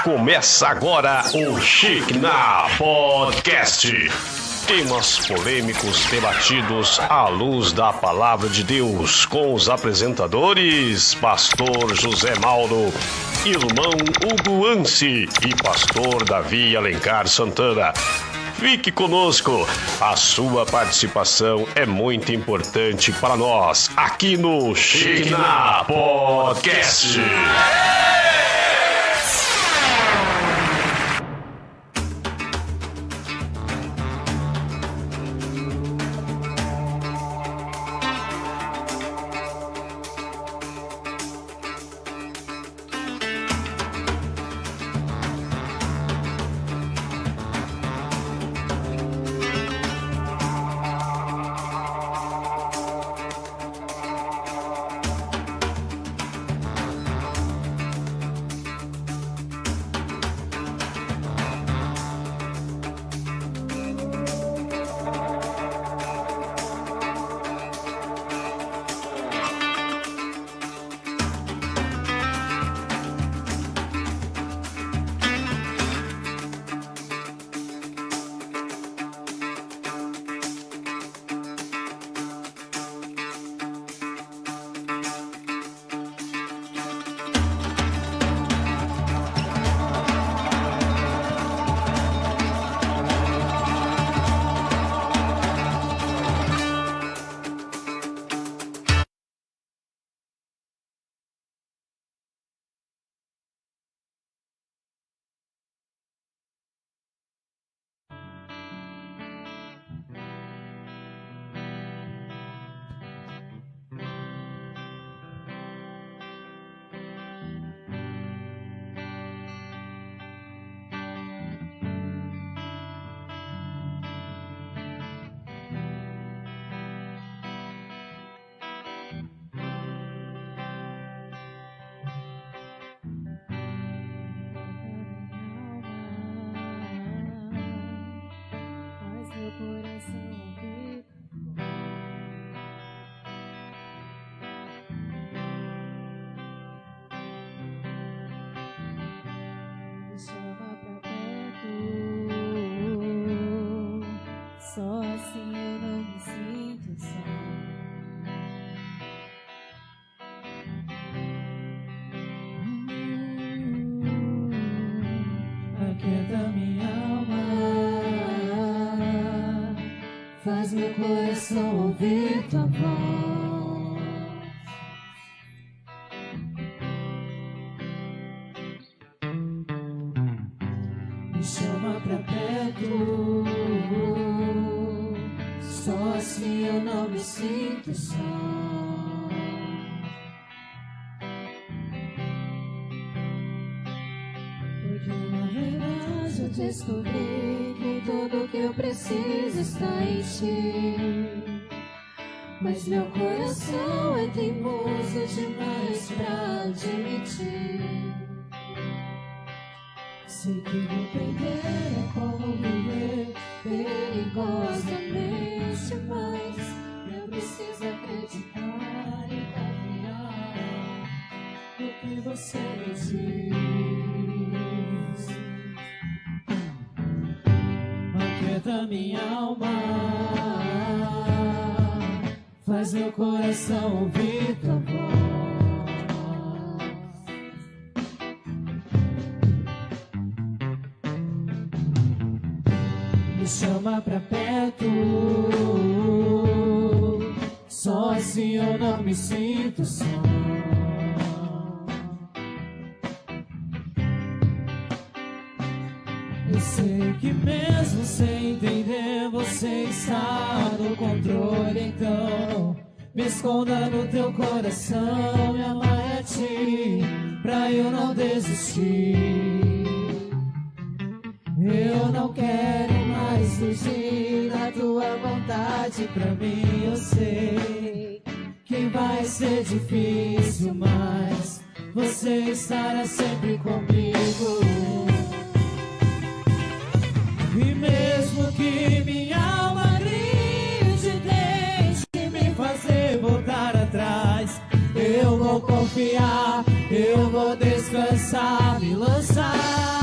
Começa agora o Chique na Podcast. Temas polêmicos debatidos à luz da Palavra de Deus, com os apresentadores Pastor José Mauro, Irmão Hugo Anci e Pastor Davi Alencar Santana. Fique conosco, a sua participação é muito importante para nós, aqui no Chique na Podcast. Faz meu coração ouvir tua voz. Me chama pra perto. Só assim eu não me sinto só. Porque na verdade eu descobri que tudo que eu preciso está em ti. Mas meu coração é teimoso demais pra admitir. Sei que vou perder é como viver perigosamente, mas eu preciso acreditar e confiar no que você me diz. Aquieta minha alma, faz meu coração ouvir tua voz. Me chama pra perto, só assim eu não me sinto só. Eu sei que mesmo sem entender você está no controle, então me esconda no teu coração, me amar a ti, pra eu não desistir. Eu não quero mais fugir da tua vontade, pra mim eu sei que vai ser difícil, mas você estará sempre comigo. E mesmo que minha alma grite, deixe me fazer voltar atrás, eu vou confiar, eu vou descansar, me lançar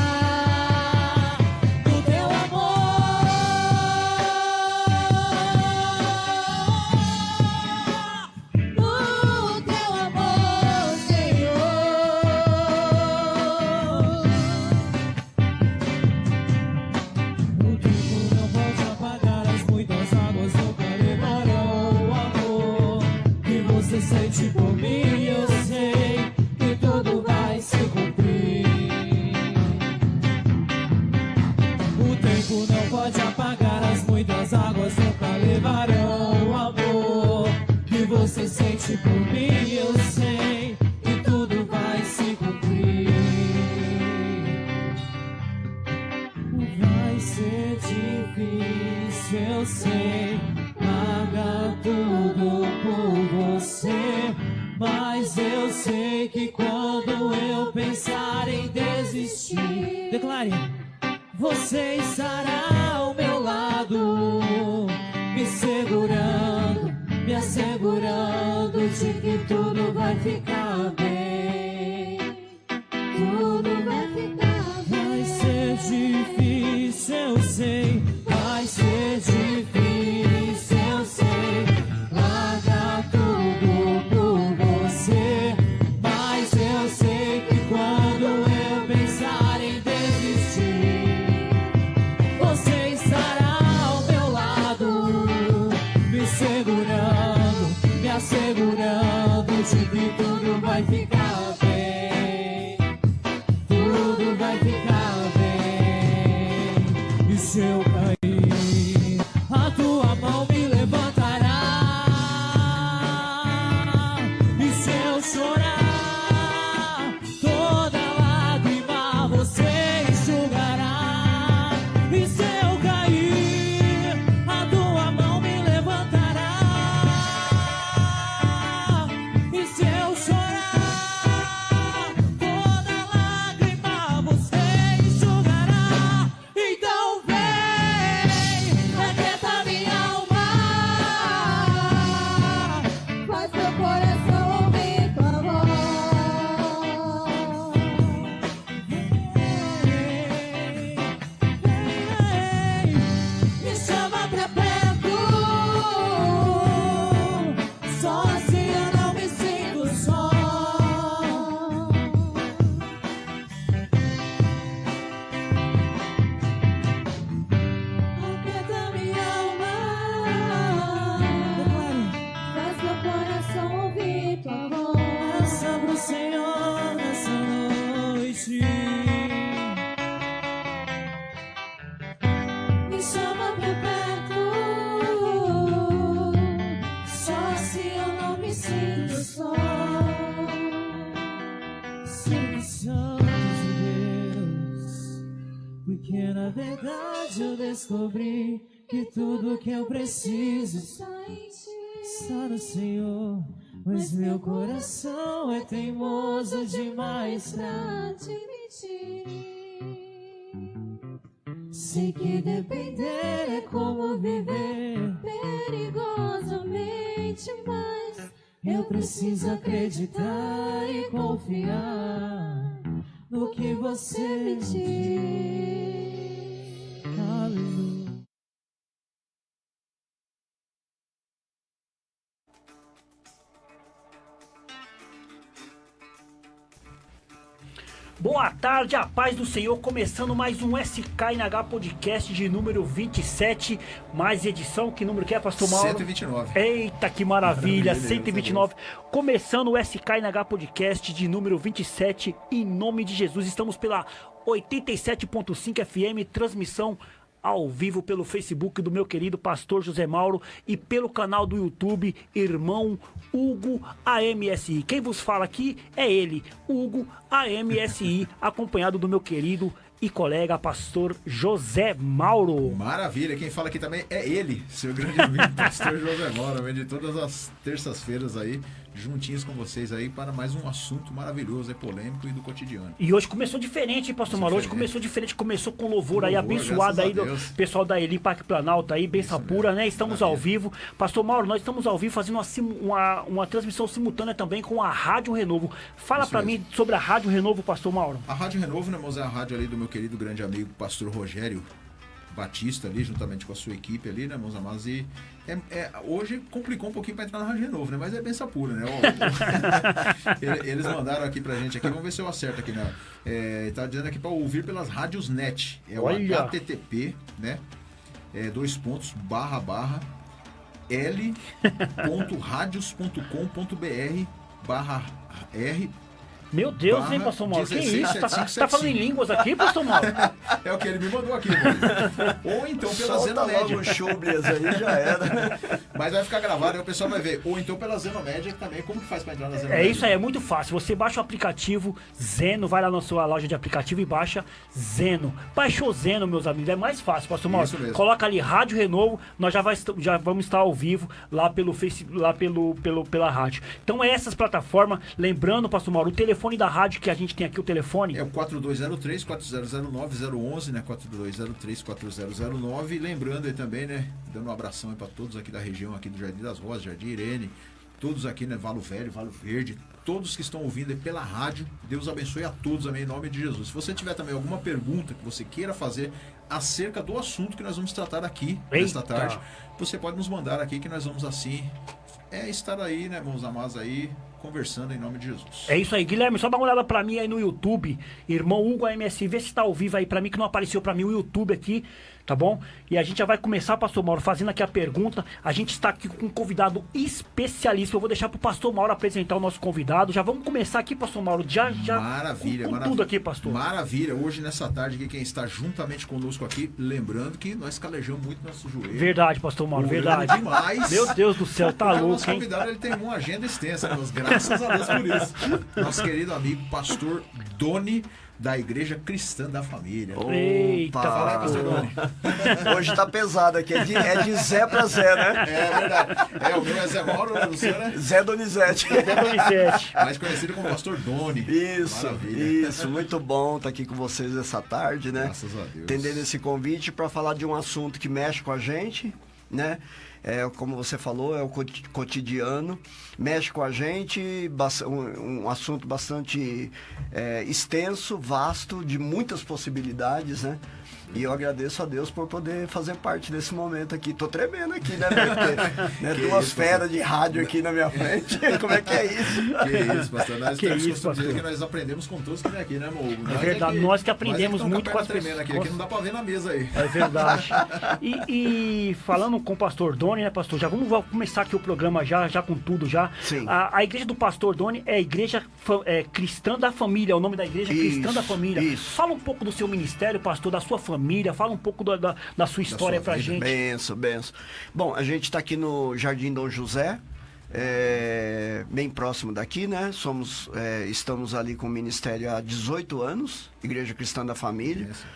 tempo não pode apagar, as muitas águas nunca levarão o amor que você sente por mim. Eu sei que tudo vai se cumprir. Vai ser difícil, eu sei, largar tudo por você, mas eu sei que quando eu pensar em desistir, declare, você estará ao meu lado, me segurando, me assegurando de que tudo vai ficar bem. Tudo vai ficar bem. Vai ser difícil, eu sei, vai ser difícil, eu sei, largar tudo por você, mas eu sei que quando eu pensar em desistir, você estará ao meu lado, me segurando, me assegurando de que tudo vai ficar bem. Tudo vai ficar bem. E se eu cair, a tua mão me levantará. E se eu chorar, toda lágrima você enxugará. E se eu cair, a tua mão me levantará. E se eu chorar, toda lágrima você enxugará. Então vem, aquieta minha alma, Faz meu coração ouvir tua voz. me chama pra perto, só assim eu não me sinto só. Aquieta minha alma, Faz meu coração ouvir tua voz. peça pro Senhor nessa noite. Me chama pra perto, só assim eu não me sinto só. Espírito Santo de Deus, porque na verdade eu descobri que tudo que eu preciso Está em ti. está no Senhor, mas meu coração é teimoso demais pra Pra te mentir. sei que depender é como viver. Perigosamente, mas Eu preciso acreditar e confiar no que você me diz. Aleluia. Boa tarde, a paz do Senhor, começando mais um SKNH Podcast de número 27, mais edição, que número que é, Pastor Mauro? 129. Eita, que maravilha, Maravilha, 129, começando o SKNH Podcast de número 27, em nome de Jesus, estamos pela 87.5 FM, transmissão ao vivo pelo Facebook do meu querido Pastor José Mauro e pelo canal do YouTube Irmão Hugo AMSI. Quem vos fala aqui é ele, Hugo AMSI, acompanhado do meu querido e colega Pastor José Mauro. Maravilha, quem fala aqui também é ele, seu grande amigo Pastor José Mauro, vem de todas as terças-feiras aí, juntinhos com vocês aí para mais um assunto maravilhoso, polêmico e do cotidiano. E hoje começou diferente, hein, Pastor Mauro? Hoje começou diferente, começou com louvor aí, Louvor, abençoado aí do graças a Deus. pessoal da Eli Parque Planalto aí, benção Isso pura, mesmo, né? Estamos maravilha. ao vivo. Pastor Mauro, nós estamos ao vivo fazendo uma transmissão simultânea também com a Rádio Renovo. Fala Isso pra mesmo. mim sobre a Rádio Renovo, Pastor Mauro. A Rádio Renovo, né, irmãos, é a rádio ali do meu querido grande amigo Pastor Rogério Batista ali, juntamente com a sua equipe ali, né, meus amados, e hoje complicou um pouquinho para entrar na Rádio Renovo, né, mas é benção pura, né, eles mandaram aqui pra gente aqui, vamos ver se eu acerto aqui, né, tá dizendo aqui para ouvir pelas rádios net, é o Olha. http, né, l.radios.com.br/r Meu Deus, hein, pastor Mauro? Que isso? Tá falando em línguas aqui, pastor Mauro? É o que ele me mandou aqui, mano. Ou então pela Zenomédia. Logo o Chublias aí, já era. Mas vai ficar gravado, aí o pessoal vai ver. Ou então pela Zenomédia também. Como que faz pra entrar na Zenomédia? É isso aí, é muito fácil. Você baixa o aplicativo Zeno, vai lá na sua loja de aplicativo e baixa Zeno. Baixou Zeno, meus amigos, é mais fácil, pastor Mauro. Isso mesmo. Coloca ali Rádio Renovo, nós já vamos estar ao vivo lá pelo Facebook, lá pela rádio. Então essas plataformas, lembrando, pastor Mauro, o telefone da rádio que a gente tem aqui, o telefone é o 4203-4009-011, né? 4203-4009. E lembrando aí também, né? Dando um abração aí pra todos aqui da região, aqui do Jardim das Rosas, Jardim Irene, todos aqui, né? Valo Velho, Valo Verde, todos que estão ouvindo aí pela rádio. Deus abençoe a todos, amém, em nome de Jesus. Se você tiver também alguma pergunta que você queira fazer acerca do assunto que nós vamos tratar aqui nesta tarde, você pode nos mandar aqui que nós vamos assim estar aí, né, irmãos amados, aí conversando em nome de Jesus. É isso aí, Guilherme, só dá uma olhada pra mim aí no YouTube, irmão Hugo AMS, vê se tá ao vivo aí pra mim, que não apareceu pra mim o YouTube aqui, tá bom? E a gente já vai começar, pastor Mauro, fazendo aqui a pergunta. A gente está aqui com um convidado especialista. Eu vou deixar pro pastor Mauro apresentar o nosso convidado. Já vamos começar aqui, pastor Mauro, já maravilha, com maravilha. Tudo aqui, pastor. Maravilha. Hoje, nessa tarde, aqui, quem está juntamente conosco aqui, lembrando que nós calejamos muito nosso joelho. Verdade, pastor Mauro, verdade. Demais. Meu Deus do céu, tá louco, nosso hein? convidado, ele tem uma agenda extensa, né? Graças a Deus por isso. Nosso querido amigo, pastor Doni, da Igreja Cristã da Família. Eita, Fala aí, pastor Doni. Hoje tá pesado aqui, é de Zé pra Zé, né? É verdade. O meu é Zé Mauro, o seu, né? Zé Donizete. Mais conhecido como pastor Doni. Isso, maravilha. isso, muito bom estar aqui com vocês essa tarde, né? Graças a Deus. Atendendo esse convite para falar de um assunto que mexe com a gente, né? Como você falou, é o cotidiano, mexe com a gente, um assunto bastante extenso, vasto, de muitas possibilidades, né? E eu agradeço a Deus por poder fazer parte desse momento aqui. Tô tremendo aqui, né? Porque, né, duas feras de rádio aqui na minha frente. Como é que é isso? Que isso, pastor. Nós temos pastor? dizer que nós aprendemos com todos que vem aqui, né, amor? É verdade, nós que aprendemos muito com as pessoas. Aqui não dá pra ver na mesa aí. É verdade. E falando com o pastor Doni, né, pastor? Já vamos começar aqui o programa já com tudo já. Sim. A igreja do pastor Doni é a Igreja Cristã da Família, é o nome da igreja Cristã da Família. Isso. Fala um pouco do seu ministério, pastor, da sua família, fala um pouco da sua história pra gente. Benção. Bom, a gente está aqui no Jardim Dom José, bem próximo daqui, né? Estamos ali com o ministério há 18 anos, Igreja Cristã da Família. Isso.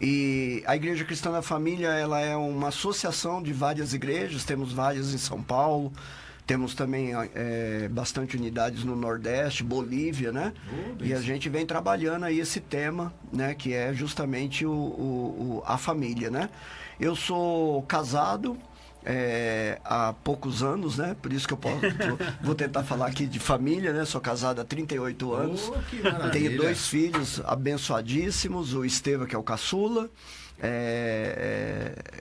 E a Igreja Cristã da Família, ela é uma associação de várias igrejas, temos várias em São Paulo, temos também bastante unidades no Nordeste, Bolívia, né? E a gente vem trabalhando aí esse tema, né? Que é justamente a família, né? Eu sou casado há poucos anos, né? Por isso que eu vou tentar falar aqui de família, né? Sou casado há 38 anos. Que maravilha. Tenho 2 filhos abençoadíssimos, o Esteva, que é o caçula,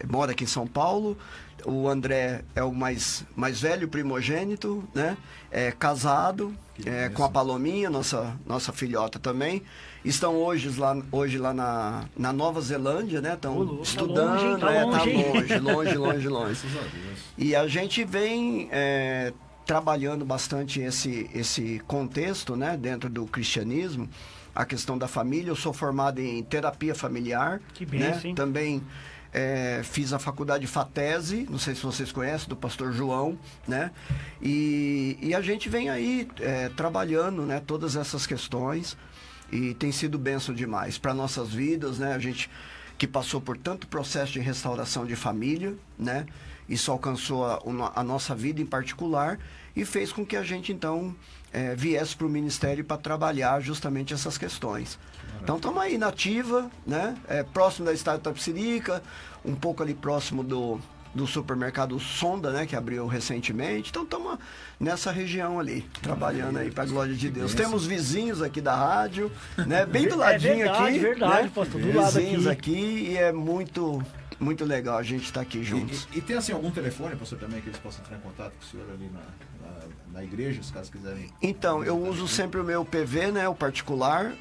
mora aqui em São Paulo. O André é o mais velho, primogênito, né? Casado, com a Palominha, nossa filhota também. Estão hoje lá na Nova Zelândia, né? Estão estudando, tá longe. E a gente vem trabalhando bastante esse contexto, né? Dentro do cristianismo, a questão da família. Eu sou formado em terapia familiar. Que bem, né? sim. Também fiz a faculdade FATESE, não sei se vocês conhecem, do pastor João, né? E a gente vem aí trabalhando, né, todas essas questões, e tem sido bênção demais para nossas vidas, né? A gente que passou por tanto processo de restauração de família, né? Isso alcançou a nossa vida em particular e fez com que a gente, então, viesse para o ministério para trabalhar justamente essas questões. Então, estamos aí na ativa, né? Próximo da Estádio Tapsirica, um pouco ali próximo do supermercado Sonda, né? Que abriu recentemente. Então, estamos nessa região ali, trabalhando aí para a glória de Deus. Temos vizinhos aqui da rádio, né? Bem do ladinho aqui. Verdade, né? pastor, do lado vizinhos aqui, e é muito legal a gente estar aqui juntos. E tem assim algum telefone, pastor, também que eles possam entrar em contato com o senhor ali na igreja, se caso quiserem? Então, eu uso sempre o meu PV, né, o particular,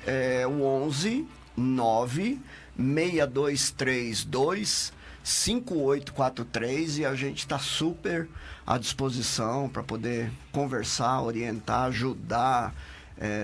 o 11 9 6232 5843, e a gente está super à disposição para poder conversar, orientar, ajudar,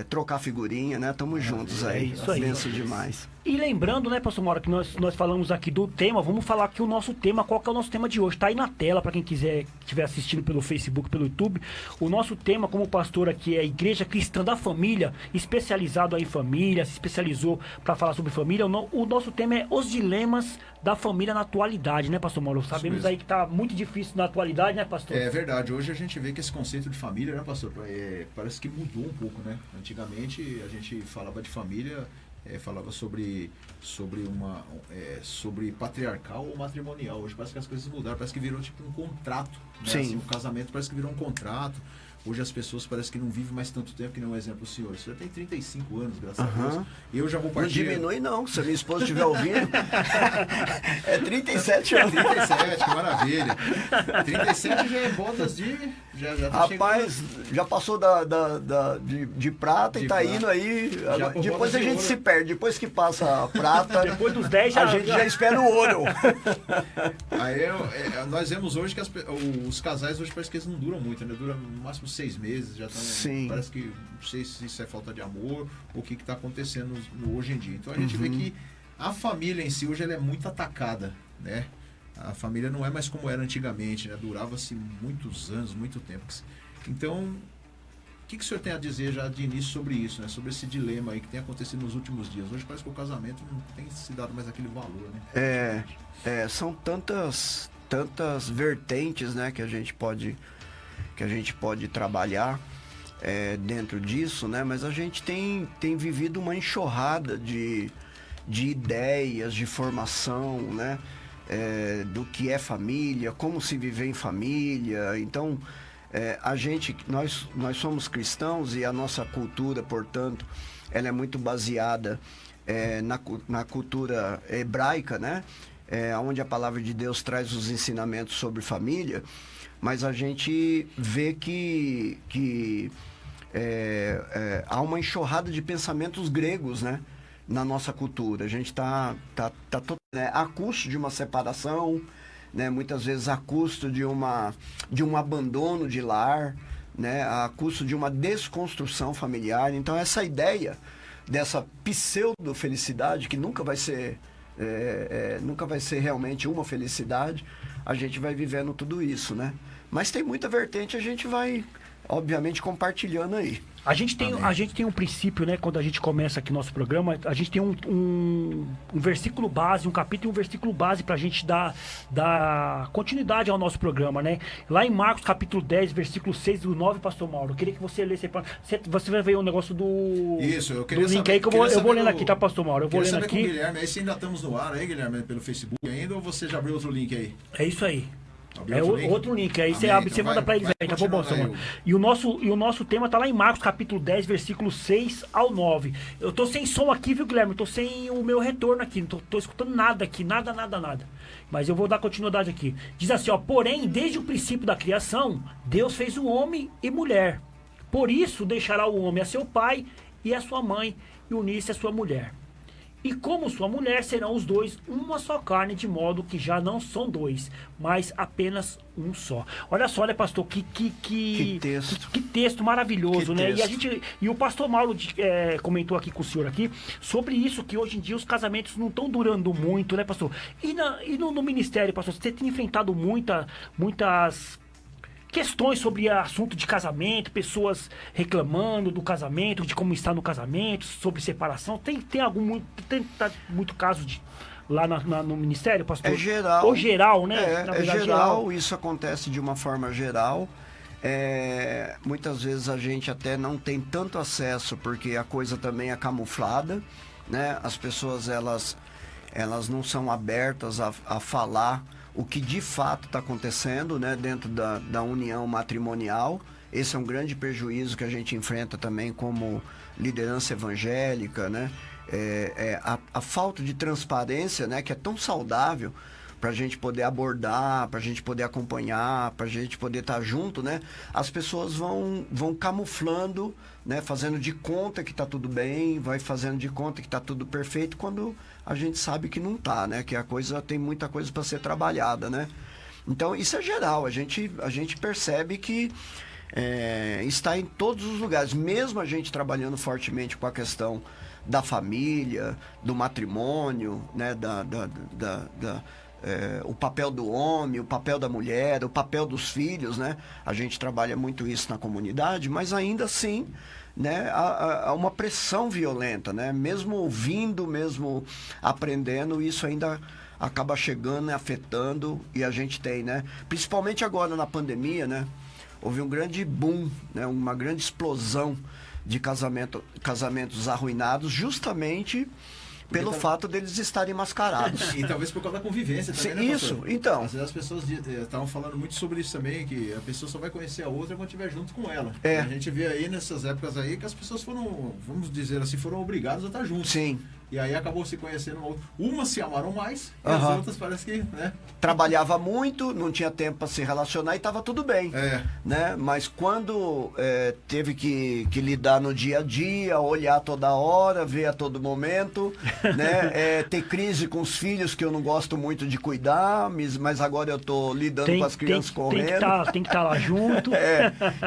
trocar figurinha, né? Tamo juntos aí. isso aí. Benção demais. E lembrando, né, pastor Mauro, que nós falamos aqui do tema, vamos falar aqui o nosso tema, qual que é o nosso tema de hoje. Tá aí na tela, para quem estiver assistindo pelo Facebook, pelo YouTube. O nosso tema, como pastor aqui, é a Igreja Cristã da Família, especializado aí em família, se especializou para falar sobre família. O nosso tema é os dilemas da família na atualidade, né, pastor Mauro? Sabemos aí que tá muito difícil na atualidade, né, pastor? É verdade, hoje a gente vê que esse conceito de família, né, pastor, parece que mudou um pouco, né? Antigamente a gente falava de família, falava sobre patriarcal ou matrimonial. Hoje parece que as coisas mudaram, parece que virou tipo um contrato, né? Sim. Assim, o casamento parece que virou um contrato. Hoje as pessoas parecem que não vivem mais tanto tempo, que nem um exemplo o senhor. O senhor tem 35 anos, graças a Deus. Eu já vou Não partir... diminui não, se a minha esposa estiver ouvindo. É 37 anos. 37, que maravilha. 37 já é botas de... Já tá Rapaz, já passou de prata De e tá prata. indo aí. Já por Depois botas a de gente ouro. se perde. Depois que passa a prata, Depois dos 10 a gente já espera o ouro. Aí nós vemos hoje que os casais hoje parece que eles não duram muito, né? Duram no máximo 6 meses, já estão. Sim. Parece que não sei se isso é falta de amor ou o que está acontecendo hoje em dia. Então a gente vê que a família em si hoje ela é muito atacada, né? A família não é mais como era antigamente, né? Durava-se muitos anos, muito tempo. Então, o que o senhor tem a dizer já de início sobre isso, né? Sobre esse dilema aí que tem acontecido nos últimos dias? Hoje parece que o casamento não tem se dado mais aquele valor, né? São tantas vertentes, né, que a gente pode trabalhar dentro disso, né? Mas a gente tem vivido uma enxurrada de ideias, de formação, né? Do que é família, como se viver em família. Então, nós somos cristãos e a nossa cultura, portanto, ela é muito baseada na cultura hebraica, né? Onde a palavra de Deus traz os ensinamentos sobre família, mas a gente vê que há uma enxurrada de pensamentos gregos, né? Na nossa cultura. A gente está a custo de uma separação, né? Muitas vezes a custo de um abandono de lar, né? A custo de uma desconstrução familiar. Então essa ideia dessa pseudo-felicidade, que nunca vai ser realmente uma felicidade, a gente vai vivendo tudo isso, né? Mas tem muita vertente, a gente vai, obviamente, compartilhando aí. A gente tem um princípio, né? Quando a gente começa aqui nosso programa, a gente tem um versículo base, um capítulo e um versículo base pra gente dar continuidade ao nosso programa, né? Lá em Marcos, capítulo 10, versículo 6 do 9, pastor Mauro, eu queria que você lesse aí. Você vai ver o negócio do... Isso, eu queria do link saber, aí que eu vou lendo aqui, tá, pastor Mauro? Eu vou lendo saber com o aqui. Guilherme, aí se ainda estamos no ar aí, Guilherme, pelo Facebook ainda, ou você já abriu outro link aí? É isso aí. Abriu Outro link. Aí você Amém, abre, então você manda pra eles aí, tá bom, continuando pastor aí, Mauro? E o nosso tema tá lá em Marcos, capítulo 10, versículo 6 ao 9. Eu tô sem som aqui, viu, Guilherme? Eu tô sem o meu retorno aqui, não tô escutando nada aqui, nada. Mas eu vou dar continuidade aqui. Diz assim, ó: porém, desde o princípio da criação, Deus fez o homem e mulher. Por isso, deixará o homem a seu pai e a sua mãe, e unir-se a sua mulher. E como sua mulher, serão os dois uma só carne, de modo que já não são dois, mas apenas um só. Olha só, né, pastor, que texto. Que texto maravilhoso, Que né? texto. E o pastor Mauro comentou aqui com o senhor aqui sobre isso, que hoje em dia os casamentos não estão durando muito, né, pastor? E no ministério, pastor, você tem enfrentado muitas questões sobre assunto de casamento, pessoas reclamando do casamento, de como está no casamento, sobre separação. Tem muito caso lá no ministério, pastor? É geral. Ou geral, né? É geral, isso acontece de uma forma geral. Muitas vezes a gente até não tem tanto acesso, porque a coisa também é camuflada, né? As pessoas, elas não são abertas a falar o que de fato está acontecendo, né, dentro da união matrimonial. Esse é um grande prejuízo que a gente enfrenta também como liderança evangélica, né? A falta de transparência, né, que é tão saudável para a gente poder abordar, para a gente poder acompanhar, para a gente poder estar junto, né? As pessoas vão camuflando, né, fazendo de conta que está tudo bem, vai fazendo de conta que está tudo perfeito, quando a gente sabe que não está, né? Que a coisa tem muita coisa para ser trabalhada, né? Então isso é geral. A gente percebe que está em todos os lugares, mesmo a gente trabalhando fortemente com a questão da família, do matrimônio, né, o papel do homem, o papel da mulher, o papel dos filhos, né? A gente trabalha muito isso na comunidade, mas ainda assim, né, há uma pressão violenta, né? Mesmo ouvindo, mesmo aprendendo, isso ainda acaba chegando e afetando, e a gente tem, né? Principalmente agora na pandemia, né? Houve um grande boom, né? Uma grande explosão de casamentos arruinados, justamente pelo fato deles estarem mascarados. E talvez por causa da convivência também, né, Isso, pastor? então. Às vezes as pessoas estavam falando muito sobre isso também, que a pessoa só vai conhecer a outra quando estiver junto com ela. É. A gente vê aí nessas épocas aí que as pessoas foram, vamos dizer assim, foram obrigadas a estar juntas. Sim. E aí acabou se conhecendo uma outra. Umas se amaram mais, e as Aham. outras parece que, né? Trabalhava muito, não tinha tempo para se relacionar e estava tudo bem. É. Né? Mas quando teve que lidar no dia a dia, olhar toda hora, ver a todo momento, né? Ter crise com os filhos que eu não gosto muito de cuidar, mas agora eu estou lidando com as crianças correndo. Tem que estar lá junto.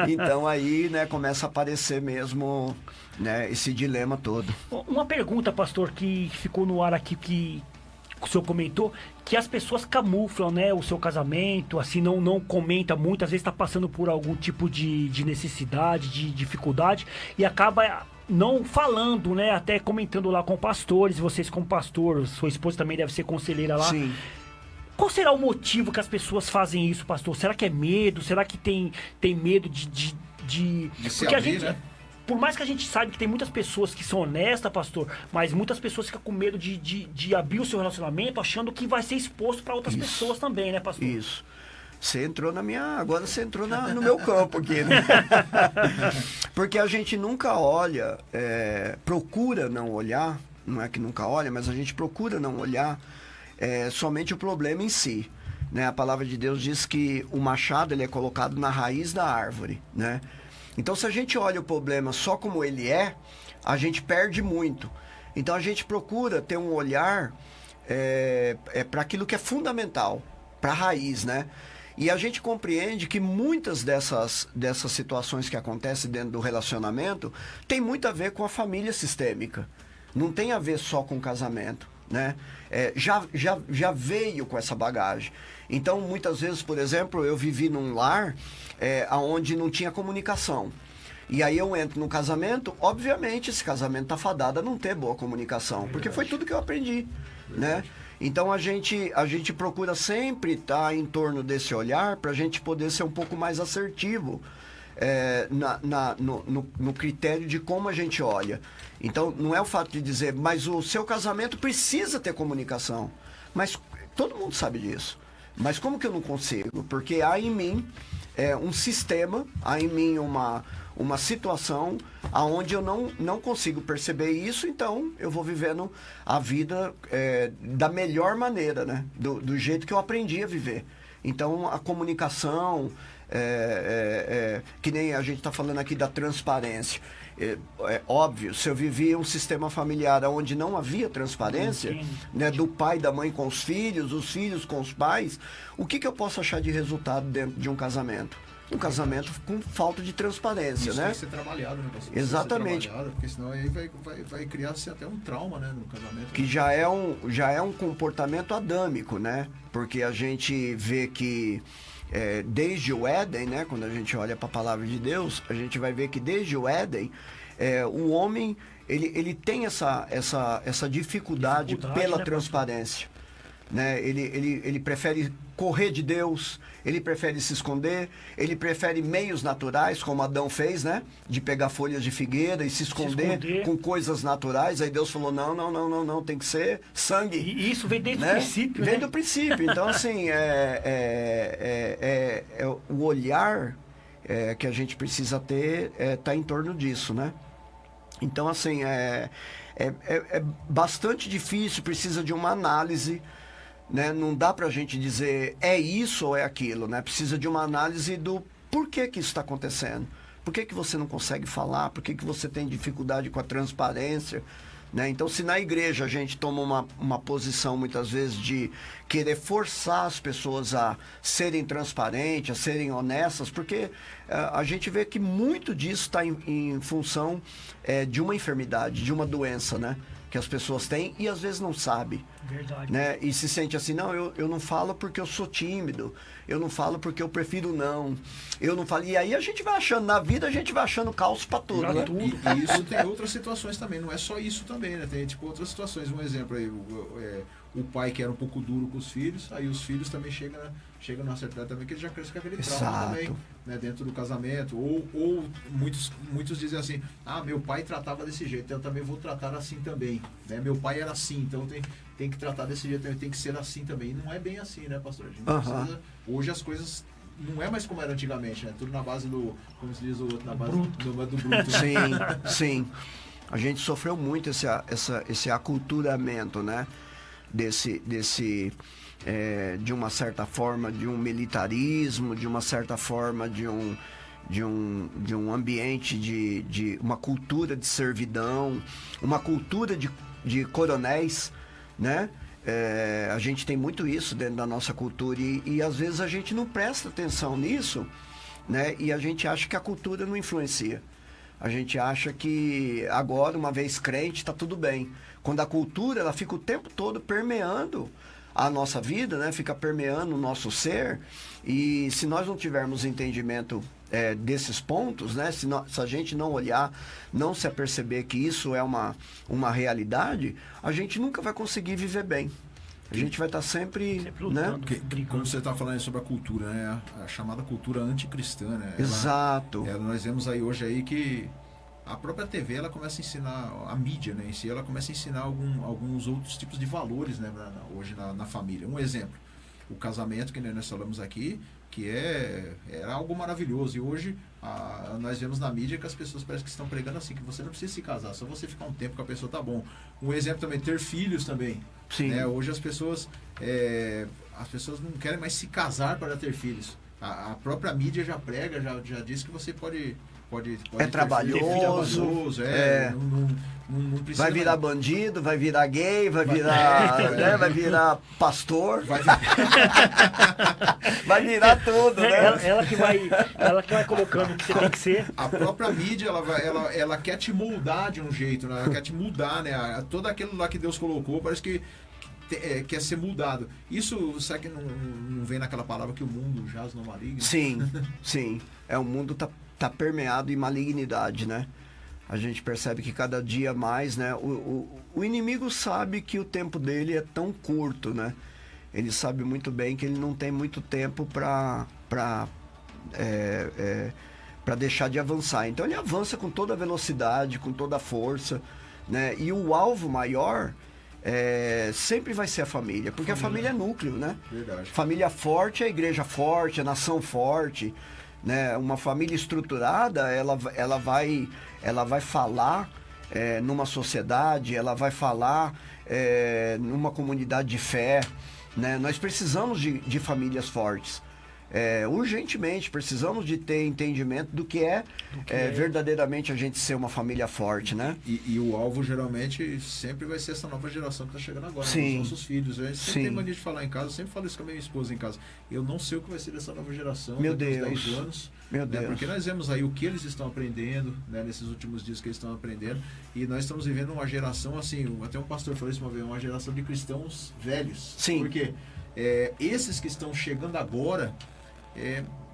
Então aí, né, começa a aparecer mesmo, né, esse dilema todo. Uma pergunta, pastor, que ficou no ar aqui, que o senhor comentou, que as pessoas camuflam, né, o seu casamento, assim, não comenta muito, às vezes está passando por algum tipo de necessidade, de dificuldade, e acaba não falando, né, até comentando lá com pastores, vocês como pastor, sua esposa também deve ser conselheira lá. Sim. Qual será o motivo que as pessoas fazem isso, pastor? Será que é medo? Será que tem medo de se porque abrir, a gente... né? Por mais que a gente saiba que tem muitas pessoas que são honestas, pastor, mas muitas pessoas ficam com medo de abrir o seu relacionamento, achando que vai ser exposto para outras pessoas também, né, pastor? Isso. Você entrou agora você entrou no meu campo aqui, né? Porque a gente nunca olha, procura não olhar, não é que nunca olha, mas a gente procura não olhar somente o problema em si. Né? A palavra de Deus diz que o machado ele é colocado na raiz da árvore, né? Então, se a gente olha o problema só como ele a gente perde muito. Então, a gente procura ter um olhar para aquilo que é fundamental, para a raiz, né? E a gente compreende que muitas dessas situações que acontecem dentro do relacionamento tem muito a ver com a família sistêmica. Não tem a ver só com o casamento, né? Já veio com essa bagagem. Então, muitas vezes, por exemplo, eu vivi num lar onde não tinha comunicação. E aí eu entro no casamento, obviamente esse casamento está fadado a não ter boa comunicação, porque foi tudo que eu aprendi, né? Então a gente procura sempre estar em torno desse olhar para a gente poder ser um pouco mais assertivo no critério de como a gente olha. Então não é o fato de dizer, mas o seu casamento precisa ter comunicação. Mas todo mundo sabe disso. Mas como que eu não consigo? Porque há em mim um sistema, há em mim uma situação onde eu não consigo perceber isso, então eu vou vivendo a vida da melhor maneira, né? Do jeito que eu aprendi a viver. Então a comunicação, que nem a gente está falando aqui da transparência. Óbvio, se eu vivia um sistema familiar onde não havia transparência, né, do pai e da mãe com os filhos com os pais, o que eu posso achar de resultado dentro de um casamento? Um casamento com falta de transparência, Isso né? tem que ser trabalhado, né, pastor? Exatamente. Porque senão aí vai criar-se até um trauma, né, no casamento. Que já é um comportamento adâmico, né? Porque a gente vê que desde o Éden, né? Quando a gente olha para a palavra de Deus, a gente vai ver que desde o Éden, o homem ele tem essa dificuldade pela, né, transparência. Né? Ele prefere correr de Deus, ele prefere se esconder, ele prefere meios naturais, como Adão fez, né? De pegar folhas de figueira e se esconder com coisas naturais. Aí Deus falou, não, tem que ser sangue. E isso vem desde, né, do princípio, vem, né? do princípio. Então, assim, o olhar que a gente precisa ter tá em torno disso, né? Então, assim, é bastante difícil, precisa de uma análise, né? Não dá pra gente dizer é isso ou é aquilo, né? Precisa de uma análise do porquê que isso está acontecendo. Por que você não consegue falar? Por que você tem dificuldade com a transparência? né? Então, se na igreja a gente toma uma posição, muitas vezes, de querer forçar as pessoas a serem transparentes, a serem honestas, porque a gente vê que muito disso está em função de uma enfermidade, de uma doença, né? Que as pessoas têm e às vezes não sabem. Verdade. Né? E se sente assim, não, eu não falo porque eu sou tímido, eu não falo porque eu prefiro não, eu não falo. E aí a gente vai achando, na vida a gente vai achando caos pra tudo, Pra né? tudo. E isso tem outras situações também, não é só isso também, né? Tem tipo outras situações. Um exemplo aí, o pai que era um pouco duro com os filhos, aí os filhos também chegam numa certa idade também que ele já cresce com aquele trauma Exato. também, né? Dentro do casamento. Ou muitos dizem assim, meu pai tratava desse jeito, eu também vou tratar assim também. Né? Meu pai era assim, então tem que tratar desse jeito, tem que ser assim também. E não é bem assim, né, pastor? A gente precisa, hoje as coisas não é mais como era antigamente, né? Tudo na base do, como se diz o outro, na base do bruto. Né? Sim, sim. A gente sofreu muito esse aculturamento, né? De uma certa forma, de um militarismo, de uma certa forma, de um ambiente de uma cultura de servidão, uma cultura de coronéis, né? A gente tem muito isso dentro da nossa cultura e às vezes a gente não presta atenção nisso, né? E a gente acha que a cultura não influencia. A gente acha que agora, uma vez crente, está tudo bem. Quando a cultura ela fica o tempo todo permeando a nossa vida, né? Fica permeando o nosso ser. E se nós não tivermos entendimento desses pontos, né? Se a gente não olhar, não se aperceber que isso é uma realidade, a gente nunca vai conseguir viver bem. A gente vai estar sempre lutando, né? Como você está falando aí sobre a cultura, né? A chamada cultura anticristã, né? Exato. Nós vemos aí hoje aí que a própria TV ela começa a ensinar, a mídia, né, em si, ela começa a ensinar alguns outros tipos de valores, né, hoje na família. Um exemplo, o casamento que nós falamos aqui, que era algo maravilhoso. E hoje nós vemos na mídia que as pessoas parecem que estão pregando assim, que você não precisa se casar, só você ficar um tempo com a pessoa tá bom. Um exemplo também, ter filhos também. Sim. Né? Hoje as pessoas não querem mais se casar para ter filhos. A própria mídia já prega, já diz que você pode trabalhoso, não precisa vai virar bandido, vai virar gay, vai virar, né, vai virar pastor, vai virar tudo, né? Ela que vai colocando o que você tem que ser. A própria mídia, ela quer te moldar de um jeito, né? Ela quer te mudar, né? Todo aquilo lá que Deus colocou, parece que quer ser mudado. Isso, será que não vem naquela palavra que o mundo jaz no maligno? Sim. O mundo tá permeado em malignidade, né? A gente percebe que cada dia mais, né? O inimigo sabe que o tempo dele é tão curto, né? Ele sabe muito bem que ele não tem muito tempo para deixar de avançar. Então ele avança com toda a velocidade, com toda a força, né? E o alvo maior sempre vai ser a família, porque a família é núcleo, né? Verdade. Família forte é a igreja forte, a nação forte, né? Uma família estruturada, ela vai falar numa sociedade, ela vai falar numa comunidade de fé, né? Nós precisamos de famílias fortes. Urgentemente, precisamos de ter entendimento do que é verdadeiramente a gente ser uma família forte, né? E o alvo geralmente sempre vai ser essa nova geração que está chegando agora, Sim. os nossos filhos. A gente sempre Sim. tem mania de falar em casa, eu sempre falo isso com a minha esposa em casa. Eu não sei o que vai ser dessa nova geração Meu daqui a uns Deus. 10 anos. Meu né? Deus. Porque nós vemos aí o que eles estão aprendendo, né? Nesses últimos dias que eles estão aprendendo. E nós estamos vivendo uma geração, assim, até um pastor falou isso uma vez, uma geração de cristãos velhos. Sim. Porque esses que estão chegando agora,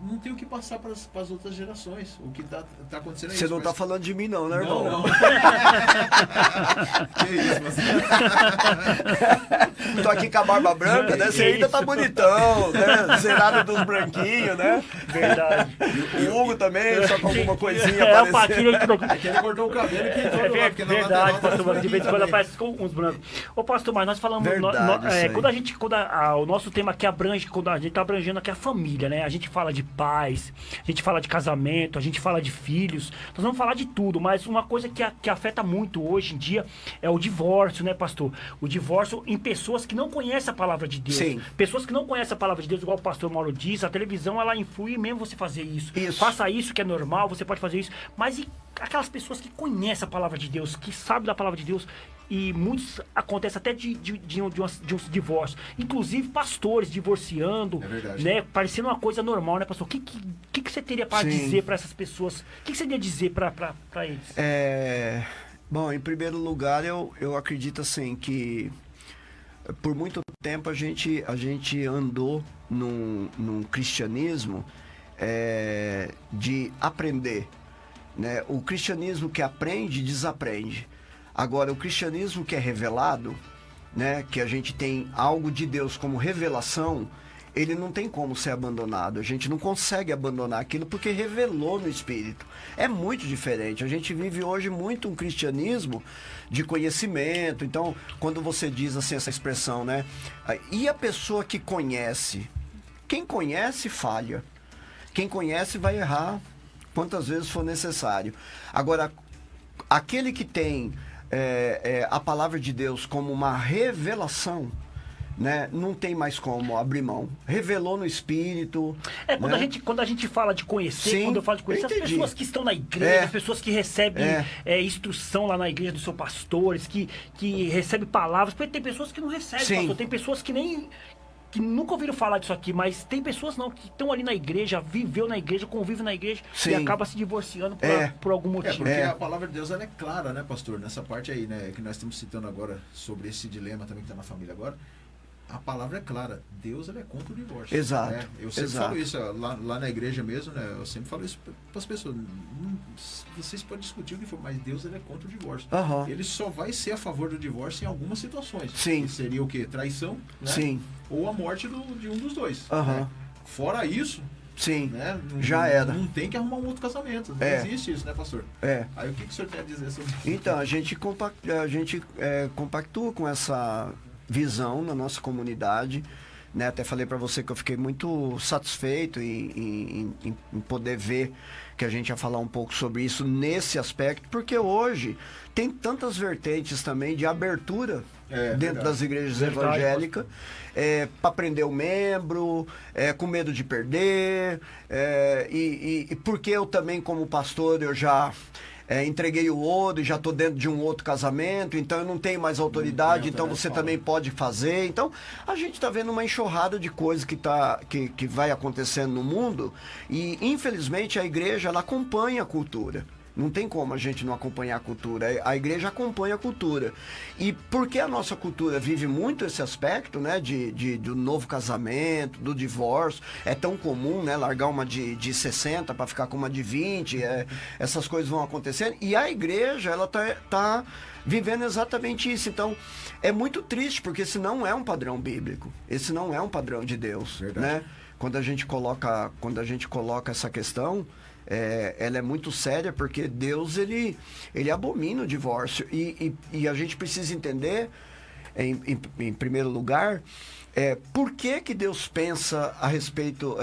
não tem o que passar para as outras gerações. O que está acontecendo é Você isso. não tá falando de mim não, né, irmão? Não. Que isso, você... Tô aqui com a barba branca, né? Você ainda tá bonitão, né? Zerado dos branquinhos, né? Verdade. O Hugo também, só com alguma coisinha O aparecendo. Paquinho que trocou. É que ele cortou o cabelo e pintou no lado, porque na Verdade, lateral pastor, tá mas de vez em quando também. aparece com uns brancos. Ô, pastor, mas nós falamos. Verdade, isso aí. Quando o nosso tema aqui abrange, quando a gente tá abrangendo aqui a família, né? A gente fala de pais, a gente fala de casamento, a gente fala de filhos. Nós vamos falar de tudo, mas uma coisa que afeta muito hoje em dia é o divórcio, né, pastor? O divórcio em pessoas pessoas que não conhecem a palavra de Deus. Sim. Pessoas que não conhecem a palavra de Deus, igual o pastor Mauro disse, a televisão, ela influi mesmo você fazer isso. Isso. Faça isso que é normal, você pode fazer isso. Mas e aquelas pessoas que conhecem a palavra de Deus, que sabem da palavra de Deus, e muitos acontece até de um divórcio. Inclusive pastores divorciando, É verdade. né? Parecendo uma coisa normal, né, pastor? O que você teria para Sim. dizer para essas pessoas? O que você iria dizer para eles? Bom, em primeiro lugar, eu acredito assim que por muito tempo a gente andou num cristianismo de aprender, né? O cristianismo que aprende, desaprende. Agora, o cristianismo que é revelado, né? Que a gente tem algo de Deus como revelação, ele não tem como ser abandonado. A gente não consegue abandonar aquilo porque revelou no Espírito. É muito diferente. A gente vive hoje muito um cristianismo de conhecimento. Então, quando você diz assim essa expressão, né? E a pessoa que conhece? Quem conhece, falha. Quem conhece vai errar quantas vezes for necessário. Agora, aquele que tem a palavra de Deus como uma revelação, né, não tem mais como abrir mão. Revelou no Espírito. Quando a gente fala de conhecer, Sim, quando eu falo de conhecer, as entendi. pessoas que estão na igreja, as pessoas que recebem instrução lá na igreja dos seus pastores, que recebem palavras, porque tem pessoas que não recebem, Sim. pastor, tem pessoas que nunca ouviram falar disso aqui, mas tem pessoas não que estão ali na igreja, viveu na igreja, convive na igreja Sim. e acaba se divorciando por algum motivo. Porque a palavra de Deus ela é clara, né, pastor? Nessa parte aí, né, que nós estamos citando agora sobre esse dilema também que está na família agora. A palavra é clara, Deus ele é contra o divórcio. Exato. Né? Eu sempre Exato. falo isso, lá na igreja mesmo, né? Eu sempre falo isso para as pessoas. Vocês podem discutir o que for, mas Deus ele é contra o divórcio. Aham. Ele só vai ser a favor do divórcio em algumas situações. Sim. Que seria o quê? Traição, né? Sim. Ou a morte de um dos dois. Aham. Né? Fora isso, Sim. né? Já era. Não tem que arrumar um outro casamento. Não existe isso, né, pastor? Aí o que o senhor tem a dizer sobre isso? Então, a gente compactua com essa visão na nossa comunidade, né? Até falei para você que eu fiquei muito satisfeito em poder ver que a gente ia falar um pouco sobre isso nesse aspecto, porque hoje tem tantas vertentes também de abertura dentro verdade. das igrejas Verdade, evangélicas, para prender o membro, com medo de perder, e porque eu também, como pastor, eu já entreguei o outro e já estou dentro de um outro casamento, então eu não tenho mais autoridade, então você também pode fazer. Então, a gente está vendo uma enxurrada de coisas que vai acontecendo no mundo e, infelizmente, a igreja ela acompanha a cultura. Não tem como a gente não acompanhar a cultura. A igreja acompanha a cultura. E porque a nossa cultura vive muito esse aspecto, né, do novo casamento, do divórcio, é tão comum, né, largar uma de 60 para ficar com uma de 20, essas coisas vão acontecendo. E a igreja, ela tá vivendo exatamente isso. Então, é muito triste, porque esse não é um padrão bíblico. Esse não é um padrão de Deus. Verdade. Né? Quando a gente coloca essa questão, ela é muito séria, porque Deus ele abomina o divórcio e a gente precisa entender em primeiro lugar por que Deus pensa a respeito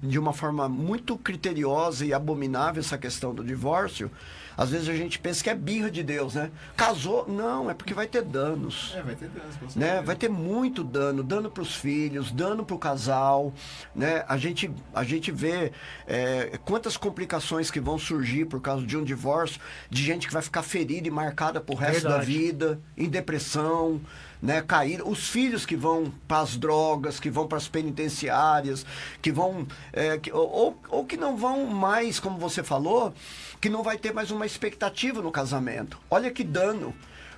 de uma forma muito criteriosa e abominável essa questão do divórcio. Às vezes a gente pensa que é birra de Deus, né? Casou? Não, é porque vai ter danos. Vai ter danos, com Né? certeza. Vai ter muito dano para os filhos, dano para o casal, né? A gente vê quantas complicações que vão surgir por causa de um divórcio, de gente que vai ficar ferida e marcada pro resto da Verdade. vida, em depressão, né? Cair, os filhos que vão para as drogas, que vão para as penitenciárias, que vão ou que não vão mais, como você falou, que não vai ter mais uma expectativa no casamento. Olha que dano,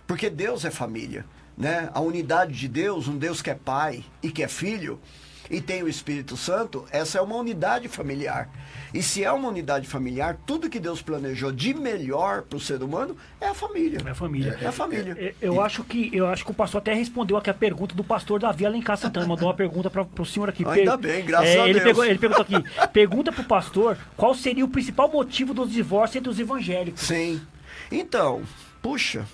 porque Deus é família, né? A unidade de Deus, um Deus que é pai e que é filho e tem o Espírito Santo, essa é uma unidade familiar. E se é uma unidade familiar, tudo que Deus planejou de melhor para o ser humano é a família. É a família. É a família. Eu acho que o pastor até respondeu aqui a pergunta do pastor Davi Alencar Santana. Mandou uma pergunta para o senhor aqui. Ainda bem, graças a ele Deus. ele perguntou aqui: pergunta para o pastor qual seria o principal motivo dos divórcios entre os evangélicos. Sim. Então, puxa,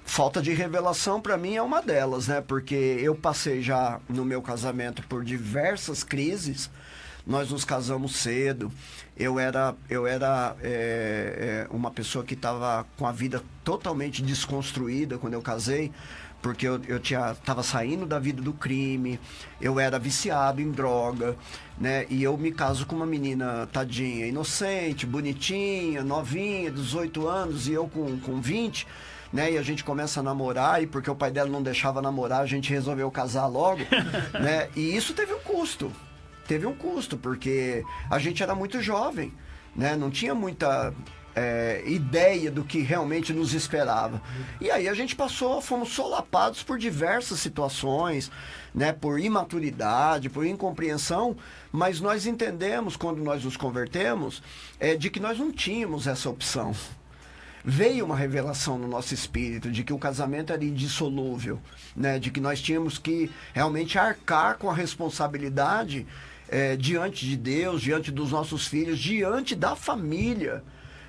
falta de revelação para mim é uma delas, né? Porque eu passei já no meu casamento por diversas crises. Nós nos casamos cedo. Eu era uma pessoa que estava com a vida totalmente desconstruída quando eu casei, porque eu tava saindo da vida do crime, eu era viciado em droga, né? E eu me caso com uma menina, tadinha, inocente, bonitinha, novinha, 18 anos, e eu com 20, né? E a gente começa a namorar, e porque o pai dela não deixava namorar, a gente resolveu casar logo, né? E isso teve um custo. Teve um custo, porque a gente era muito jovem, né? Não tinha muita ideia do que realmente nos esperava. E aí a gente fomos solapados por diversas situações, né? Por imaturidade, por incompreensão, mas nós entendemos, quando nós nos convertemos, de que nós não tínhamos essa opção. Veio uma revelação no nosso espírito de que o casamento era indissolúvel, né? De que nós tínhamos que realmente arcar com a responsabilidade diante de Deus, diante dos nossos filhos, diante da família,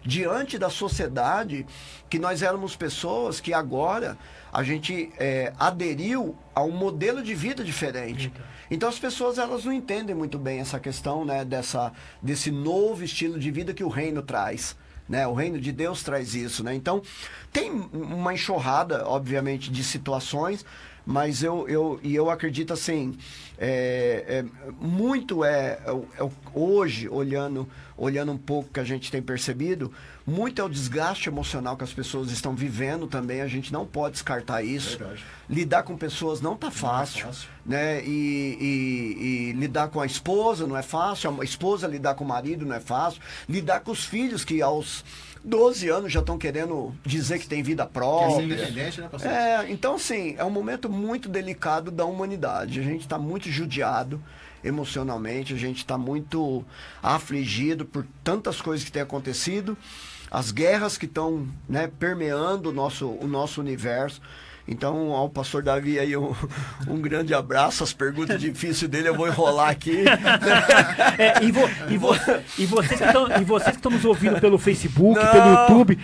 diante da sociedade, que nós éramos pessoas que agora a gente aderiu a um modelo de vida diferente. Então as pessoas, elas não entendem muito bem essa questão, né, desse novo estilo de vida que o reino traz. Né? O reino de Deus traz isso, né? Então tem uma enxurrada, obviamente, de situações, mas eu acredito assim, hoje, olhando um pouco que a gente tem percebido, muito é o desgaste emocional que as pessoas estão vivendo também, a gente não pode descartar isso. Verdade. Lidar com pessoas não tá fácil, né? E lidar com a esposa não é fácil, a esposa lidar com o marido não é fácil, lidar com os filhos que aos 12 anos já estão querendo dizer que tem vida própria. Independente, né, pastor? Então, assim, é um momento muito delicado da humanidade. A gente está muito judiado emocionalmente, a gente está muito afligido por tantas coisas que têm acontecido, as guerras que estão, né, permeando o nosso universo. Então, ao pastor Davi aí um grande abraço. As perguntas difíceis dele eu vou enrolar aqui. E vocês que estão nos ouvindo pelo Facebook, pelo YouTube,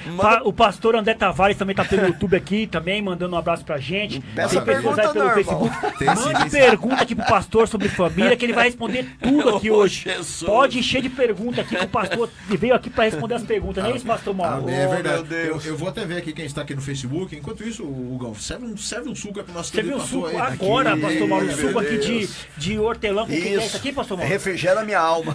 o pastor André Tavares também está pelo YouTube aqui, também mandando um abraço pra gente. Peça pergunta aí pelo Facebook. Mande pergunta aqui pro pastor sobre família, que ele vai responder tudo aqui hoje. Jesus. Pode encher de pergunta aqui, que o pastor veio aqui para responder as perguntas, não é isso, pastor Mauro? É verdade. Eu vou até ver aqui quem está aqui no Facebook. Enquanto isso, Hugão, serve um suco para o nosso querido pastor. Serve um suco agora, pastor Mauro, um suco aqui de hortelã. Com o que é isso aqui, pastor Mauro? Refrigera minha alma.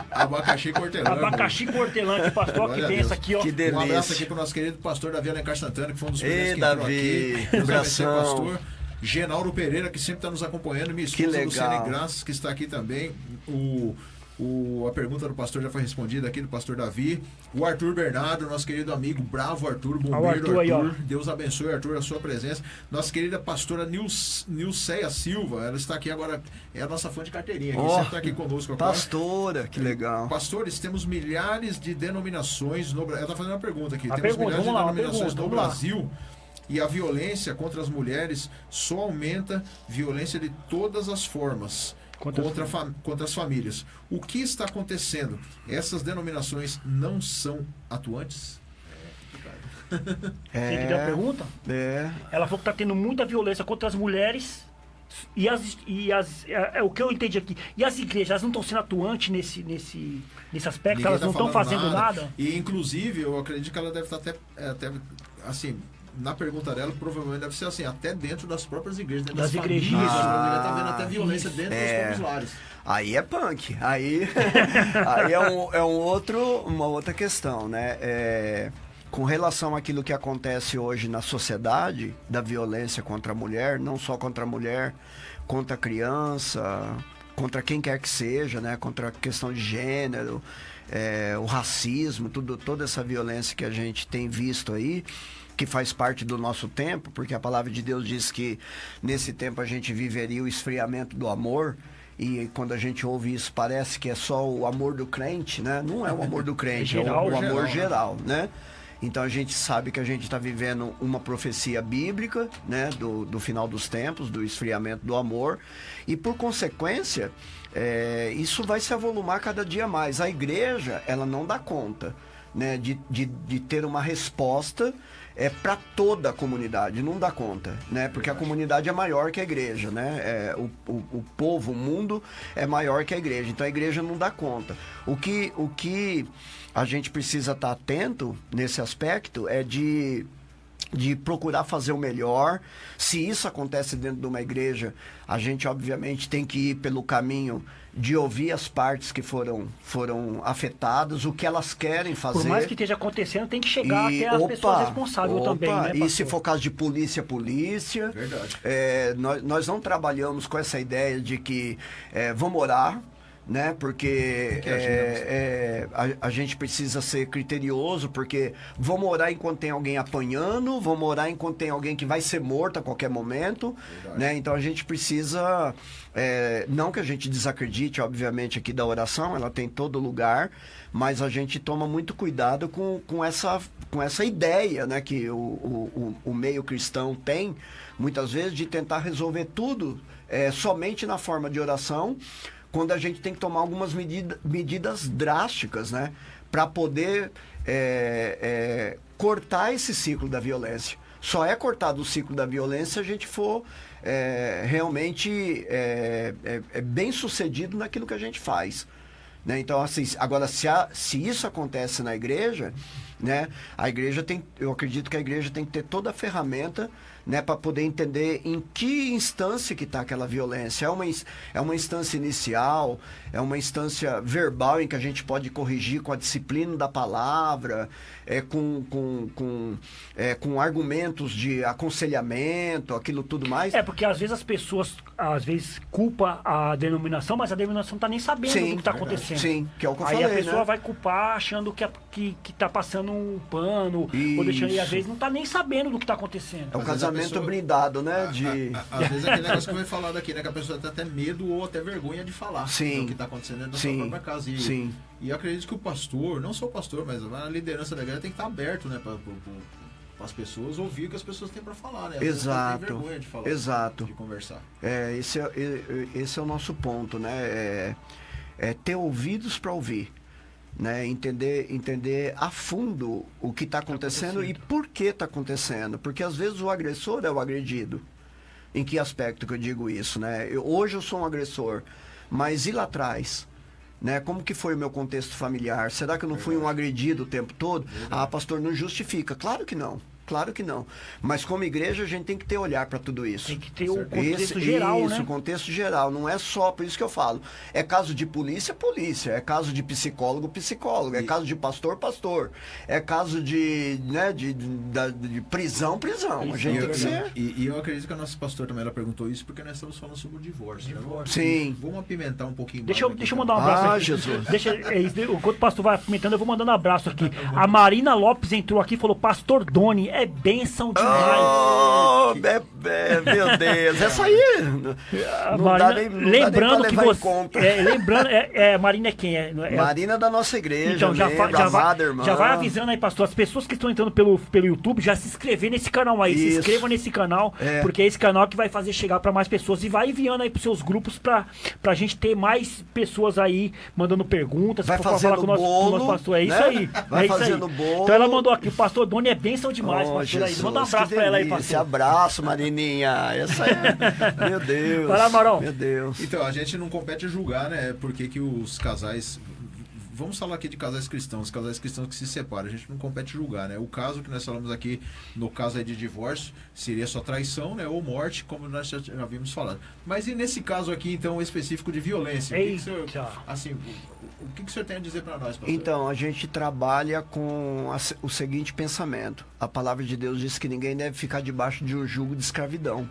Abacaxi com hortelã. Abacaxi com hortelã, que pastor, que benção aqui, ó. Que delícia. Um abraço aqui para o nosso querido pastor Davi Alencar Santana, que foi um dos primeiros que entrou aqui. Um abração. Pastor Genauro Pereira, que sempre está nos acompanhando. Minha esposa Luciane Graças, que está aqui também. A pergunta do pastor já foi respondida aqui, do pastor Davi. O Arthur Bernardo, nosso querido amigo, bravo Arthur, bombeiro Arthur. Deus abençoe, Arthur, a sua presença. Nossa querida pastora Nilceia Silva, ela está aqui agora, é a nossa fã de carteirinha. Aqui, sempre está aqui conosco agora. Pastora, que legal. Pastores, temos milhares de denominações no Brasil. Ela está fazendo uma pergunta aqui. Temos milhares de denominações no Brasil. E a violência contra as mulheres só aumenta, violência de todas as formas. Contra as famílias. O que está acontecendo? Essas denominações não são atuantes? Você entendeu a pergunta? Ela falou que está tendo muita violência contra as mulheres o que eu entendi aqui. E as igrejas, elas não estão sendo atuantes nesse aspecto? Ninguém elas não estão fazendo nada? E inclusive, eu acredito que ela deve estar até assim, na pergunta dela, provavelmente deve ser assim, até dentro das próprias igrejas, dentro das igrejinhas. Tá vendo até violência dentro dos próprios lares. Aí é punk. Aí é uma outra questão, né? Com relação àquilo que acontece hoje na sociedade, da violência contra a mulher, não só contra a mulher, contra a criança, contra quem quer que seja, né? Contra a questão de gênero, o racismo, toda essa violência que a gente tem visto aí, que faz parte do nosso tempo, porque a palavra de Deus diz que nesse tempo a gente viveria o esfriamento do amor, e quando a gente ouve isso parece que é só o amor do crente, né? Não é o amor do crente, é o amor geral, né? Então a gente sabe que a gente está vivendo uma profecia bíblica, né? Do final dos tempos, do esfriamento do amor, e por consequência, isso vai se avolumar cada dia mais. A igreja, ela não dá conta, né? De ter uma resposta para toda a comunidade, não dá conta, né? Porque a comunidade é maior que a igreja, né? O povo, o mundo é maior que a igreja, então a igreja não dá conta. O que a gente precisa estar atento nesse aspecto é de de procurar fazer o melhor. Se isso acontece dentro de uma igreja, a gente obviamente tem que ir pelo caminho de ouvir as partes que foram afetadas, o que elas querem fazer. Por mais que esteja acontecendo, tem que chegar até as pessoas responsáveis também, né, pastor? E se for caso de polícia, polícia. Verdade. Nós não trabalhamos com essa ideia de que vamos orar, né? Porque a gente precisa ser criterioso, porque vamos orar enquanto tem alguém apanhando, vamos orar enquanto tem alguém que vai ser morto a qualquer momento, né? Então a gente precisa, não que a gente desacredite, obviamente, aqui da oração, ela tem todo lugar, mas a gente toma muito cuidado com essa ideia, né, que o meio cristão tem, muitas vezes, de tentar resolver tudo somente na forma de oração, quando a gente tem que tomar algumas medidas drásticas, né, para poder cortar esse ciclo da violência. Só é cortado o ciclo da violência se a gente for realmente bem sucedido naquilo que a gente faz. Né? Então, assim, agora, se isso acontece na igreja, né, eu acredito que a igreja tem que ter toda a ferramenta, né, para poder entender em que instância que está aquela violência. É uma instância inicial, é uma instância verbal em que a gente pode corrigir com a disciplina da palavra, com argumentos de aconselhamento, aquilo tudo mais. Porque às vezes as pessoas culpam a denominação, mas a denominação não está nem sabendo do que está acontecendo. Sim, que é o que eu Aí falei, a pessoa né? vai culpar achando que está passando um pano, ou deixando, e às vezes não está nem sabendo do que está acontecendo. É um casamento blindado, né? Às vezes aquele negócio que eu falado aqui, né? Que a pessoa tem até medo ou até vergonha de falar do que está acontecendo dentro da sua própria casa. E eu acredito que o pastor, não só o pastor, mas a liderança da igreja tem que estar aberto, né? Para as pessoas ouvir o que as pessoas têm para falar, né? Às vezes tem vergonha de falar, de conversar. Esse é o nosso ponto, né? Ter ouvidos para ouvir. Né, entender a fundo o que está acontecendo e por que está acontecendo. Porque às vezes o agressor é o agredido. Em que aspecto que eu digo isso? Né? Hoje eu sou um agressor, mas e lá atrás? Né? Como que foi o meu contexto familiar? Será que eu não fui um agredido o tempo todo? Pastor, não justifica. Claro que não. Claro que não. Mas como igreja a gente tem que ter olhar para tudo isso. Tem que ter o contexto geral, né? Isso, o contexto geral. Não é só, por isso que eu falo. É caso de polícia, polícia. É caso de psicólogo, psicólogo. É caso de pastor, pastor. É caso de prisão, prisão. A gente tem que ser. E eu acredito que a nossa pastora também ela perguntou isso porque nós estamos falando sobre o divórcio. Né? Sim. Vamos apimentar um pouquinho mais. Deixa eu mandar um abraço aqui. Jesus. Enquanto o pastor vai apimentando, eu vou mandando um abraço aqui. A Marina Lopes entrou aqui e falou: Pastor Doni, é bênção demais. Meu Deus, essa aí. Lembrando que você. Marina é quem? Marina da nossa igreja. Então, já vai avisando aí, pastor. As pessoas que estão entrando pelo YouTube, já se inscrever nesse canal aí. Se inscreva nesse canal, porque é esse canal que vai fazer chegar para mais pessoas. E vai enviando aí pros seus grupos pra gente ter mais pessoas aí mandando perguntas. Vai falar com o nosso pastor. É isso aí. Vai fazendo bolo. Então ela mandou aqui: o pastor Doni é bênção demais. Jesus, manda um abraço pra ela aí, pastor. Abraço, Marininha. Essa é... Meu Deus. Vai lá, Marão. Meu Deus. Então, a gente não compete julgar, né? Porque que os casais... Vamos falar aqui de casais cristãos que se separam. A gente não compete julgar, né? O caso que nós falamos aqui, no caso aí de divórcio, seria só traição, né? Ou morte, como nós já havíamos falado. Mas e nesse caso aqui, então, específico de violência? O que o senhor tem a dizer para nós, pastor? Então, a gente trabalha com o seguinte pensamento. A palavra de Deus diz que ninguém deve ficar debaixo de um jugo de escravidão.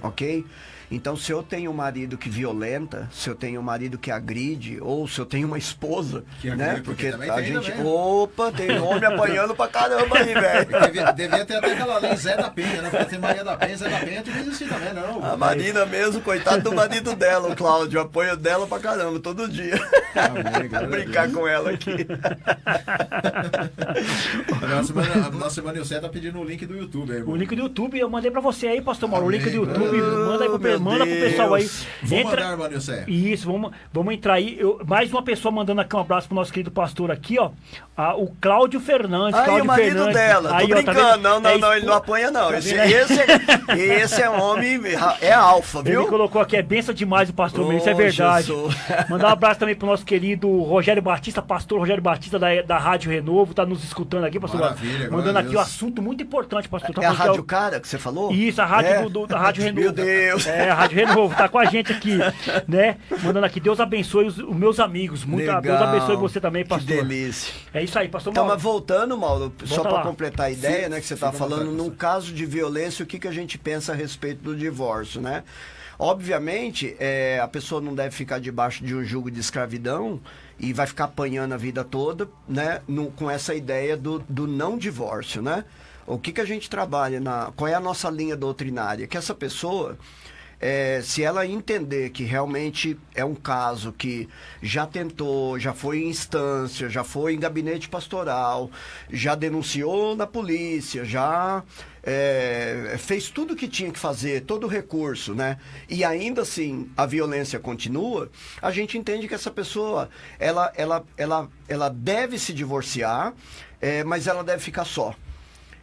Ok? Então, se eu tenho um marido que violenta, se eu tenho um marido que agride, ou se eu tenho uma esposa, que né? Agride, porque a gente... Também. Opa, tem homem apanhando pra caramba aí, velho. Devia ter até aquela lei Zé da Penha, né? Porque tem Maria da Penha, Zé da Penha, tudo isso assim também, não? A Marina mesmo, coitado do marido dela, o Cláudio, apoio dela pra caramba, todo dia. Brincar com ela aqui. A nossa irmã Nilce tá pedindo o link do YouTube aí, o link do YouTube, eu mandei pra você aí, pastor Mauro, o link do YouTube, manda aí pro pessoal. manda pro pessoal aí. Vou mandar, Vanilson. Isso, vamos entrar aí. Mais uma pessoa mandando aqui um abraço pro nosso querido pastor aqui, ó. O Cláudio Fernandes. Aí, Cláudio o marido Fernandes. dela. Aí, Tô ó, tá brincando. vendo? Não, ele não apanha, não. Esse é um homem, é alfa, viu? Ele colocou aqui, é benção demais o pastor, isso é Ô, verdade. Jesus. Mandar um abraço também pro nosso querido Rogério Batista, pastor Rogério Batista da Rádio Renovo, tá nos escutando aqui, pastor. Maravilha, mandando aqui Deus. um assunto muito importante, pastor. Tá É a falando que Rádio Cara que você falou? Isso, a rádio da Rádio Renovo. Meu Deus. É, a Rádio Renovo, tá com a gente aqui, né? Mandando aqui, Deus abençoe os meus amigos. Legal. Deus abençoe você também, pastor. Que delícia. É isso aí, pastor Então, Mauro. mas voltando, Mauro, só para lá. completar a ideia, né, que você está Fica à vontade, falando, num professor. caso de violência, o que a gente pensa a respeito do divórcio, né? Obviamente, a pessoa não deve ficar debaixo de um jugo de escravidão e vai ficar apanhando a vida toda, né, com essa ideia do não divórcio, né? O que a gente trabalha, qual é a nossa linha doutrinária? Que essa pessoa, se ela entender que realmente é um caso que já tentou, já foi em instância, já foi em gabinete pastoral, já denunciou na polícia, já fez tudo o que tinha que fazer, todo o recurso, né? E ainda assim a violência continua, a gente entende que essa pessoa, ela deve se divorciar, mas ela deve ficar só.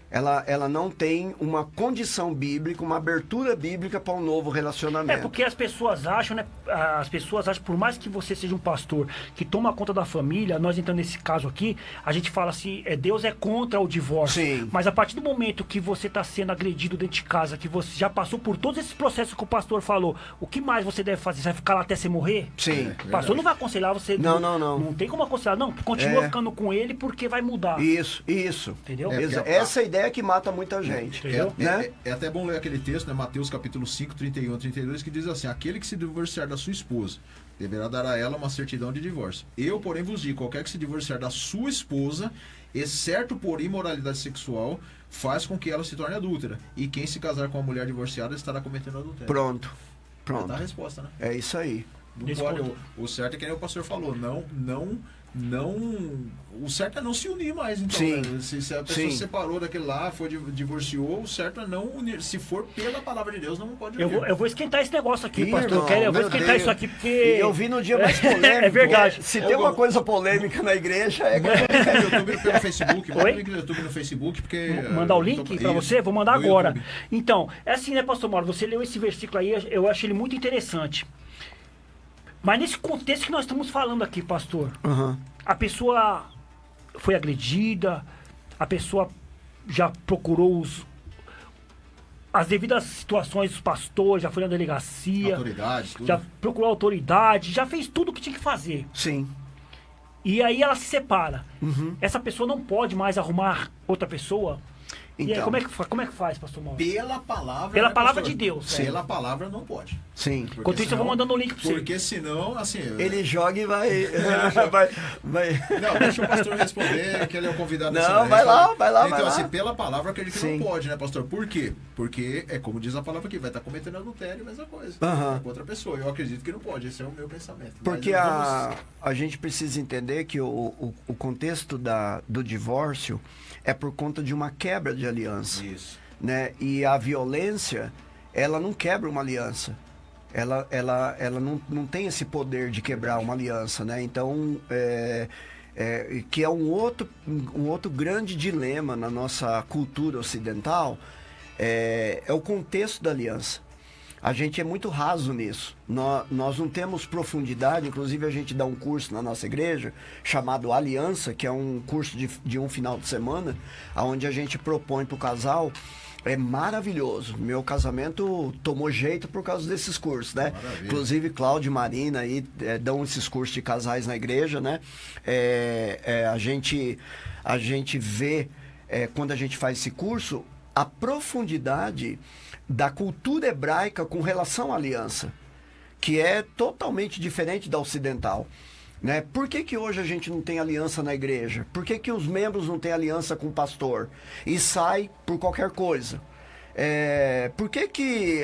Ela não tem uma condição bíblica, uma abertura bíblica para um novo relacionamento. Porque as pessoas acham, né? As pessoas acham, por mais que você seja um pastor que toma conta da família, nós entrando nesse caso aqui, a gente fala assim, Deus é contra o divórcio. Sim. Mas a partir do momento que você está sendo agredido dentro de casa, que você já passou por todos esses processos que o pastor falou, o que mais você deve fazer? Você vai ficar lá até você morrer? Sim. O pastor não vai aconselhar você. Não. Não tem como aconselhar. Não, continua ficando com ele porque vai mudar. Isso. Entendeu? Essa é a ideia que mata muita gente. Entendeu? Né? É até bom ler aquele texto, né? Mateus capítulo 5, 31 a 32, que diz assim: aquele que se divorciar da sua esposa deverá dar a ela uma certidão de divórcio. Eu, porém, vos digo, qualquer que se divorciar da sua esposa, exceto por imoralidade sexual, faz com que ela se torne adúltera. E quem se casar com uma mulher divorciada estará cometendo adultério. Pronto. Tá a resposta, né? É isso aí. Não pode, o certo é que nem o pastor falou, o certo é não se unir mais, então. Sim. Né? Se a pessoa se separou daquele lá, divorciou, o certo é não unir. Se for pela palavra de Deus, não pode unir. Eu vou esquentar esse negócio aqui, Ih, pastor. irmão, Eu vou meu esquentar Deus. isso aqui porque. E eu vi no dia mais polêmico. É verdade. Se tem uma coisa polêmica na igreja, é que No YouTube, pelo Facebook, manda Oi? o link do YouTube no Facebook, porque... Mandar o link pra você? Vou mandar do agora. YouTube. Então, é assim, né, pastor Mauro? Você leu esse versículo aí, eu acho ele muito interessante. Mas nesse contexto que nós estamos falando aqui, pastor, a pessoa foi agredida, a pessoa já procurou as devidas situações dos pastores, já foi na delegacia, Autoridades, tudo. já procurou autoridade, já fez tudo o que tinha que fazer. Sim. E aí ela se separa. Essa pessoa não pode mais arrumar outra pessoa. E aí, Então. como é que faz, pastor Mauro? Pela palavra... Pela né, palavra pastor? de Deus. Pela palavra não pode. Sim. Porque Enquanto isso, eu vou mandando o link pra você. Porque senão, assim... Ele joga e vai. vai. Não, deixa o pastor responder, que ele é o convidado. Não, dessa vez, vai lá, tá? vai lá, Então, vai assim, lá. pela palavra, eu acredito que Sim. não pode, né, pastor? Por quê? Porque, como diz a palavra aqui, vai estar cometendo adultério, mesma coisa. Aham. Com outra pessoa. Eu acredito que não pode, esse é o meu pensamento. Porque Mas a gente precisa entender que o contexto do divórcio é por conta de uma quebra de aliança. Isso. Né? E a violência, ela não quebra uma aliança. Ela não tem esse poder de quebrar uma aliança, né? Então, que é um outro grande dilema na nossa cultura ocidental, é o contexto da aliança. A gente é muito raso nisso. Nós não temos profundidade. Inclusive, a gente dá um curso na nossa igreja chamado Aliança, que é um curso de um final de semana, onde a gente propõe para o casal. É maravilhoso. Meu casamento tomou jeito por causa desses cursos, né? Maravilha. Inclusive, Cláudio e Marina aí dão esses cursos de casais na igreja, né? A gente vê, quando a gente faz esse curso, a profundidade da cultura hebraica com relação à aliança, que é totalmente diferente da ocidental. Né? Por que hoje a gente não tem aliança na igreja? Por que os membros não têm aliança com o pastor? E sai por qualquer coisa. Por que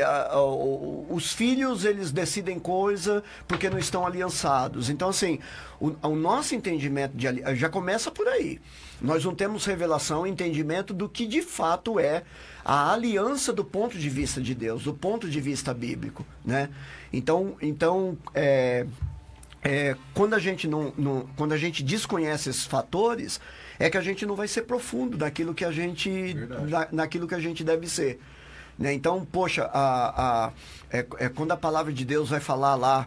os filhos eles decidem coisa porque não estão aliançados? Então, assim, o nosso entendimento já começa por aí. Nós não temos revelação, entendimento do que de fato é a aliança do ponto de vista de Deus, do ponto de vista bíblico, né? Então quando a gente quando a gente desconhece esses fatores, é que a gente não vai ser profundo naquilo que a gente naquilo que a gente deve ser, né? Então, poxa, quando a palavra de Deus vai falar lá,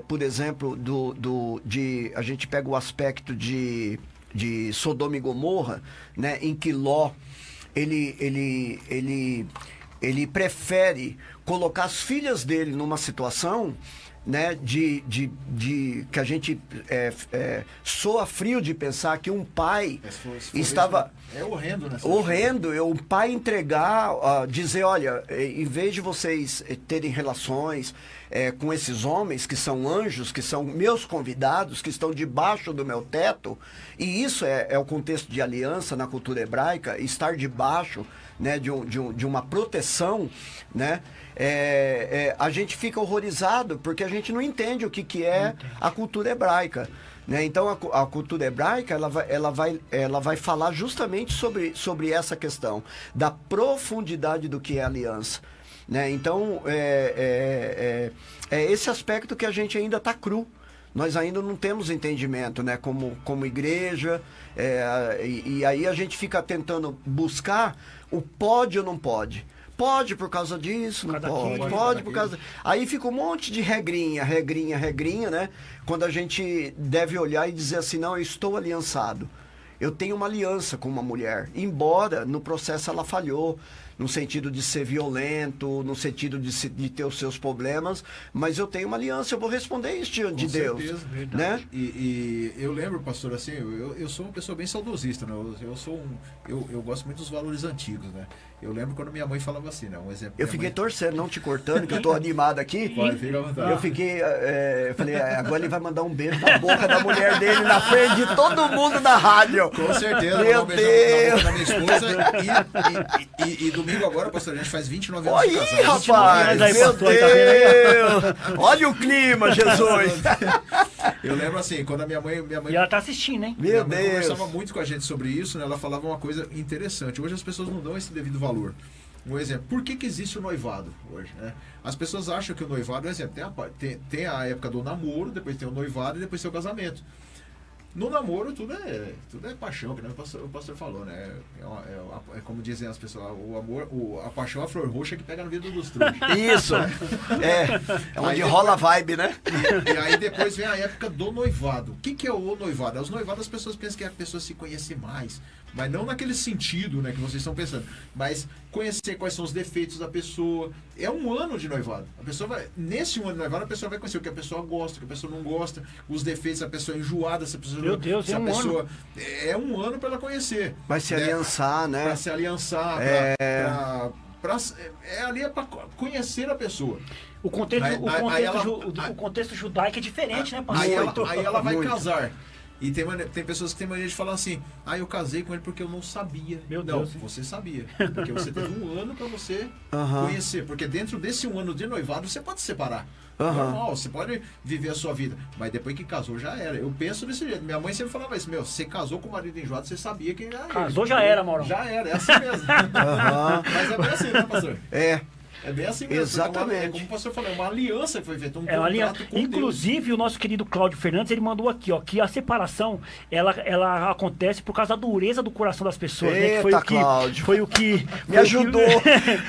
por exemplo, a gente pega o aspecto de Sodoma e Gomorra, né, em que Ló ele prefere colocar as filhas dele numa situação, né, de que a gente soa frio de pensar que um pai estava... É horrendo, né? Horrendo, o pai entregar, dizer, olha, em vez de vocês terem relações com esses homens que são anjos, que são meus convidados, que estão debaixo do meu teto, e isso é o contexto de aliança na cultura hebraica, estar debaixo, né, de uma proteção, né? A gente fica horrorizado porque a gente não entende o que é a cultura hebraica, né? Então a cultura hebraica ela vai falar justamente sobre essa questão da profundidade do que é aliança, né? Então é esse aspecto que a gente ainda está cru. Nós ainda não temos entendimento, né, como igreja, e aí a gente fica tentando buscar o pode ou não pode. Pode por causa disso, não pode por causa... Aí fica um monte de regrinha, né? Quando a gente deve olhar e dizer assim, não, eu estou aliançado. Eu tenho uma aliança com uma mulher, embora no processo ela falhou, no sentido de ser violento, no sentido de ter os seus problemas, mas eu tenho uma aliança, eu vou responder isso diante de Deus. Com certeza, né? E eu lembro, pastor, assim, eu sou uma pessoa bem saudosista, né? Eu gosto muito dos valores antigos, né? Eu lembro quando minha mãe falava assim, né? Um exemplo. Eu fiquei torcendo, não te cortando, que eu tô animado aqui. Pode, fica à vontade. Eu fiquei, eu falei, agora ele vai mandar um beijo na boca da mulher dele, na frente de todo mundo da rádio. Com certeza. Meu Deus! Da minha esposa e domingo agora, pastor, a gente faz 29 anos Oi, de casado. rapaz! aí, Meu pastor, tá vendo Deus! Olha o clima, Jesus! Eu lembro assim, quando a minha mãe E ela tá assistindo, hein? minha Meu mãe Deus! conversava muito com a gente sobre isso, né? Ela falava uma coisa interessante. Hoje as pessoas não dão esse devido valor. Um exemplo, por que existe o noivado hoje, né? As pessoas acham que o noivado, por exemplo, tem a época do namoro, depois tem o noivado e depois tem o casamento. No namoro tudo é paixão, que nem o pastor falou, né? É como dizem as pessoas, o amor, a paixão é a flor roxa que pega no vidro dos trouxas. Isso! É onde rola a vibe, né? E aí depois vem a época do noivado. O que é o noivado? Os noivados as pessoas pensam que é a pessoa se conhecer mais, mas não naquele sentido, né, que vocês estão pensando, mas conhecer quais são os defeitos da pessoa. É um ano de noivado. A pessoa vai, nesse um ano de noivado, a pessoa vai conhecer o que a pessoa gosta, o que a pessoa não gosta, os defeitos, se a pessoa é enjoada, se a pessoa Meu Deus, se é a um pessoa ano. é um ano para ela conhecer. Vai se aliançar, né? Para se aliançar, ali é para conhecer a pessoa. O contexto, Aí o contexto judaico é diferente, né, pastor? Aí ela vai Muito. casar. E tem pessoas que têm mania de falar assim, eu casei com ele porque eu não sabia. Meu não, Deus. você sabia. Porque você teve um ano para você Aham. conhecer. Porque dentro desse um ano de noivado, você pode se separar. Aham. Normal, você pode viver a sua vida. Mas depois que casou, já era. Eu penso desse jeito. Minha mãe sempre falava isso, você casou com o marido enjoado, você sabia que já era. Casou, já era, Maurão. Já era, é assim mesmo. Aham. Mas é bem assim, né, pastor? É bem assim mesmo. Exatamente. É como o pastor falou, é uma aliança que foi feita, um É uma linha. contrato com Inclusive, o nosso querido Cláudio Fernandes, ele mandou aqui, ó, que a separação, ela acontece por causa da dureza do coração das pessoas, né? Que Eita, Cláudio. Foi o que... Me ajudou!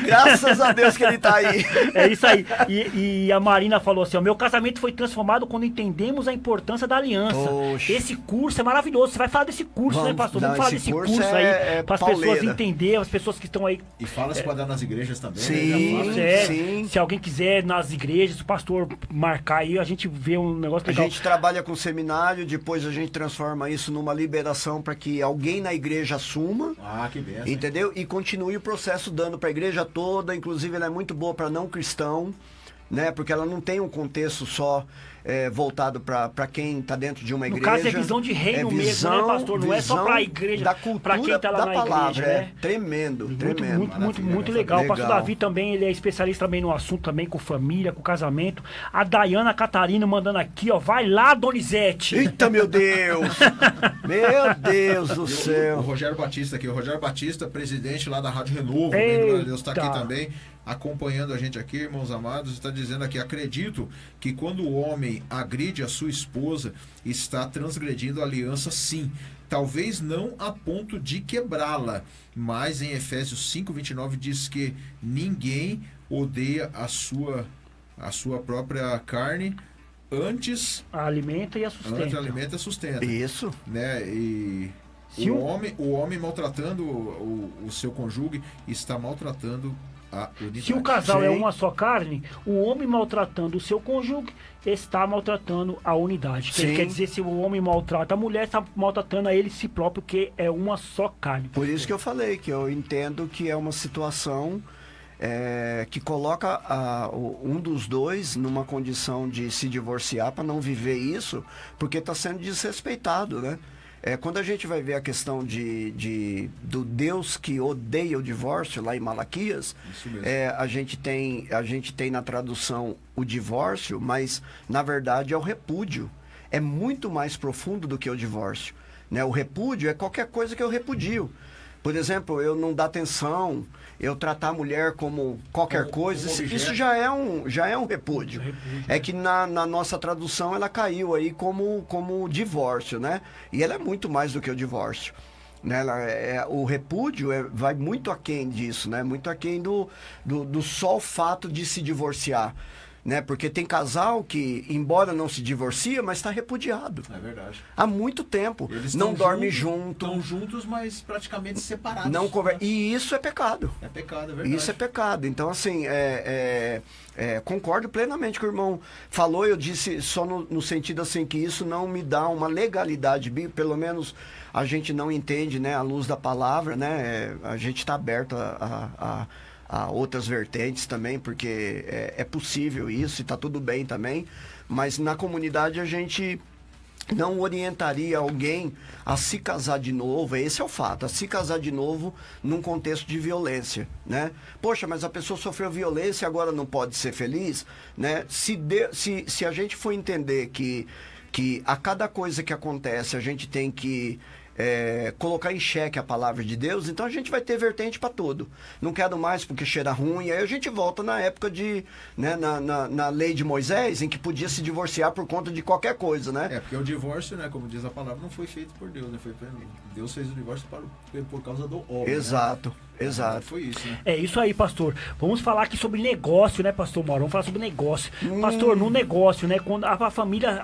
Graças a Deus que ele tá aí. É isso aí. E a Marina falou assim, ó, meu casamento foi transformado quando entendemos a importância da aliança. Poxa. Esse curso é maravilhoso. Você vai falar desse curso, né, pastor? Vamos falar esse desse curso curso aí, para as pessoas pauleira. entenderem, as pessoas que estão aí... E fala-se para dar nas igrejas também. Sim. Né? Já fala. Sim. Se alguém quiser nas igrejas, o pastor marcar aí, a gente vê um negócio A legal. gente trabalha com seminário, depois a gente transforma isso numa liberação para que alguém na igreja assuma, Que benção. entendeu? E continue o processo dando para a igreja toda, inclusive ela é muito boa para não cristão, né? Porque ela não tem um contexto só voltado para quem está dentro de uma igreja. No caso é visão de reino mesmo, né, pastor? Não é só para a igreja, da cultura, para quem está lá da na palavra, igreja, né? Tremendo, tremendo. Muito legal. O pastor Davi também, ele é especialista também no assunto, também com família, com casamento. A Dayana Catarina mandando aqui, ó, vai lá, Donizete. Eita, meu Deus! Meu Deus do céu! O Rogério Batista aqui, o Rogério Batista, presidente lá da Rádio Renovo, glória a Deus, está aqui também, acompanhando a gente aqui, irmãos amados, está dizendo aqui, acredito que quando o homem agride a sua esposa, está transgredindo a aliança, sim. Talvez não a ponto de quebrá-la, mas em Efésios 5:29 diz que ninguém odeia a sua própria carne, antes alimenta e a sustenta. Antes alimenta e sustenta. Isso. Né? E o homem maltratando o seu cônjuge está maltratando a unidade. Se o casal é uma só carne, o homem maltratando o seu cônjuge está maltratando a unidade. Quer dizer, se o homem maltrata a mulher, está maltratando a ele si próprio, que é uma só carne. Por isso que eu falei que eu entendo que é uma situação que coloca um dos dois numa condição de se divorciar para não viver isso, porque está sendo desrespeitado, né? Quando a gente vai ver a questão do Deus que odeia o divórcio, lá em Malaquias, a gente tem na tradução o divórcio, mas na verdade é o repúdio. É muito mais profundo do que o divórcio, né? O repúdio é qualquer coisa que eu repudio. Por exemplo, eu não dar atenção, eu tratar a mulher como qualquer coisa, isso já é um repúdio. É que na nossa tradução ela caiu aí como divórcio, né? E ela é muito mais do que o divórcio. Né? O repúdio vai muito aquém disso, né? Muito aquém do só o fato de se divorciar. Né? Porque tem casal que, embora não se divorcia, mas está repudiado. É verdade. Há muito tempo. Eles não dorme junto. Estão juntos, mas praticamente separados. Não conversa. E isso é pecado. É pecado, é verdade. Isso é pecado. Então, assim, concordo plenamente com o irmão falou. Eu disse só no sentido assim que isso não me dá uma legalidade bíblica. Pelo menos a gente não entende, né, à luz da palavra, né? A gente está aberto a outras vertentes também, porque é possível isso e está tudo bem também, mas na comunidade a gente não orientaria alguém a se casar de novo, esse é o fato, a se casar de novo num contexto de violência, né? Poxa, mas a pessoa sofreu violência e agora não pode ser feliz, né? Se a gente for entender que a cada coisa que acontece a gente tem que colocar em xeque a palavra de Deus, então a gente vai ter vertente para tudo. Não quero mais porque cheira ruim, aí a gente volta na época né, na lei de Moisés, em que podia se divorciar por conta de qualquer coisa, né? Porque o divórcio, né, como diz a palavra, não foi feito por Deus, né? Deus fez o divórcio por causa do homem. Exato. Né? Exato. Foi isso, né? É isso aí, pastor. Vamos falar aqui sobre negócio, né, pastor Mauro? Vamos falar sobre negócio. Pastor, no negócio, né, quando a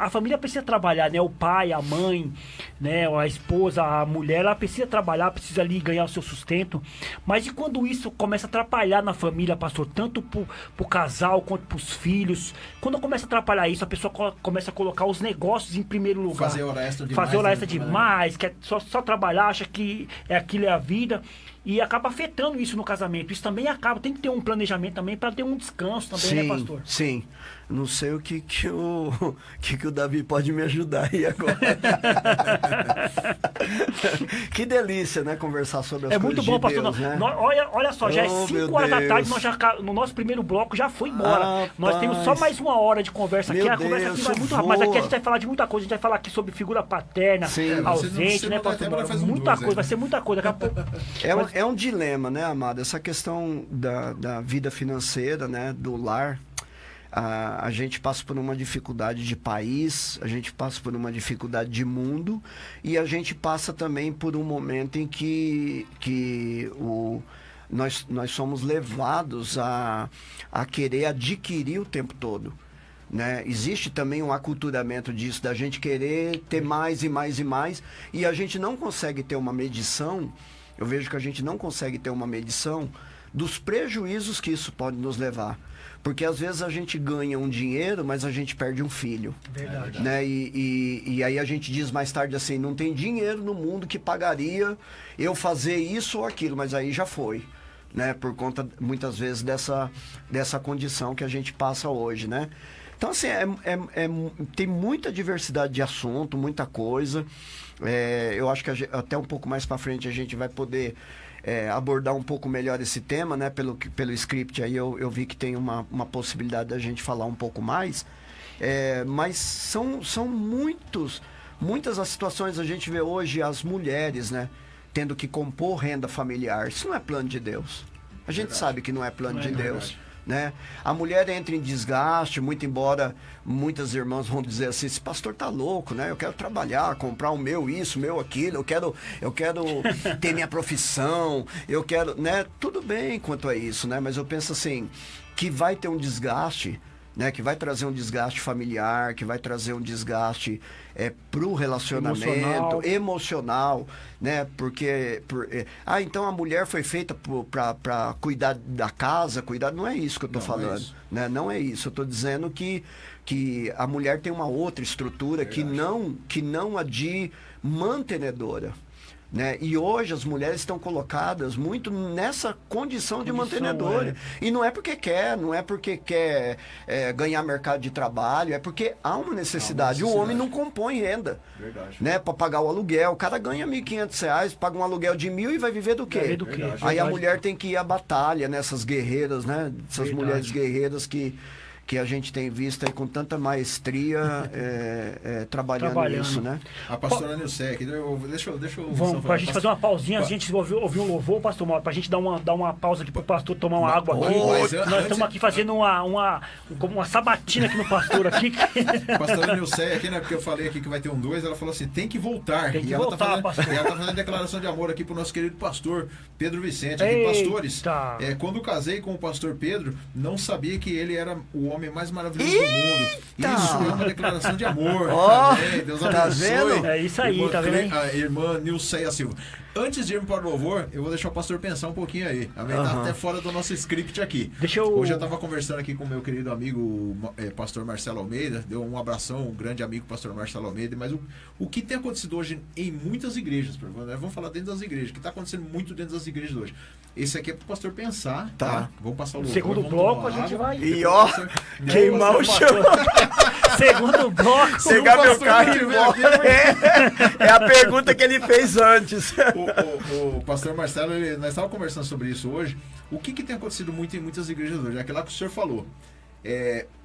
família precisa trabalhar, né? O pai, a mãe, né, a esposa, a mulher, ela precisa trabalhar, precisa ali ganhar o seu sustento. Mas e quando isso começa a atrapalhar na família, pastor? Tanto pro casal quanto pros filhos. Quando começa a atrapalhar isso, a pessoa começa a colocar os negócios em primeiro lugar. Fazer hora extra demais. Quer só trabalhar, acha que aquilo é a vida. E acaba afetando isso no casamento. Isso também tem que ter um planejamento também para ter um descanso também, sim, né, pastor? Sim. Não sei o que o Davi pode me ajudar aí agora. Que delícia, né? Conversar sobre as coisas muito bom, pastor. Deus, né? Olha só, já é 5 horas da tarde, no nosso primeiro bloco já foi embora. Nós temos só mais 1 hora de conversa aqui. A conversa aqui vai muito rápido, mas aqui a gente vai falar de muita coisa. A gente vai falar aqui sobre figura paterna, ausente, né, pastor? Muita coisa, vai ser muita coisa. Daqui a pouco. É um dilema, né, amado? Essa questão da vida financeira, né, do lar. A gente passa por uma dificuldade de país, a gente passa por uma dificuldade de mundo e a gente passa também por um momento em que nós somos levados a querer adquirir o tempo todo. Né? Existe também um aculturamento disso, da gente querer ter mais e mais e mais, e a gente não consegue ter uma medição, eu vejo que a gente não consegue ter uma medição dos prejuízos que isso pode nos levar. Porque às vezes a gente ganha um dinheiro, mas a gente perde um filho. Verdade. Né? E aí a gente diz mais tarde assim, não tem dinheiro no mundo que pagaria eu fazer isso ou aquilo, mas aí já foi. né? Por conta, muitas vezes, dessa condição que a gente passa hoje, né? Então, assim, tem muita diversidade de assunto, muita coisa. Eu acho que até um pouco mais para frente a gente vai poder abordar um pouco melhor esse tema, né? Pelo script aí eu vi que tem uma possibilidade da gente falar um pouco mais. Mas são muitas as situações. A gente vê hoje as mulheres, né? Tendo que compor renda familiar. Isso não é plano de Deus. A gente sabe que não é plano de Deus. Né? A mulher entra em desgaste, muito embora muitas irmãs vão dizer assim, esse pastor tá louco, né? Eu quero trabalhar, comprar o meu isso, o meu aquilo, eu quero ter minha profissão, eu quero, né? Tudo bem quanto a isso, né? Mas eu penso assim, que vai ter um desgaste, né? Que vai trazer um desgaste familiar, que vai trazer um desgaste pro relacionamento, emocional, né? Porque então a mulher foi feita para cuidar da casa, não é isso que eu tô falando, né? Não é isso. Eu tô dizendo que a mulher tem uma outra estrutura que não a de mantenedora. Né? E hoje as mulheres estão colocadas muito nessa condição de mantenedora. E não é porque quer ganhar mercado de trabalho, é porque há uma necessidade. O homem não compõe renda, né? Para pagar o aluguel. O cara ganha R$ 1.500, paga um aluguel de 1.000 e vai viver do quê? Aí a mulher tem que ir à batalha, nessas guerreiras, né? Essas mulheres guerreiras que a gente tem visto aí com tanta maestria trabalhando isso, né? A pastora Nilce aqui, deixa eu vamos, pra gente fazer uma pausinha, a gente ouvir um louvor, pastor Mauro, pra gente dar uma pausa aqui pro pastor tomar uma água aqui. Nós estamos aqui fazendo uma sabatina aqui no pastor aqui. Pastora Nilce aqui, né? Porque eu falei aqui que vai ter um 2, ela falou assim, tem que voltar. Ela tá fazendo declaração de amor aqui pro nosso querido pastor Pedro Vicente. Aqui, pastores, quando casei com o pastor Pedro, não sabia que ele era o homem mais maravilhoso do mundo. Isso é uma declaração de amor. Deus abençoe. Tá isso aí, tá vendo? A irmã Nilceia Silva. Antes de irmos para o louvor, eu vou deixar o pastor pensar um pouquinho aí. Tá até fora do nosso script aqui. Hoje eu estava conversando aqui com o meu querido amigo pastor Marcelo Almeida. Deu um abração, um grande amigo, pastor Marcelo Almeida. Mas o que tem acontecido hoje em muitas igrejas, vamos falar dentro das igrejas, o que está acontecendo muito dentro das igrejas hoje. Esse aqui é para o pastor pensar. Tá. Vamos passar o louvor. Segundo bloco a gente vai. E queimar o chão. Segundo bloco. Pegar meu carro e volta. É a pergunta que ele fez antes. O pastor Marcelo, nós estávamos conversando sobre isso hoje. O que tem acontecido muito em muitas igrejas hoje? É aquilo que o senhor falou.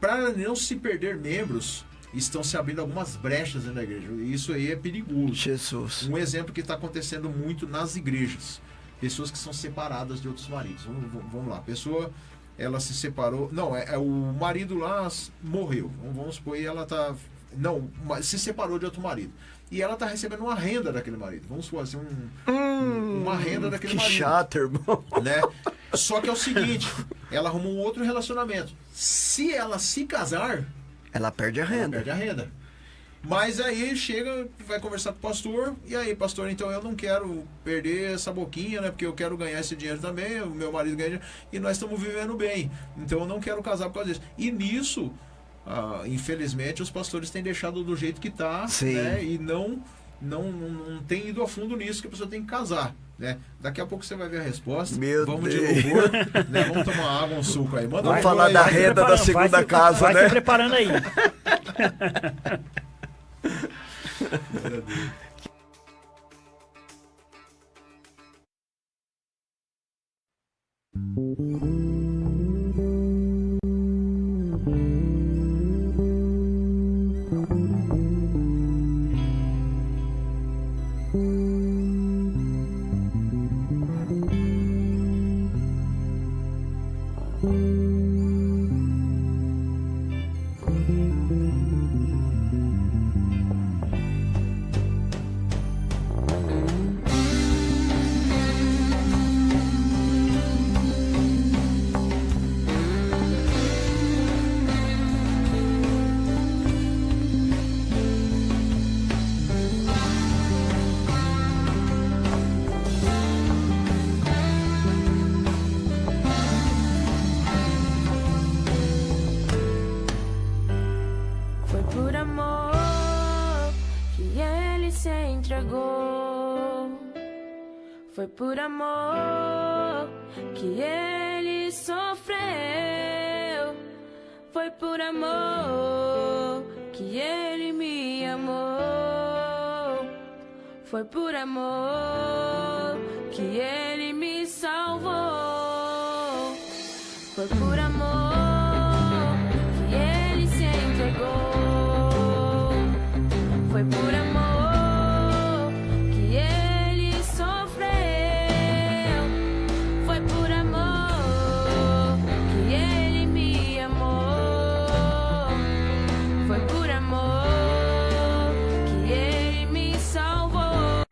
Para não se perder membros, estão se abrindo algumas brechas dentro da igreja. E isso aí é perigoso. Jesus. Um exemplo que está acontecendo muito nas igrejas. Pessoas que são separadas de outros maridos. Vamos lá. A pessoa, ela se separou. Não, o marido lá morreu. Vamos supor, e ela tá... Não, se separou de outro marido. E ela está recebendo uma renda daquele marido. Vamos supor assim, uma renda daquele marido. Que chato, irmão. Né? Só que é o seguinte, ela arruma um outro relacionamento. Se ela se casar... Ela perde a renda. Mas aí chega, vai conversar com o pastor, e aí, pastor, então eu não quero perder essa boquinha, né? Porque eu quero ganhar esse dinheiro também, o meu marido ganha dinheiro, e nós estamos vivendo bem. Então eu não quero casar por causa disso. E nisso... infelizmente os pastores têm deixado do jeito que está, né? E não tem ido a fundo nisso, que a pessoa tem que casar, né? Daqui a pouco você vai ver a resposta. Vamos de louvor, né? Vamos tomar água, um suco aí. Vamos falar da renda da segunda casa, né? Vai se preparando aí. Foi por amor que ele sofreu. Foi por amor que ele me amou. Foi por amor que ele me salvou. Foi por amor que ele se entregou. Foi por amor que ele sofreu. Foi por amor que ele me amou. Foi por amor que ele me salvou.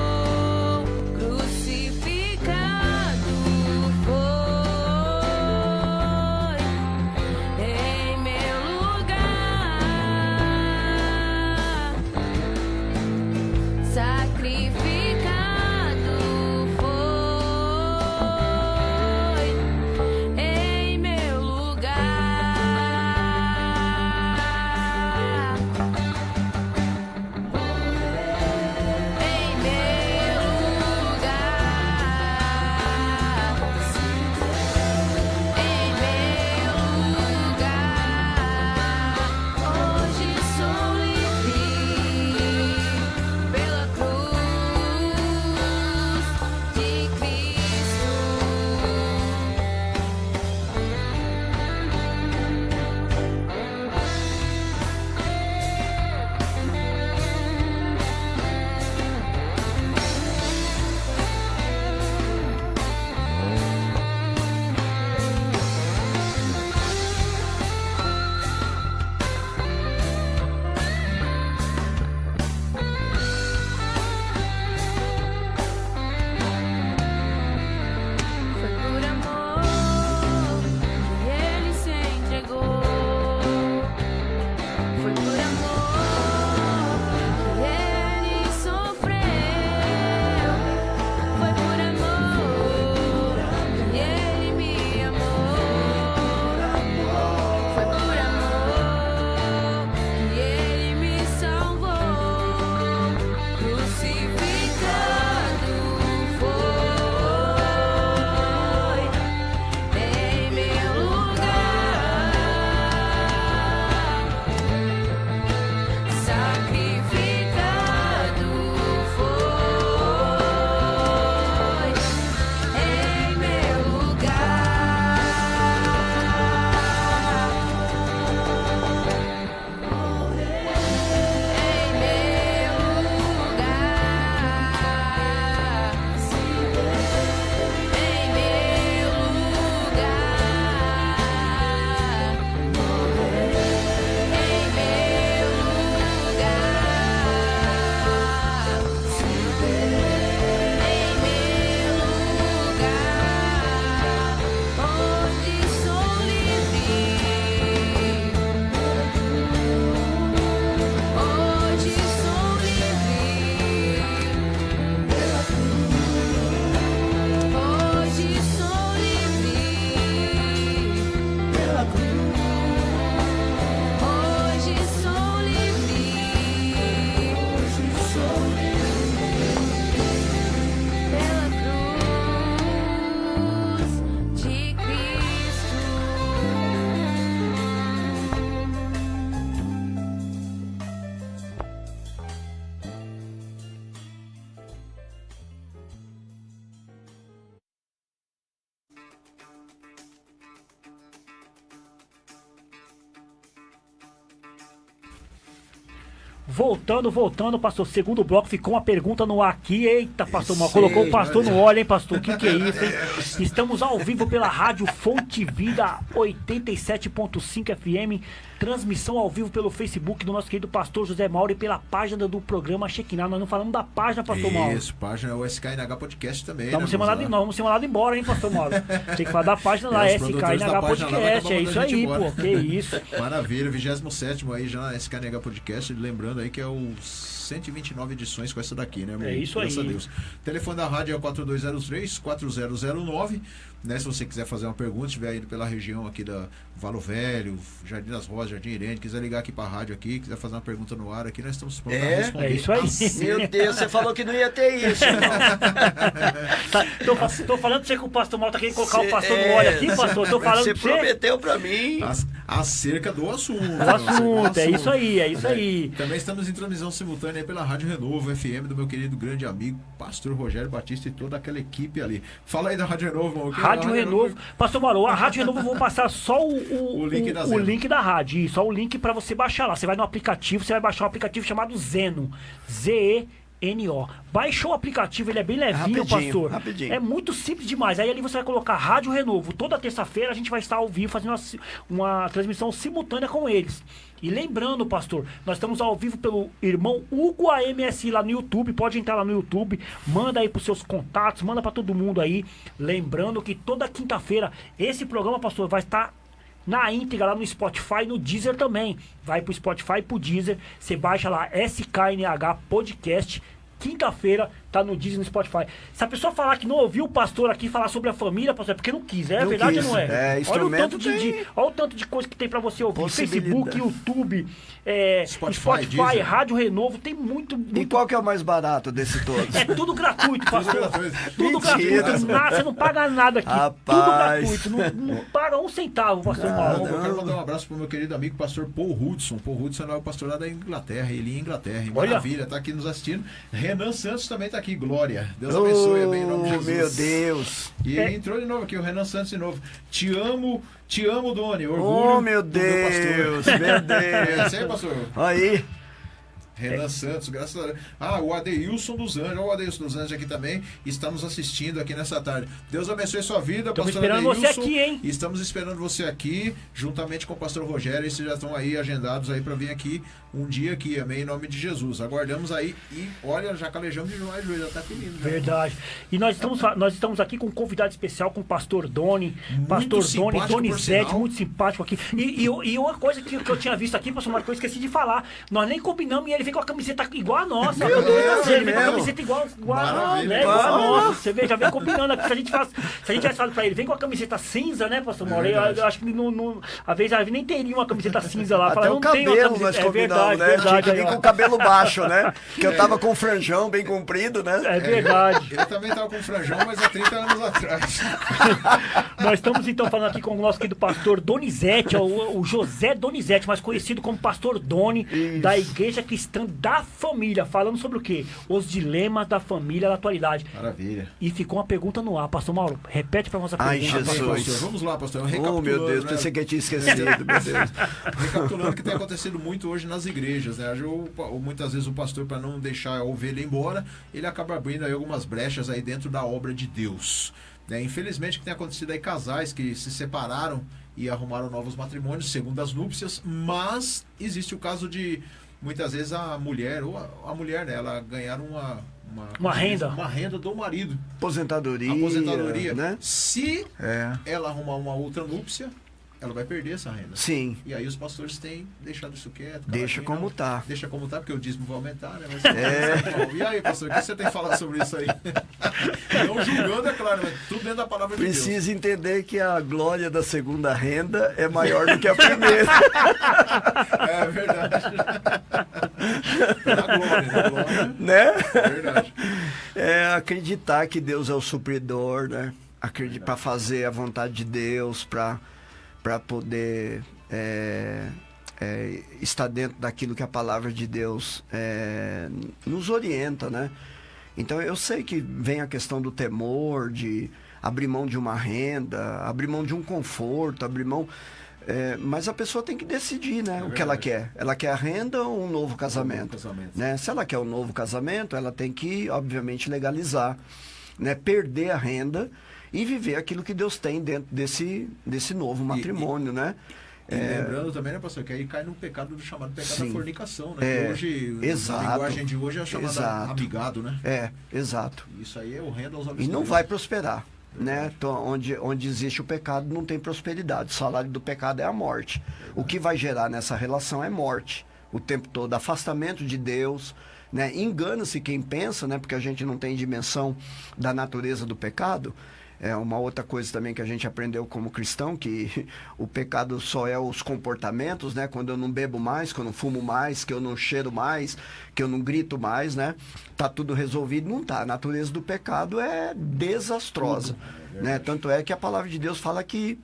Crucificado foi em meu lugar. Sacrificado foi em meu lugar. Em meu lugar. Em meu lugar. Hoje sou livre pela cruz de Cristo. Foi por amor que ele se entregou. Foi por amor que ele sofreu. Foi por amor que ele me amou. Foi por amor que ele me salvou. Crucificado foi em meu lugar. Sacrificado foi em meu Hoje sou livre. Hoje sou livre pela cruz. Hoje sou livre pela cruz. Hoje sou livre. Hoje sou livre pela cruz de Cristo. Voltando, pastor. Segundo bloco, ficou uma pergunta no ar aqui. Eita, pastor Mal. Sei, Colocou o pastor mas- no óleo, hein, pastor? Que é isso, hein? Estamos ao vivo pela Rádio Fonte Vida 87.5 FM. Transmissão ao vivo pelo Facebook do nosso querido pastor José Mauro e pela página do programa Shekinah. Nós não falamos da página, pastor Mauro. Isso, página é o SKNH Podcast também. Vamos ser mandados embora, hein, pastor Mauro? Tem que falar da página lá, Os produtores da SKNH página lá vai Podcast. acabar É isso mandando a gente aí, embora. pô. Que isso. Maravilha, 27º aí já na SKNH Podcast. Lembrando fechando aí, que é o 129 edições com essa daqui, né? É isso Graças aí. a Deus. O telefone da rádio é o 4203-4009, né? Se você quiser fazer uma pergunta, estiver indo pela região aqui da Valo Velho, Jardim das Rosas, Jardim Irene, quiser ligar aqui pra rádio aqui, quiser fazer uma pergunta no ar aqui, nós estamos prontos a responder. É isso aí. Meu Deus, você falou que não ia ter isso, irmão. Tô falando pra você que o pastor Mal tá querendo colocar o pastor no óleo aqui, pastor. Tô falando Você pra você. prometeu pra mim. Acerca do assunto. O assunto, é isso aí, é isso aí. Também estamos em transmissão simultânea aí pela Rádio Renovo FM, do meu querido grande amigo, pastor Rogério Batista e toda aquela equipe ali. Fala aí da Rádio Renovo, irmão. Rádio Renovo. Pastor Mauro, a Rádio Renovo eu vou passar só o link da o Zeno. link da rádio. Isso, só o link pra você baixar lá. Você vai no aplicativo, você vai baixar um aplicativo chamado Zeno. ZENO. Baixou o aplicativo, ele é bem levinho, Rapidinho, pastor. rapidinho. É muito simples demais. Aí ali você vai colocar Rádio Renovo. Toda terça-feira a gente vai estar ao vivo fazendo uma transmissão simultânea com eles. E lembrando, pastor, nós estamos ao vivo pelo irmão Hugo AMSI lá no YouTube. Pode entrar lá no YouTube, manda aí pros seus contatos, manda pra todo mundo aí. Lembrando que toda quinta-feira esse programa, pastor, vai estar na íntegra lá no Spotify e no Deezer também. Vai pro Spotify e pro Deezer, você baixa lá SKNH Podcast. Quinta-feira tá no Deezer e no Spotify. Se a pessoa falar que não ouviu o pastor aqui falar sobre a família, pastor, é porque não quis. É Não verdade quis. ou não é? É, olha, o instrumento tanto olha o tanto de coisa que tem pra você ouvir. Possibilidade. Facebook, YouTube, Spotify, Spotify, Deezer. Rádio Renovo, tem muito E qual que é o mais barato desse todo? é tudo gratuito, pastor. gratuito. Tudo Mentira. gratuito. Nada, você não paga nada aqui. Rapaz. Tudo gratuito. Não paga um centavo, pastor Mauro. Eu quero mandar um abraço pro meu querido amigo pastor Paul Hudson. Paul Hudson é o pastor lá da Inglaterra, ele em Inglaterra. Hein? Olha. Maravilha, tá aqui nos assistindo. Renan Santos também tá aqui, glória. Deus abençoe, amém, em nome de Jesus. Meu Deus. E entrou de novo aqui, o Renan Santos de novo. Te amo, Doni. Orgulho Oh, meu do meu Deus, pastor. meu É Deus. isso aí, pastor. Aí, Renan Santos, graças a Deus. O Adeilson dos Anjos. O Adeilson dos Anjos aqui também está nos assistindo aqui nessa tarde. Deus abençoe sua vida, Estamos pastor esperando você Adeilson. aqui, hein? Estamos esperando você aqui, juntamente com o pastor Rogério. Esses já estão aí agendados aí para vir aqui um dia aqui, amém, em nome de Jesus. Aguardamos aí e olha, já calejamos de joelho, já tá pedindo. Já. Verdade. E nós estamos aqui com um convidado especial, com o pastor Doni. Muito Pastor Doni, simpático, por Donizete, sinal. muito simpático aqui. E uma coisa que eu tinha visto aqui, pastor Mário, que eu esqueci de falar. Nós nem combinamos e ele vem com a camiseta igual a nossa. Meu Deus, ele vem com a mesmo? camiseta igual Maravilha. né, igual a Ah. nossa. Você vê, já vem combinando aqui. Se a gente tivesse falado pra ele, vem com a camiseta cinza, né, pastor Mário? verdade. Eu acho que às vezes nem teria uma camiseta cinza lá. até Fala, o não tem uma cabelo nós camiseta. É combinamos, verdade, né? Tinha verdade. que aí, vir ó. com o cabelo baixo, né? Que eu tava com um franjão bem comprido, né? É verdade. Ele também estava com franjão, mas há 30 anos atrás. Nós estamos então falando aqui com o nosso querido pastor Donizete, o José Donizete, mais conhecido como pastor Doni, da Igreja Cristã da Família, falando sobre o quê? Os dilemas da família na atualidade. Maravilha. E ficou uma pergunta no ar, pastor Mauro, repete pra nossa Ai, pergunta. Jesus. Pastor, vamos lá, pastor. Oh, Recapitulando, meu Deus, né? pensei que eu tinha esquecido, meu Deus. Recapitulando o que tem acontecido muito hoje nas igrejas, né? Muitas vezes o pastor, para não deixar a ovelha embora, ele acaba abrindo aí algumas brechas aí dentro da obra de Deus. Né? Infelizmente, o que tem acontecido aí, casais que se separaram e arrumaram novos matrimônios, segundo as núpcias, mas existe o caso de, muitas vezes, a mulher, ou a mulher, né? Ela ganhar Uma renda. Uma renda do marido. Aposentadoria, né? Se É. ela arrumar uma outra núpcia, ela vai perder essa renda. Sim. E aí os pastores têm deixado isso quieto. Deixa caladinho, como não. tá. Deixa como tá, porque o dízimo vai aumentar, né? Mas, É. E aí, pastor, o que você tem que falar sobre isso aí? Não julgando, é claro, mas tudo dentro da palavra de Deus. Precisa entender que a glória da segunda renda é maior do que a primeira. É verdade. Na glória. Né? É verdade. É acreditar que Deus é o supridor, né? Para fazer a vontade de Deus, para poder estar dentro daquilo que a palavra de Deus nos orienta, né? Então eu sei que vem a questão do temor, de abrir mão de uma renda, abrir mão de um conforto, abrir mão... mas a pessoa tem que decidir, né? O que ela quer. Ela quer a renda ou um novo casamento? Né? Se ela quer um novo casamento, ela tem que, obviamente, legalizar, né? Perder a renda e viver aquilo que Deus tem dentro desse novo matrimônio, né? E lembrando também, né, pastor, que aí cai no pecado do chamado pecado Sim. da fornicação, né? Que hoje, exato. na linguagem de hoje, é chamada Exato. amigado, né? Exato. Isso aí é horrendo aos olhos E de não Deus. vai prosperar, né? Então, onde existe o pecado, não tem prosperidade. O salário do pecado é a morte. O que vai gerar nessa relação é morte, o tempo todo, afastamento de Deus, né? Engana-se quem pensa, né? Porque a gente não tem dimensão da natureza do pecado. É uma outra coisa também que a gente aprendeu como cristão, que o pecado só é os comportamentos, né? Quando eu não bebo mais, que eu não fumo mais, que eu não cheiro mais, que eu não grito mais, né? Tá tudo resolvido. Não tá. A natureza do pecado é desastrosa, né? Tanto é que a palavra de Deus fala que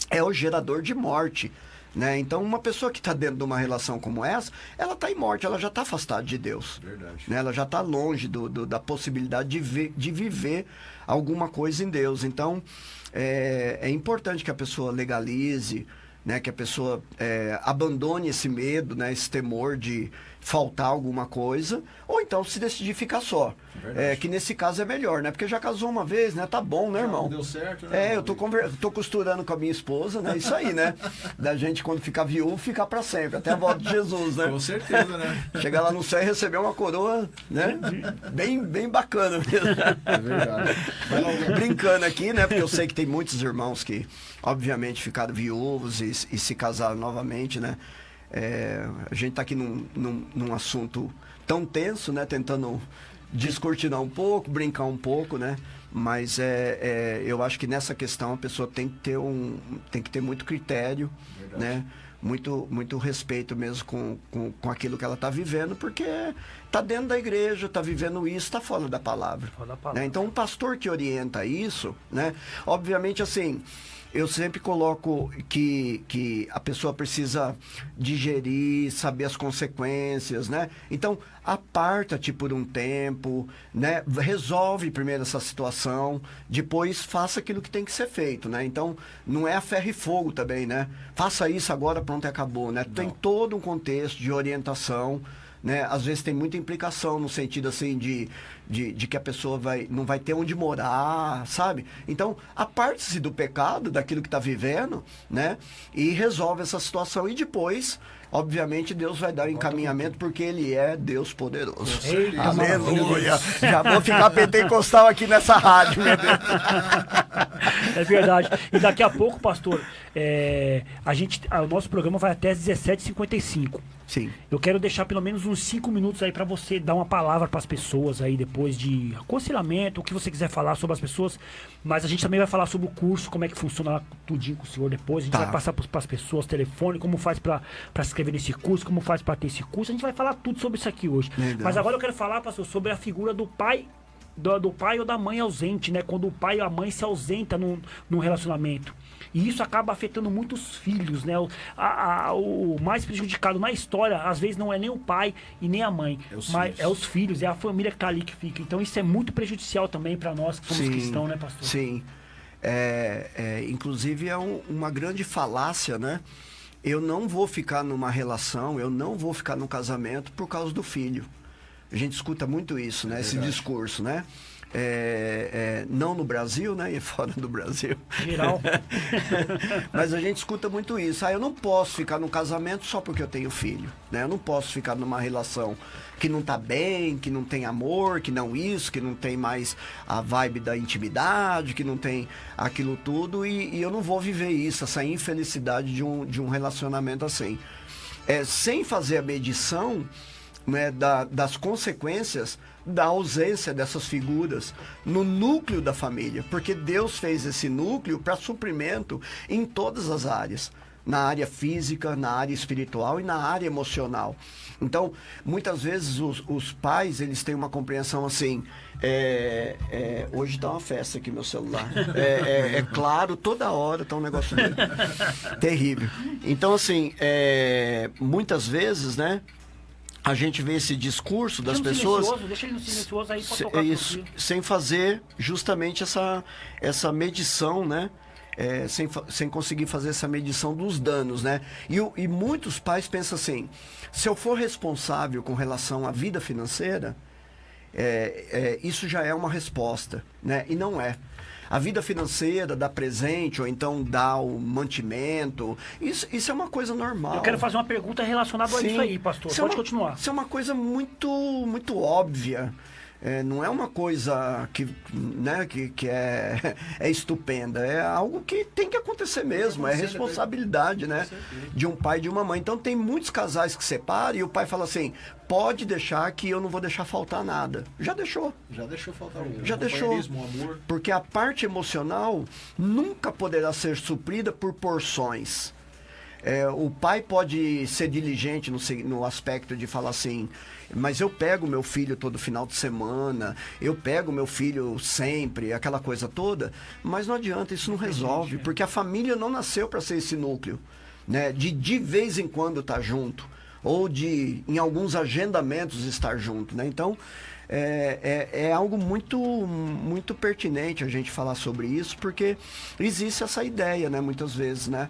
é o gerador de morte, né? Então, uma pessoa que está dentro de uma relação como essa, ela está em morte, ela já está afastada de Deus. Verdade. Né? Ela já está longe da possibilidade de viver alguma coisa em Deus. Então, é importante que a pessoa legalize, né? Que a pessoa abandone esse medo, né? Esse temor de faltar alguma coisa, ou então se decidir ficar só. Que nesse caso é melhor, né? Porque já casou uma vez, né? Tá bom, né, irmão? Não deu certo, né? Eu tô costurando com a minha esposa, né? Isso aí, né? Da gente, quando ficar viúvo, ficar pra sempre. Até a volta de Jesus, né? Com certeza, né? Chegar lá no céu e receber uma coroa, né? Bem bacana mesmo. É verdade. Brincando aqui, né? Porque eu sei que tem muitos irmãos que, obviamente, ficaram viúvos e se casaram novamente, né? A gente tá aqui num assunto tão tenso, né? Tentando descortinar um pouco, brincar um pouco, né? Mas eu acho que nessa questão a pessoa tem que ter muito critério, né? Muito respeito mesmo com aquilo que ela está vivendo, porque está dentro da igreja, está vivendo isso, está fora da palavra. Né? Então, um pastor que orienta isso, né? Obviamente, assim, eu sempre coloco que a pessoa precisa digerir, saber as consequências, né? Então, aparta-te por um tempo, né? Resolve primeiro essa situação, depois faça aquilo que tem que ser feito, né? Então, não é a ferro e fogo também, né? Faça isso agora, pronto, acabou, né? Tem todo um contexto de orientação, né? Às vezes tem muita implicação no sentido assim de que a pessoa não vai ter onde morar, sabe? Então, aparte-se do pecado, daquilo que está vivendo, né? E resolve essa situação. E depois, obviamente, Deus vai dar o encaminhamento, porque Ele é Deus poderoso. Eita, aleluia! Já vou ficar pentecostal aqui nessa rádio, meu Deus. É verdade. E daqui a pouco, pastor, o nosso programa vai até às 17h55. Sim. Eu quero deixar pelo menos uns 5 minutos aí para você dar uma palavra para as pessoas aí, depois de aconselhamento, o que você quiser falar sobre as pessoas. Mas a gente também vai falar sobre o curso, como é que funciona lá, tudinho com o senhor depois. A gente vai passar para as pessoas, telefone, como faz para se inscrever nesse curso, como faz para ter esse curso. A gente vai falar tudo sobre isso aqui hoje. Legal. Mas agora eu quero falar, pastor, sobre a figura do pai, do pai ou da mãe ausente, né? Quando o pai ou a mãe se ausenta num relacionamento. E isso acaba afetando muito os filhos, né? O mais prejudicado na história, às vezes, não é nem o pai e nem a mãe, mas é os filhos, é a família que tá ali que fica. Então isso é muito prejudicial também para nós que somos cristãos, né, pastor? Sim. Inclusive é uma grande falácia, né? Eu não vou ficar numa relação, eu não vou ficar num casamento por causa do filho. A gente escuta muito isso, né? Esse discurso, né? Não no Brasil, né? E fora do Brasil. Geral. Mas a gente escuta muito isso. Eu não posso ficar num casamento só porque eu tenho filho, né? Eu não posso ficar numa relação que não tá bem, que não tem amor, que não tem mais a vibe da intimidade, que não tem aquilo tudo, e eu não vou viver isso, essa infelicidade de um relacionamento assim. Sem fazer a medição, né, das consequências da ausência dessas figuras no núcleo da família, porque Deus fez esse núcleo para suprimento em todas as áreas, na área física, na área espiritual e na área emocional. Então, muitas vezes os pais, eles têm uma compreensão assim, hoje tá uma festa aqui meu celular, claro, toda hora tá um negócio terrível. Então, assim, muitas vezes, né, a gente vê esse discurso das pessoas... Deixa ele no silencioso aí pra tocar isso, sem fazer justamente essa medição, né? Sem conseguir fazer essa medição dos danos, né? E muitos pais pensam assim, se eu for responsável com relação à vida financeira, isso já é uma resposta, né? E não é. A vida financeira, dar presente, ou então dar o mantimento, isso é uma coisa normal. Eu quero fazer uma pergunta relacionada a isso aí, pastor. Pode continuar. Isso é uma coisa muito, muito óbvia. não é uma coisa que, né, que é estupenda, é algo que tem que acontecer mesmo, é responsabilidade, né, de um pai e de uma mãe. Então tem muitos casais que separam e o pai fala assim, pode deixar que eu não vou deixar faltar nada. Já deixou. Já deixou faltar o Já deixou. companheirismo, o amor. Porque a parte emocional nunca poderá ser suprida por porções. O pai pode ser diligente no aspecto de falar assim, mas eu pego meu filho todo final de semana, eu pego meu filho sempre, aquela coisa toda, mas não adianta, isso não resolve, porque a família não nasceu para ser esse núcleo, né? De vez em quando estar junto, ou de, em alguns agendamentos, estar junto, né? Então, é algo muito, muito pertinente a gente falar sobre isso, porque existe essa ideia, né? Muitas vezes, né?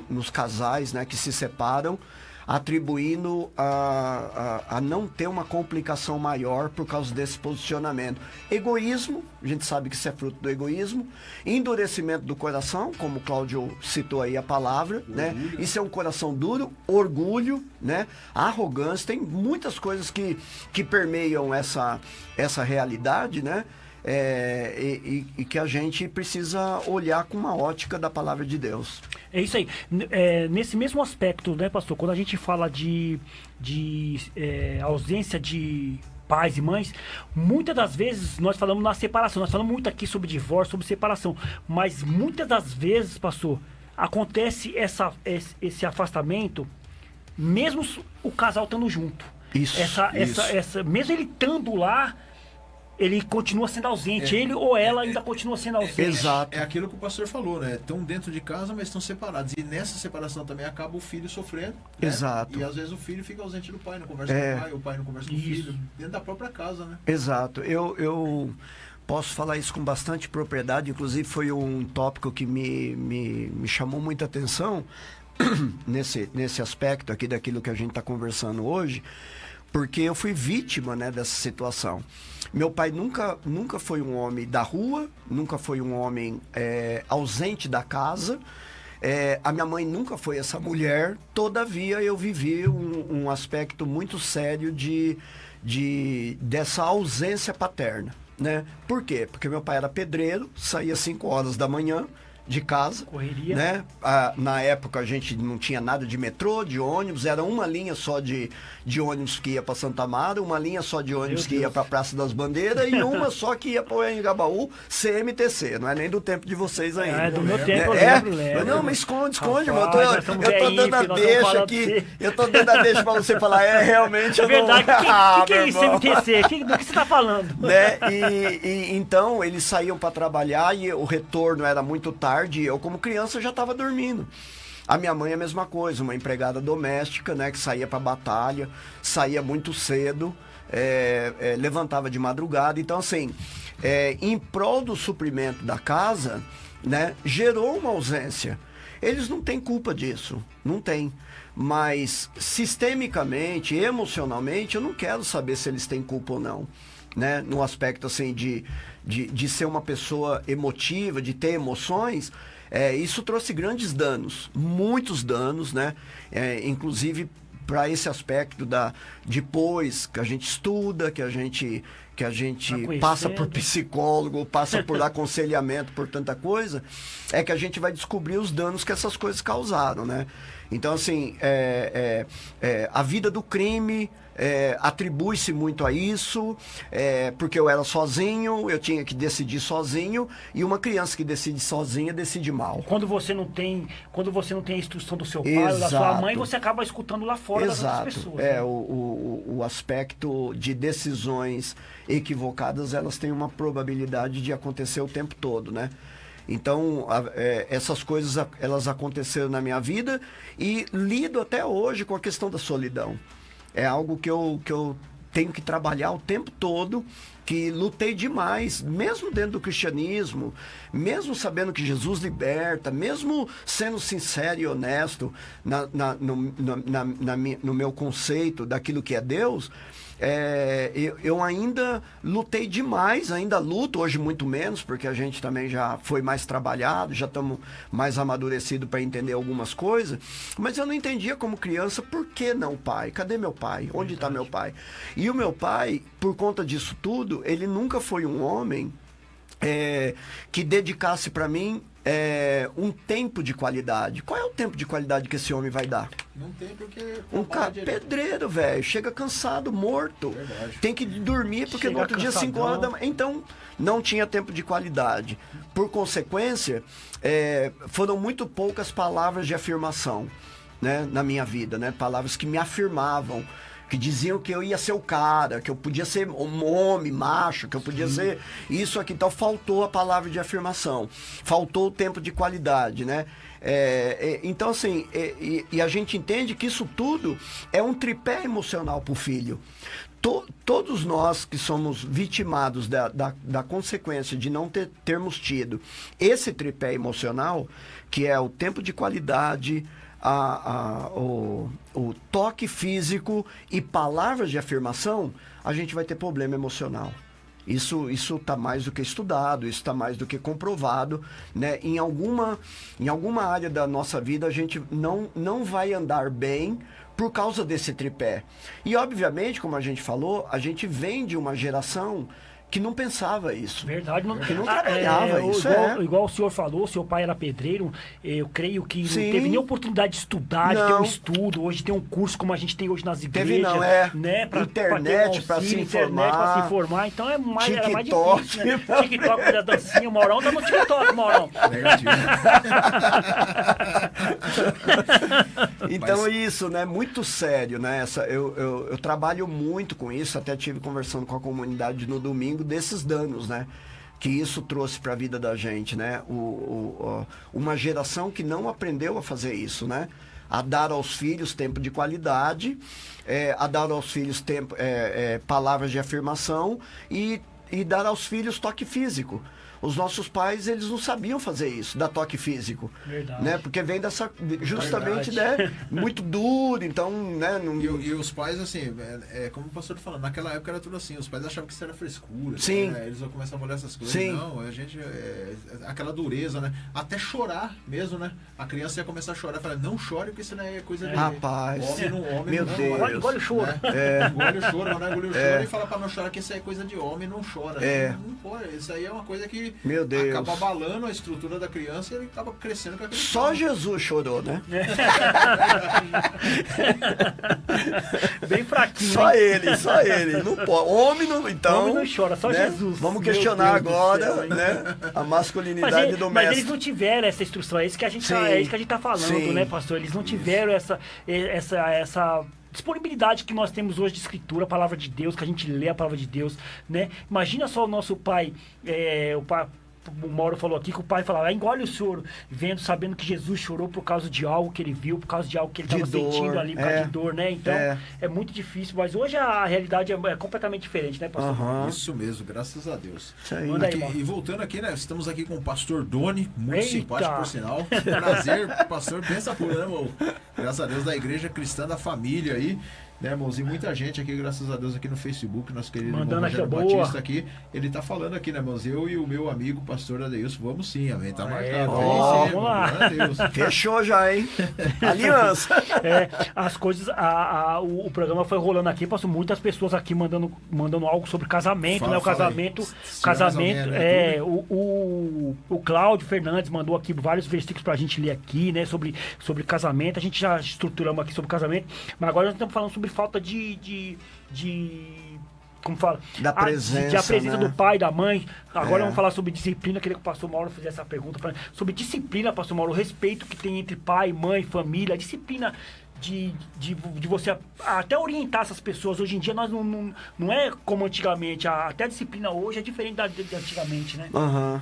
Nos casais, né, que se separam, atribuindo a não ter uma complicação maior por causa desse posicionamento. Egoísmo, a gente sabe que isso é fruto do egoísmo. Endurecimento do coração, como o Cláudio citou aí a palavra, né? Isso é um coração duro. Orgulho, né? Arrogância, tem muitas coisas que permeiam essa realidade, né? E que a gente precisa olhar com uma ótica da palavra de Deus. É isso aí. Nesse mesmo aspecto, né, pastor, quando a gente fala de ausência de pais e mães, muitas das vezes nós falamos na separação, nós falamos muito aqui sobre divórcio, sobre separação, mas muitas das vezes, pastor, acontece esse afastamento, mesmo o casal estando junto. Isso. Mesmo ele estando lá, ele continua sendo ausente, ele ou ela ainda continua sendo ausente. Exato. É aquilo que o pastor falou, né? Estão dentro de casa, mas estão separados. E nessa separação também acaba o filho sofrendo. Né? Exato. E às vezes o filho fica ausente do pai, não conversa com o pai não conversa com o filho, dentro da própria casa, né? Exato. Eu posso falar isso com bastante propriedade, inclusive foi um tópico que me chamou muita atenção nesse aspecto aqui daquilo que a gente está conversando hoje, porque eu fui vítima, né, dessa situação. Meu pai nunca foi um homem da rua, nunca foi um homem ausente da casa. A minha mãe nunca foi essa mulher. Todavia, eu vivi um aspecto muito sério dessa ausência paterna, né? Por quê? Porque meu pai era pedreiro, saía às 5 horas da manhã de casa. Correria. Né? Na época a gente não tinha nada de metrô, de ônibus, era uma linha só de ônibus que ia para Santa Amaro, uma linha só de ônibus que ia para a Praça das Bandeiras e uma só que ia para o Engabaú, CMTC, não é nem do tempo de vocês ainda. É do meu tempo, eu lembro. Não, mas esconde, Rapaz, irmão. Eu tô dando a deixa aqui, eu tô dando a deixa para você falar, realmente é eu verdade. não... O que é isso, CMTC? Do que você tá falando? Né? E então eles saíam para trabalhar e o retorno era muito tarde. Eu, como criança, já estava dormindo. A minha mãe é a mesma coisa, uma empregada doméstica, né, que saía para batalha, saía muito cedo, levantava de madrugada. Então, assim, em prol do suprimento da casa, né, gerou uma ausência. Eles não têm culpa disso, não tem. Mas, sistemicamente, emocionalmente, eu não quero saber se eles têm culpa ou não. Né? No aspecto assim de ser uma pessoa emotiva, de ter emoções, isso trouxe grandes danos, muitos danos, né? Inclusive para esse aspecto depois que a gente estuda, que a gente passa por psicólogo, passa por aconselhamento, por tanta coisa, que a gente vai descobrir os danos que essas coisas causaram, né? Então, assim, a vida do crime atribui-se muito a isso, porque eu era sozinho, eu tinha que decidir sozinho, e uma criança que decide sozinha, decide mal. Quando você não tem a instrução do seu pai ou da sua mãe, você acaba escutando lá fora das outras pessoas. Né? O aspecto de decisões equivocadas, elas têm uma probabilidade de acontecer o tempo todo, né? Então, essas coisas, elas aconteceram na minha vida e lido até hoje com a questão da solidão. É algo que eu tenho que trabalhar o tempo todo, que lutei demais, mesmo dentro do cristianismo, mesmo sabendo que Jesus liberta, mesmo sendo sincero e honesto no meu conceito daquilo que é Deus, eu ainda lutei demais, ainda luto, hoje muito menos, porque a gente também já foi mais trabalhado, já estamos mais amadurecidos para entender algumas coisas, mas eu não entendia como criança, por que não pai? Cadê meu pai? Onde está meu pai? E o meu pai, por conta disso tudo, ele nunca foi um homem que dedicasse para mim um tempo de qualidade. Qual é o tempo de qualidade que esse homem vai dar? Não tem porque... Um pedreiro, velho, chega cansado, morto. Verdade. Tem que dormir porque Chega no outro dia, 5 horas da manhã. Então, não tinha tempo de qualidade. Por consequência, foram muito poucas palavras de afirmação, né, na minha vida, né? Palavras que me afirmavam, que diziam que eu ia ser o cara, que eu podia ser um homem, macho, que eu podia ser isso aqui. Então, faltou a palavra de afirmação. Faltou o tempo de qualidade, né? Então, assim, e a gente entende que isso tudo é um tripé emocional para o filho. Todos nós que somos vitimados da consequência de não termos tido esse tripé emocional, que é o tempo de qualidade, o toque físico e palavras de afirmação, a gente vai ter problema emocional. Isso está mais do que estudado, isso está mais do que comprovado, né? Em alguma área da nossa vida a gente não vai andar bem por causa desse tripé. E obviamente, como a gente falou, a gente vem de uma geração que não pensava isso. Verdade. Que não trabalhava isso. Igual o senhor falou, seu pai era pedreiro, eu creio que Sim. não teve nem oportunidade de estudar, de ter um estudo, hoje tem um curso como a gente tem hoje nas igrejas. Né? Internet para se informar. Então era mais TikTok. difícil, né? TikTok da dancinha, o Maurão tá no TikTok, Maurão. Negativo. Então isso, né? Muito sério, né? Eu trabalho muito com isso, até tive conversando com a comunidade no domingo desses danos, né? Que isso trouxe para a vida da gente, né? Uma geração que não aprendeu a fazer isso, né? A dar aos filhos tempo de qualidade, a dar aos filhos palavras de afirmação e dar aos filhos toque físico. Os nossos pais, eles não sabiam fazer isso, dar toque físico. Verdade. Né? Porque vem justamente, né? Muito duro, então, né? E os pais, assim, como o pastor tá falando, naquela época era tudo assim, os pais achavam que isso era frescura. Sim. Né? Eles vão começar a olhar essas coisas. Sim. Não, a gente, aquela dureza, né? Até chorar mesmo, né? A criança ia começar a chorar, falar, não chore, porque isso não é coisa de... Rapaz, homem meu não Deus. Engole o choro. Engole o choro, mas não engole o choro e fala pra não chorar que isso é coisa de homem, não chora. Não pode, isso aí é uma coisa que meu Deus. Acaba abalando a estrutura da criança e ele acaba crescendo com aquele Só Jesus chorou, né? Bem fraquinho. Só ele. Não pode. Homem não, então. Homem não chora, só né? Jesus. Vamos questionar Deus agora, céu, né? A masculinidade do mas mestre. eles não tiveram essa instrução, é isso que a gente tá falando, Sim. né, pastor? Eles não tiveram essa disponibilidade que nós temos hoje de escritura, a palavra de Deus, que a gente lê a palavra de Deus, né? Imagina só o nosso pai, o Mauro falou aqui que o pai falava, engole o choro, sabendo que Jesus chorou por causa de algo que ele viu, por causa de algo que ele estava sentindo ali, por causa de dor, né? Então, é muito difícil, mas hoje a realidade é completamente diferente, né, pastor? Isso mesmo, graças a Deus. Isso aí. E voltando aqui, né? Estamos aqui com o pastor Doni, muito Eita. simpático, por sinal. Prazer, pastor, pensa pura, né, irmão? Graças a Deus, da Igreja Cristã da Família aí. Né, irmãos? E muita gente aqui, graças a Deus, aqui no Facebook, nosso querido irmão Rogério Batista aqui, ele tá falando aqui, né, irmãos? Eu e o meu amigo, pastor Adeilson, vamos sim, amém, tá marcado. Vamos lá. Fechou já, hein? Aliança. As coisas, o programa foi rolando aqui, passou muitas pessoas aqui mandando algo sobre casamento, né? O casamento, o Cláudio Fernandes mandou aqui vários versículos pra gente ler aqui, né? Sobre casamento, a gente já estruturamos aqui sobre casamento, mas agora nós estamos falando sobre falta de como fala? Da presença, a presença né? do pai, da mãe. Agora vamos falar sobre disciplina. Queria que o pastor Mauro fizesse essa pergunta pra... sobre disciplina, pastor Mauro, o respeito que tem entre pai, mãe, família, a disciplina de você até orientar essas pessoas. Hoje em dia nós não é como antigamente, até a disciplina hoje é diferente de antigamente, né? Uhum.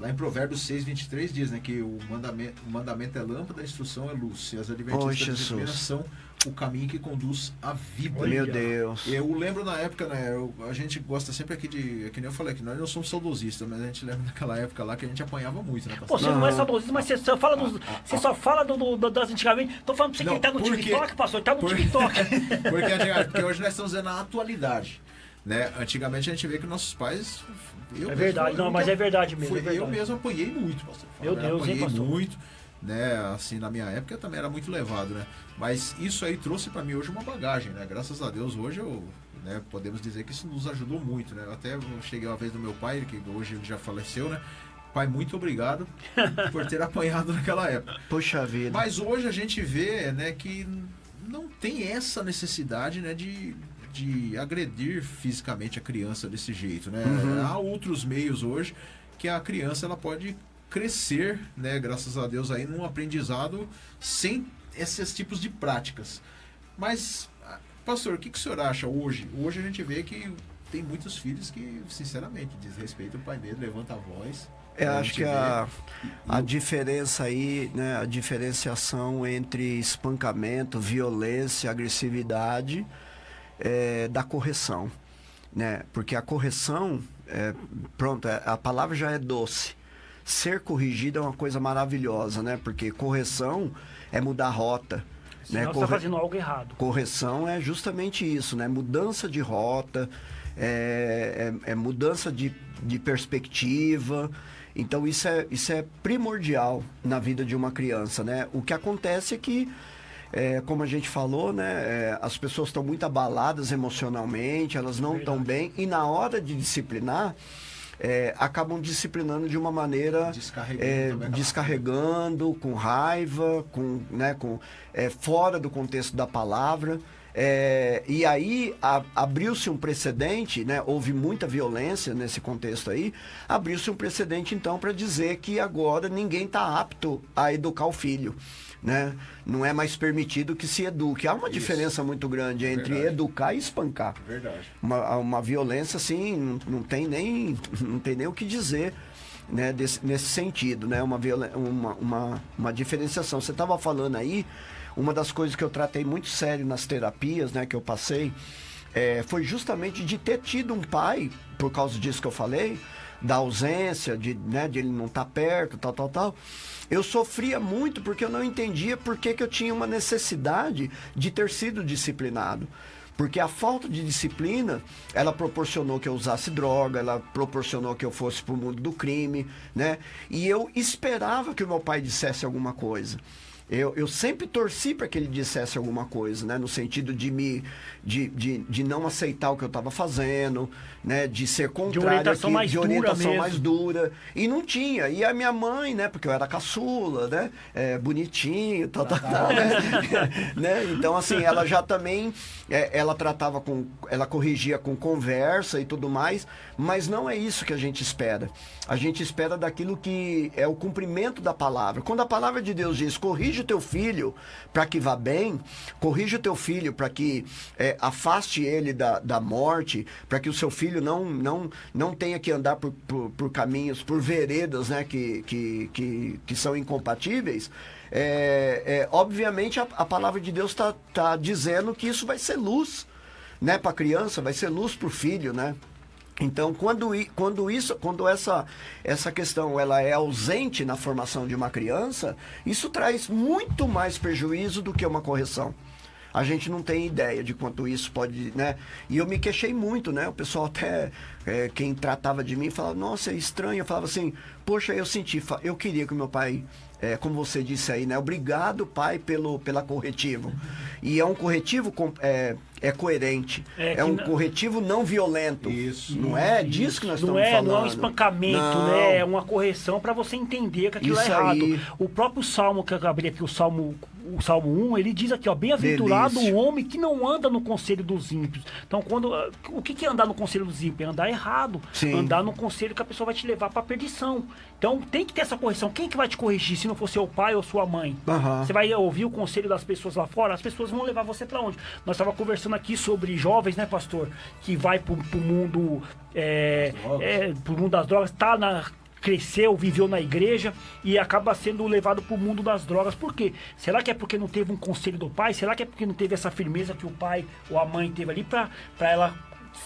Lá em Provérbios 6:23 diz, né, que o mandamento é lâmpada, a instrução é luz. E as advertências da disciplina são o caminho que conduz à vida. Meu Deus. Eu lembro na época, né, a gente gosta sempre aqui de, que nem eu falei, que nós não somos saudosistas, mas a gente lembra naquela época lá que a gente apanhava muito, né, Pô, você não é saudosista, mas você só fala, você só fala das antigamente. Tô falando pra você que ele tá no TikTok, pastor, ele tá no TikTok. Porque hoje nós estamos vendo a atualidade. Né? Antigamente a gente vê que nossos pais. É verdade, não, mas é verdade mesmo. Eu mesmo apanhei muito, pastor. Meu Deus, hein, pastor? Muito, né? Assim, na minha época também era muito levado, né? Mas isso aí trouxe para mim hoje uma bagagem, né? Graças a Deus, hoje né, podemos dizer que isso nos ajudou muito, né? Até eu cheguei uma vez no meu pai, que hoje ele já faleceu, né? Pai, muito obrigado por ter apanhado naquela época. Puxa vida. Mas hoje a gente vê, né, que não tem essa necessidade, né, de agredir fisicamente a criança desse jeito, né? Há outros meios hoje que a criança ela pode crescer, né? Graças a Deus aí num aprendizado sem esses tipos de práticas. Mas, pastor, o que o senhor acha hoje? Hoje a gente vê que tem muitos filhos que, sinceramente, desrespeitam o pai dele, levanta a voz. Eu acho que a diferença aí, né? A diferenciação entre espancamento, violência, agressividade da correção, né? Porque a correção, a palavra já é doce. Ser corrigido é uma coisa maravilhosa, né? Porque correção é mudar a rota. Né? Você está fazendo algo errado. Correção é justamente isso, né? Mudança de rota, mudança de perspectiva. Então isso é primordial na vida de uma criança, né? O que acontece é que como a gente falou, né, as pessoas estão muito abaladas emocionalmente, elas não estão bem, e na hora de disciplinar, acabam disciplinando de uma maneira descarregando, com raiva, fora do contexto da palavra. E aí abriu-se um precedente, né? Houve muita violência nesse contexto aí, abriu-se um precedente então para dizer que agora ninguém está apto a educar o filho, né? Não é mais permitido que se eduque. Há uma diferença muito grande entre educar e espancar. Verdade. Uma violência assim, não tem nem o que dizer, né? Nesse sentido, né? Uma diferenciação. Você estava falando aí, uma das coisas que eu tratei muito sério nas terapias, né, que eu passei, foi justamente de ter tido um pai, por causa disso que eu falei, da ausência, de ele não estar perto, tal. Eu sofria muito porque eu não entendia por que eu tinha uma necessidade de ter sido disciplinado. Porque a falta de disciplina, ela proporcionou que eu usasse droga, ela proporcionou que eu fosse para o mundo do crime, né? E eu esperava que o meu pai dissesse alguma coisa. Eu sempre torci para que ele dissesse alguma coisa, né? No sentido de não aceitar o que eu estava fazendo, né? De ser contrário, de orientação mais dura. E não tinha. E a minha mãe, né? Porque eu era caçula, né? Bonitinho, tal, né? Então, assim, ela já também, ela corrigia com conversa e tudo mais, mas não é isso que a gente espera. A gente espera daquilo que é o cumprimento da palavra. Quando a palavra de Deus diz, corrige o teu filho para que vá bem, corrige o teu filho para que afaste ele da morte, para que o seu filho não tenha que andar por caminhos, por veredas, né, que são incompatíveis. Obviamente a palavra de Deus tá dizendo que isso vai ser luz, né, para a criança, vai ser luz para o filho, né? Então, quando essa questão ela é ausente na formação de uma criança, isso traz muito mais prejuízo do que uma correção. A gente não tem ideia de quanto isso pode, né? E eu me queixei muito, né? O pessoal até, quem tratava de mim, falava, nossa, é estranho. Eu falava assim, poxa, eu queria que o meu pai, como você disse aí, né? Obrigado, pai, pela corretivo. E é um corretivo coerente. É um corretivo não violento. Isso. Não é disso que nós estamos falando. Não é um espancamento, né? É uma correção para você entender que aquilo é errado. Aí. O próprio Salmo, que eu abri aqui, o Salmo 1, ele diz aqui, ó, bem-aventurado o homem que não anda no conselho dos ímpios. Então, o que é andar no conselho dos ímpios? É andar errado. Sim. Andar no conselho que a pessoa vai te levar para a perdição. Então, tem que ter essa correção. Quem que vai te corrigir se não for seu pai ou sua mãe? Você vai ouvir o conselho das pessoas lá fora, as pessoas vão levar você para onde? Nós estávamos conversando aqui sobre jovens, né, pastor? Que vai pro mundo, pro mundo das drogas, cresceu, viveu na igreja e acaba sendo levado pro mundo das drogas. Por quê? Será que é porque não teve um conselho do pai? Será que é porque não teve essa firmeza que o pai ou a mãe teve ali pra ela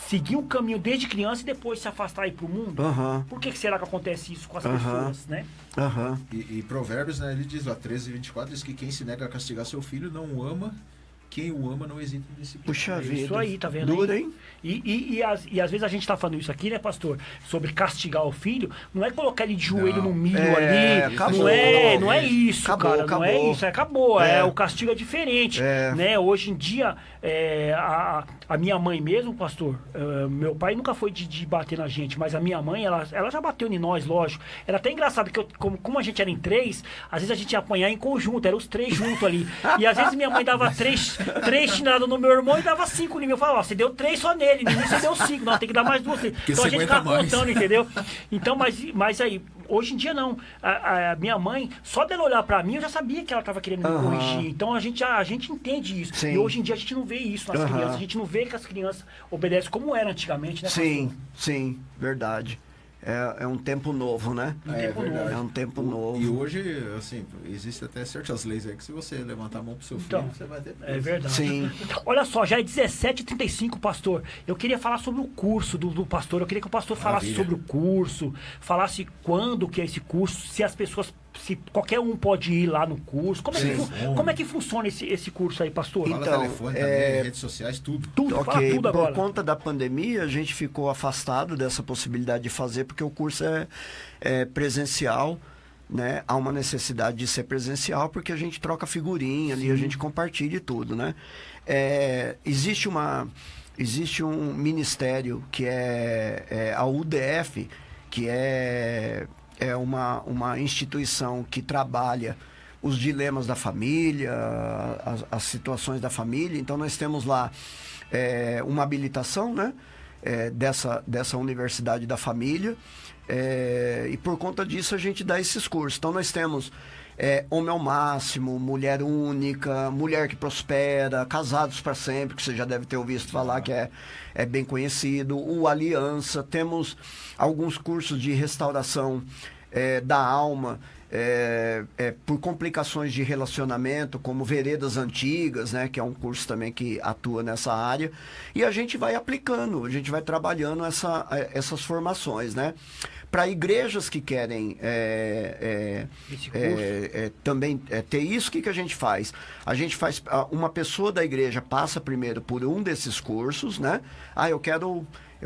seguir um caminho desde criança e depois se afastar aí pro mundo? Por que será que acontece isso com as pessoas, né? E Provérbios, né, ele diz lá, 13:24, diz que quem se nega a castigar seu filho não o ama, quem o ama não hesita em disciplinar. Puxa vida. Isso aí, tá vendo? Dura, aí? hein? E às vezes a gente tá falando isso aqui, né, pastor? Sobre castigar o filho, não é colocar ele de joelho no milho ali. Acabou, não é isso, cara. acabou. Não é isso, acabou. O castigo é diferente. Né? Hoje em dia, a minha mãe mesmo, pastor, meu pai nunca foi de bater na gente, mas a minha mãe, ela já bateu em nós, lógico. Era até engraçado que como a gente era em 3, às vezes a gente ia apanhar em conjunto, eram os 3 juntos ali. E às vezes minha mãe dava 3 chineladas no meu irmão e dava 5 em mim. Eu falava, você deu 3 só nele, você deu 5, não, tem que dar mais 2. Então a gente ficava contando, entendeu? Então, mas aí, hoje em dia não. A minha mãe, só dela olhar pra mim, eu já sabia que ela tava querendo me corrigir. Então a gente entende isso. Sim. E hoje em dia a gente não vê isso nas crianças. A gente não vê que as crianças obedecem como era antigamente, né? Sim, verdade. É um tempo novo, né? Verdade. É um tempo novo. E hoje, assim, existe até certas leis aí que se você levantar a mão pro seu filho, você vai ter preso. É verdade. Sim. Olha só, já é 17h35, pastor. Eu queria falar sobre o curso do pastor. Eu queria que o pastor falasse sobre o curso, falasse quando que é esse curso, se as pessoas, se qualquer um pode ir lá no curso. Como é que funciona esse curso aí, pastor? Fala telefone também, redes sociais, tudo. Fala tudo agora. Por conta da pandemia, a gente ficou afastado dessa possibilidade de fazer, porque o curso é presencial, né? Há uma necessidade de ser presencial, porque a gente troca figurinha ali, a gente compartilha e tudo, né? Existe um ministério que é a UDF, que é uma instituição que trabalha os dilemas da família, as situações da família. Então nós temos lá uma habilitação, né? Dessa Universidade da Família, e por conta disso a gente dá esses cursos. Então nós temos Homem ao Máximo, Mulher Única, Mulher que Prospera, Casados para Sempre, que você já deve ter ouvido falar, que é bem conhecido, o Aliança. Temos alguns cursos de restauração da alma, por complicações de relacionamento, como Veredas Antigas, né, que é um curso também que atua nessa área, e a gente vai aplicando, a gente vai trabalhando essas formações, né? Para igrejas que querem também ter isso, o que a gente faz? A gente faz, uma pessoa da igreja passa primeiro por um desses cursos, né? Eu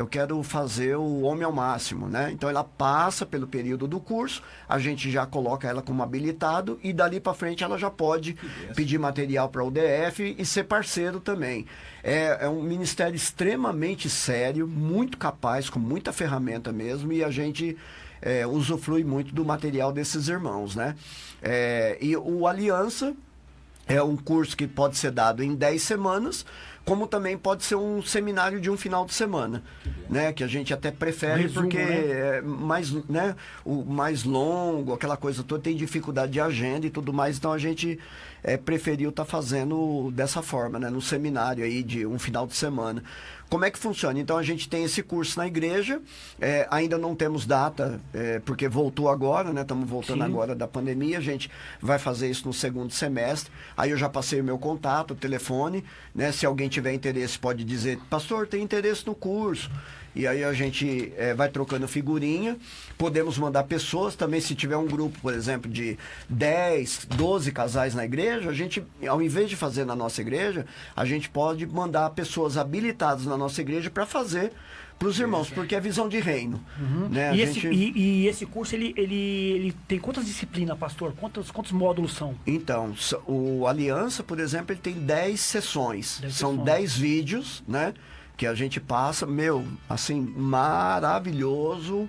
quero fazer o Homem ao Máximo, né? Então ela passa pelo período do curso, a gente já coloca ela como habilitado e dali para frente ela já pode pedir material para o UDF e ser parceiro também. É um ministério extremamente sério, muito capaz, com muita ferramenta mesmo, e a gente usufrui muito do material desses irmãos, né? E o Aliança é um curso que pode ser dado em 10 semanas, como também pode ser um seminário de um final de semana, né? Que a gente até prefere, resumo, porque é mais longo, aquela coisa toda, tem dificuldade de agenda e tudo mais, então a gente preferiu estar fazendo dessa forma, né? No seminário aí de um final de semana. Como é que funciona? Então a gente tem esse curso na igreja, ainda não temos data, porque voltou agora, né? Estamos voltando agora da pandemia, a gente vai fazer isso no segundo semestre. Aí eu já passei o meu contato, o telefone, né? Se alguém tiver interesse pode dizer, pastor, tem interesse no curso. E aí a gente vai trocando figurinha, podemos mandar pessoas também, se tiver um grupo, por exemplo, de 10, 12 casais na igreja, a gente, ao invés de fazer na nossa igreja, a gente pode mandar pessoas habilitadas na nossa igreja para fazer para os irmãos, porque é visão de reino. Né? E esse curso, ele tem quantas disciplinas, pastor? Quantos módulos são? Então, o Aliança, por exemplo, ele tem 10 sessões. São 10 vídeos, né? Que a gente passa, assim, maravilhoso,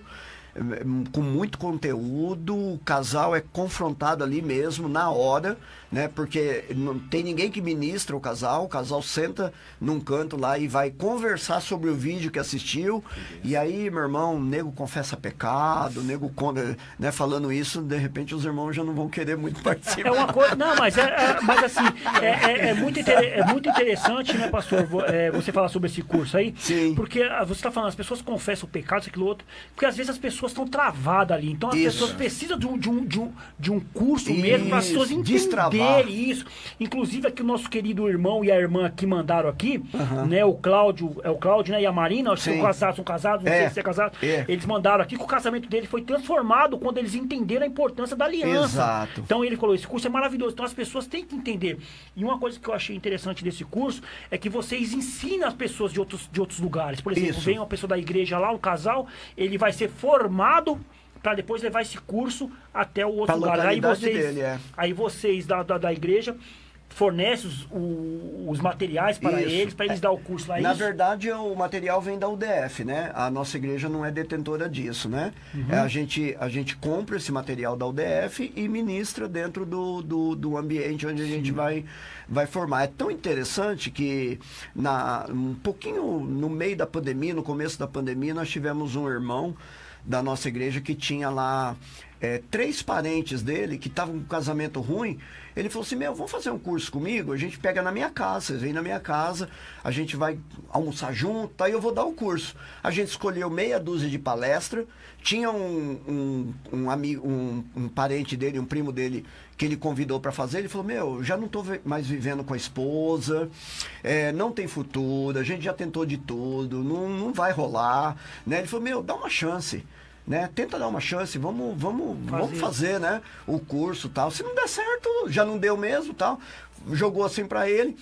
com muito conteúdo, o casal é confrontado ali mesmo, na hora, né? Porque não tem ninguém que ministra o casal senta num canto lá e vai conversar sobre o vídeo que assistiu, e aí, meu irmão, o nego confessa pecado, né? Falando isso, de repente os irmãos já não vão querer muito participar. É uma coisa, não, mas assim, é muito interessante, né, pastor, você falar sobre esse curso aí, Sim. porque você está falando, as pessoas confessam o pecado, isso, aquilo, outro, porque às vezes as pessoas pessoas estão travadas ali. Então as Isso. pessoas precisam de um curso mesmo para as Isso, pessoas destravar. entenderem isso. Inclusive aqui o nosso querido irmão e a irmã que mandaram aqui, né? O Cláudio, né? E a Marina, acho que Sim. são casados, não sei se é casado. É. Eles mandaram aqui que o casamento dele foi transformado quando eles entenderam a importância da aliança. Exato. Então ele falou, esse curso é maravilhoso. Então as pessoas têm que entender. E uma coisa que eu achei interessante desse curso é que vocês ensinam as pessoas de outros lugares. Por exemplo, Isso. vem uma pessoa da igreja lá, um casal, ele vai ser formado para depois levar esse curso até o outro Pra lugar. localidade dele, é. Aí vocês da igreja fornecem os materiais para Isso. eles dar o curso lá. Na isso? verdade, o material vem da UDF, né? A nossa igreja não é detentora disso, né? A gente compra esse material da UDF e ministra dentro do ambiente onde a gente vai formar. É tão interessante que um pouquinho no meio da pandemia, no começo da pandemia, nós tivemos um irmão da nossa igreja que tinha lá 3 parentes dele que estavam com um casamento ruim. Ele falou assim, vamos fazer um curso comigo? A gente pega na minha casa, vocês vêm na minha casa, a gente vai almoçar junto, aí eu vou dar o curso. A gente escolheu meia dúzia de palestra, tinha um amigo, um parente dele, um primo dele, que ele convidou para fazer. Ele falou, já não estou mais vivendo com a esposa, não tem futuro, a gente já tentou de tudo, não vai rolar, né? Ele falou, dá uma chance. Né? Tenta dar uma chance, vamos fazer, né? O curso, tal. Se não der certo, já não deu mesmo, tal. Jogou assim para ele.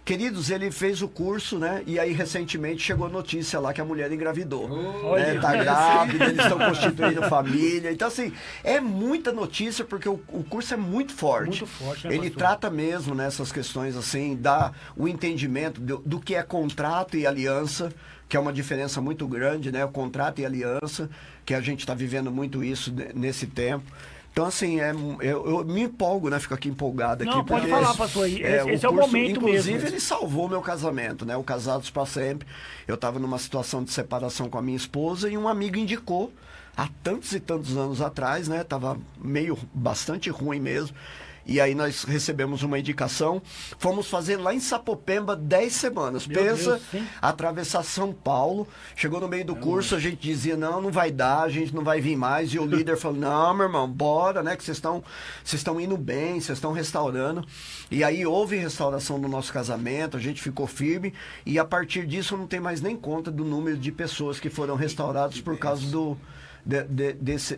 Queridos, ele fez o curso, né? E aí recentemente chegou a notícia lá que a mulher engravidou. Né? Tá grávida, eles estão constituindo família. Então assim, é muita notícia porque o curso é muito forte. Muito forte, né, ele pastor? trata mesmo nessas questões assim, dá o entendimento do que é contrato e aliança, que é uma diferença muito grande, né? O contrato e aliança, que a gente está vivendo muito isso nesse tempo. Então, assim, eu me empolgo, né? Fico aqui empolgado aqui. Não, pode porque falar, pastor. Esse é o curso, momento inclusive, mesmo. ele salvou meu casamento, né? O Casados para Sempre. Eu estava numa situação de separação com a minha esposa e um amigo indicou, há tantos e tantos anos atrás, né? Tava bastante ruim mesmo. E aí nós recebemos uma indicação, fomos fazer lá em Sapopemba 10 semanas. Meu Pensa, Deus, sim. atravessar São Paulo, chegou no meio do curso, a gente dizia, não vai dar, a gente não vai vir mais. E o líder falou, não, meu irmão, bora, né, que vocês estão indo bem, vocês estão restaurando. E aí houve restauração do nosso casamento, a gente ficou firme. E a partir disso eu não tenho mais nem conta do número de pessoas que foram restauradas por causa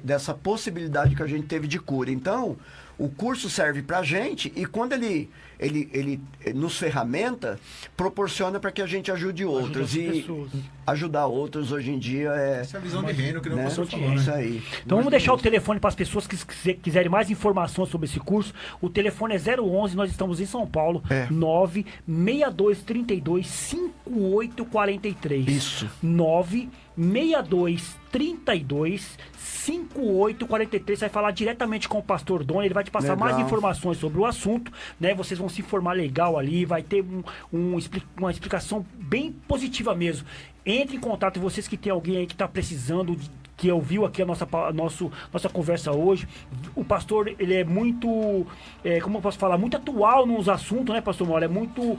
dessa possibilidade que a gente teve de cura. Então, o curso serve para a gente e quando ele nos ferramenta, proporciona para que a gente ajude outros. as E pessoas. ajudar outros hoje em dia Essa é a visão de reino que não né? passou falando, Isso né? aí. Então vamos deixar o telefone para as pessoas que quiserem mais informações sobre esse curso. O telefone é 011, nós estamos em São Paulo, 962325843. Isso. 962325843. Vai falar diretamente com o pastor Doni, ele vai te passar Legal. mais informações sobre o assunto, né? Vocês vão se informar legal ali, vai ter uma explicação bem positiva mesmo. Entre em contato, vocês que tem alguém aí que está precisando, que ouviu aqui a nossa conversa hoje. O pastor, ele é muito, como eu posso falar, muito atual nos assuntos, né, pastor Mauro? É muito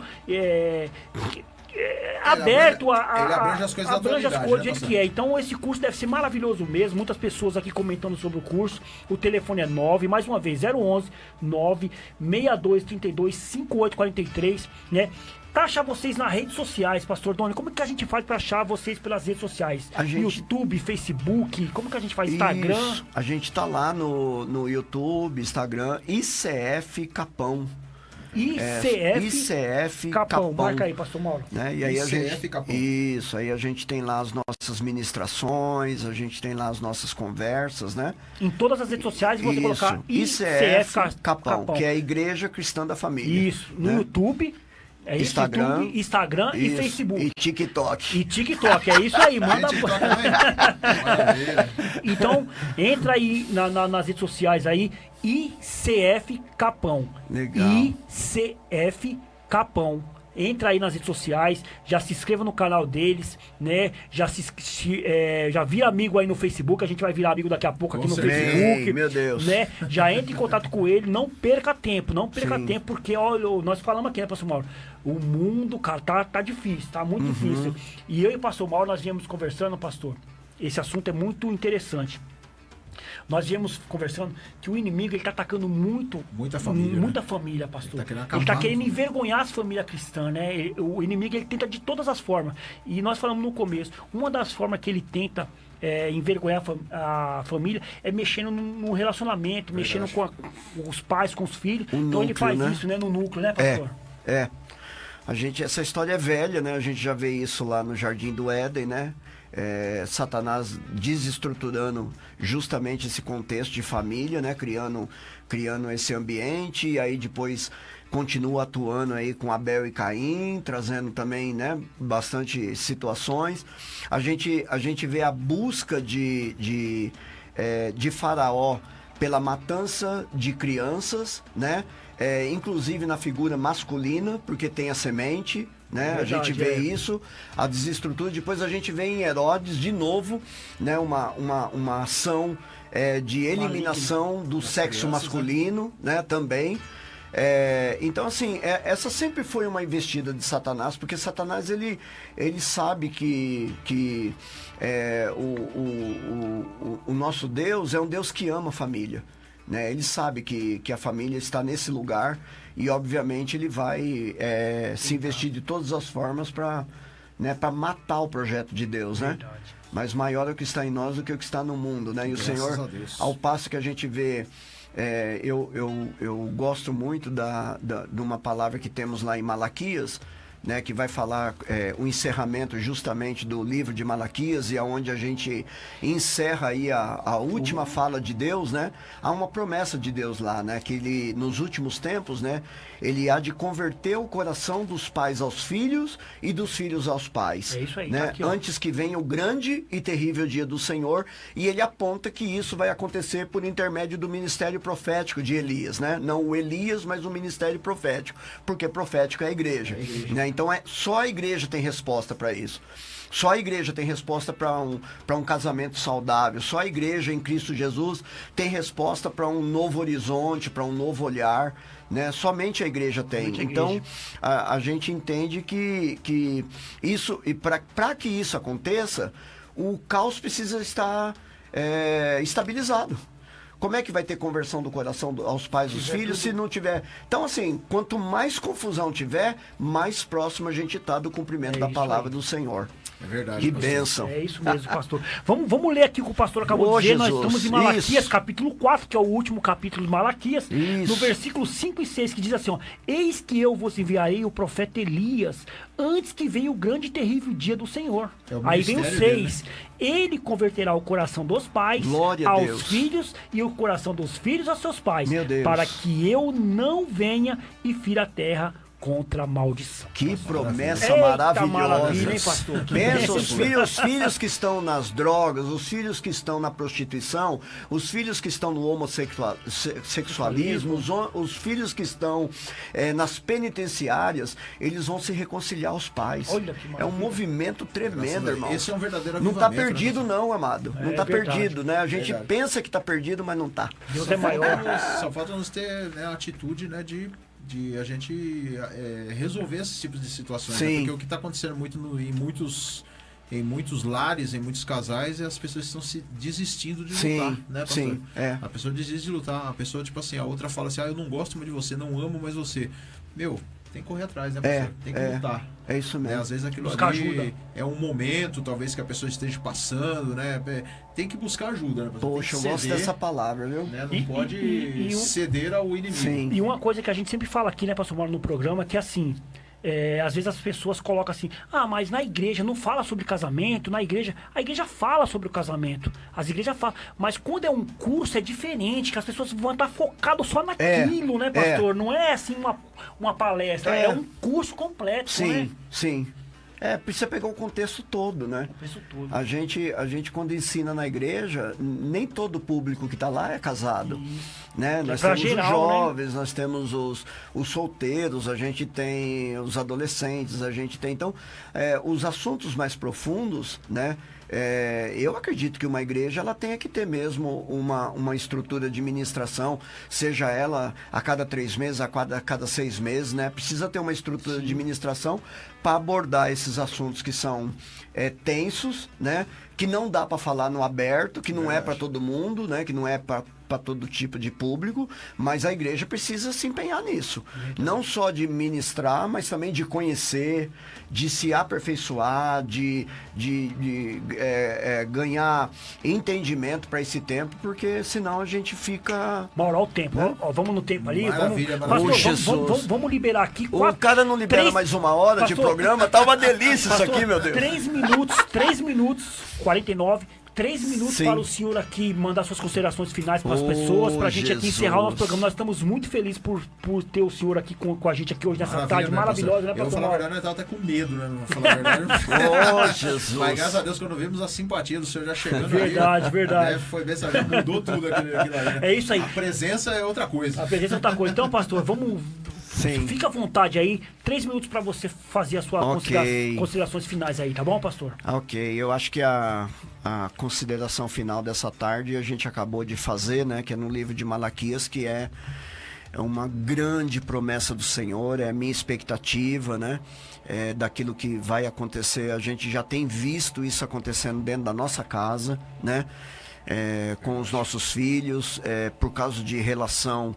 aberto ele abrange as coisas da abrange as atualidade, coisas do né, jeito pastor? que é. Então esse curso deve ser maravilhoso mesmo. Muitas pessoas aqui comentando sobre o curso. O telefone é 9, mais uma vez, 011 96232 5843, né? Para achar vocês nas redes sociais, pastor Doni, como que a gente faz para achar vocês pelas redes sociais? YouTube, Facebook, como que a gente faz? Instagram? Isso. A gente tá lá no YouTube, Instagram, ICF Capão. ICF Capão. Capão. Marca aí, pastor Mauro. Né? E aí ICF Capão. Isso, aí a gente tem lá as nossas ministrações, a gente tem lá as nossas conversas, né? Em todas as redes sociais você colocar ICF Capão, que é a Igreja Cristã da Família. Isso, no né? YouTube, Instagram, YouTube, Instagram e Isso, Facebook. E TikTok. E TikTok, é isso aí, manda. TikTok também? Maravilha. Então, entra aí nas redes sociais aí, ICF Capão. Legal. ICF Capão. Entra aí nas redes sociais, já se inscreva no canal deles, né? Já vira amigo aí no Facebook, a gente vai virar amigo daqui a pouco aqui Com no certeza. Facebook. Ei, meu Deus. Né? Já entre em contato com ele, não perca tempo, Sim. porque, olha, nós falamos aqui, né, pastor Mauro? O mundo, cara, tá difícil, tá muito difícil. E eu e o pastor Mauro, nós viemos conversando, pastor. esse assunto é muito interessante. Nós viemos conversando que o inimigo ele tá atacando Muita família, muita né? família, pastor. Ele tá querendo Ele tá acabar. querendo envergonhar as famílias cristãs, né? O inimigo ele tenta de todas as formas. E nós falamos no começo, uma das formas que ele tenta envergonhar a família é mexendo no relacionamento, mexendo com os pais, com os filhos. Então ele faz isso, né? No núcleo, né, pastor? Essa história é velha, né? A gente já vê isso lá no Jardim do Éden, né? Satanás desestruturando justamente esse contexto de família, né? Criando esse ambiente, e aí depois continua atuando aí com Abel e Caim, trazendo também, né, bastante situações. A gente vê a busca de Faraó pela matança de crianças, né? Inclusive na figura masculina, porque tem a semente, né? Verdade, a gente vê isso, a desestrutura. Depois a gente vê em Herodes de novo, né? uma ação de eliminação do sexo masculino, né? Também. Então, assim, essa sempre foi uma investida de Satanás, porque Satanás ele sabe que o nosso Deus é um Deus que ama a família, né? Ele sabe que a família está nesse lugar e, obviamente, ele vai se investir de todas as formas para matar o projeto de Deus, né? Verdade. Mas maior é o que está em nós do que o que está no mundo, né? E o Graças a Senhor, Deus. ao passo que a gente vê... eu gosto muito de uma palavra que temos lá em Malaquias, né, que vai falar o encerramento justamente do livro de Malaquias, e aonde a gente encerra aí a última fala de Deus, né? Há uma promessa de Deus lá, né? Que ele, nos últimos tempos, né? Ele há de converter o coração dos pais aos filhos e dos filhos aos pais. É isso aí, né? tá aqui, ó. Antes que venha o grande e terrível dia do Senhor, e ele aponta que isso vai acontecer por intermédio do ministério profético de Elias, né? Não o Elias, mas o ministério profético, porque profético é a igreja, né? Então só a igreja tem resposta para isso. Só a igreja tem resposta para um casamento saudável. Só a igreja em Cristo Jesus tem resposta para um novo horizonte, para um novo olhar, né? Somente a igreja tem. Então, a gente entende que isso, e para que isso aconteça, o caos precisa estar estabilizado. Como é que vai ter conversão do coração aos pais dos filhos se não tiver? Então, assim, quanto mais confusão tiver, mais próximo a gente está do cumprimento da palavra do Senhor. É verdade. Que pastor. bênção. É isso mesmo, pastor. Vamos ler aqui o que o pastor acabou Ô, de dizer. Nós Jesus, estamos em Malaquias, isso. capítulo 4, que é o último capítulo de Malaquias. Isso. No versículo 5 e 6, que diz assim, ó: Eis que eu vos enviarei o profeta Elias, antes que venha o grande e terrível dia do Senhor. É o Aí vem o ministério dele, 6. Ele converterá o coração dos pais Glória a aos Deus. filhos e o coração dos filhos aos seus pais. Meu Deus. Para que eu não venha e fira a terra contra a maldição. Que promessa Eita, maravilhosa. maravilha, hein, pastor? Que Pensa, bênção. os filhos que estão nas drogas, os filhos que estão na prostituição, os filhos que estão no homossexualismo, os filhos que estão nas penitenciárias, eles vão se reconciliar aos pais. Olha que maravilha. É um movimento tremendo, Graças a Deus. irmão. Esse é um verdadeiro Não está avivamento, perdido, né? não, amado. Não está verdade. perdido, né? A gente Verdade. pensa que está perdido, mas não está. Deus é maior. Só falta nos ter, né, a atitude, né, de a gente resolver esses tipos de situações. Né? Sim. Porque o que está acontecendo muito em muitos lares, em muitos casais, é as pessoas estão se desistindo de Sim, lutar, né, pastor? sim, é. A pessoa desiste de lutar, a pessoa, tipo assim, a outra fala assim, eu não gosto mais de você, não amo mais você. Meu, tem que correr atrás, né, pastor? Tem que lutar. É isso Né? mesmo. Às vezes aquilo Buscar ali ajuda. é um momento, talvez, que a pessoa esteja passando, né? Tem que buscar ajuda, né, pastor? Poxa, eu Tem que gosto ceder, dessa palavra, viu? né? Não E- pode e um- ceder ao inimigo. Sim. E uma coisa que a gente sempre fala aqui, né, pastor Mauro, no programa, que é assim, às vezes as pessoas colocam assim, mas na igreja não fala sobre casamento, a igreja fala sobre o casamento, as igrejas falam, mas quando é um curso é diferente, que as pessoas vão estar focadas só naquilo, né, pastor? Não é assim uma palestra, é um curso completo, Sim, né? sim. Precisa pegar o contexto todo, né? Isso tudo. A gente quando ensina na igreja, nem todo público que está lá é casado, né? Nós pra temos geral, os jovens, nós temos os solteiros, a gente tem os adolescentes, a gente tem... Então, os assuntos mais profundos, né? Eu acredito que uma igreja ela tenha que ter mesmo uma estrutura de administração, seja ela a cada 3 meses, a cada 6 meses, né? Precisa ter uma estrutura de administração para abordar esses assuntos que são tensos, né? Que não dá para falar no aberto, que não é para todo mundo, né? Que não é para todo tipo de público, mas a igreja precisa se empenhar nisso. Não só de ministrar, mas também de conhecer, de se aperfeiçoar, de ganhar entendimento para esse tempo, porque senão a gente fica... Mauro, o tempo. Ó, vamos no tempo ali. Maravilha, Pastor, Jesus. vamos liberar aqui. O cara não libera mais 1 hora de programa, tá uma delícia isso aqui, meu Deus. 3 minutos, 49. 3 minutos Sim. para o senhor aqui mandar suas considerações finais para as pessoas, para a gente aqui encerrar o nosso programa. Nós estamos muito felizes por ter o senhor aqui com a gente aqui hoje nessa tarde maravilhosa, né, Eu vou pastor? falar a verdade, nós estávamos até com medo, né? Não vou falar a verdade. Jesus. Mas graças a Deus, quando vimos a simpatia do senhor já chegando Verdade, aí, verdade. Né, foi ver se já mudou tudo aquilo ali. Né? É isso aí. A presença é outra coisa. A presença é outra coisa. Então, pastor, vamos... Sim. Fica à vontade aí. 3 minutos para você fazer as suas considerações finais aí, tá bom, pastor? Ok, eu acho que a consideração final dessa tarde a gente acabou de fazer, né? Que é no livro de Malaquias, que é uma grande promessa do Senhor, é a minha expectativa, né? Daquilo que vai acontecer. A gente já tem visto isso acontecendo dentro da nossa casa, né? Com os nossos filhos, por causa de relação...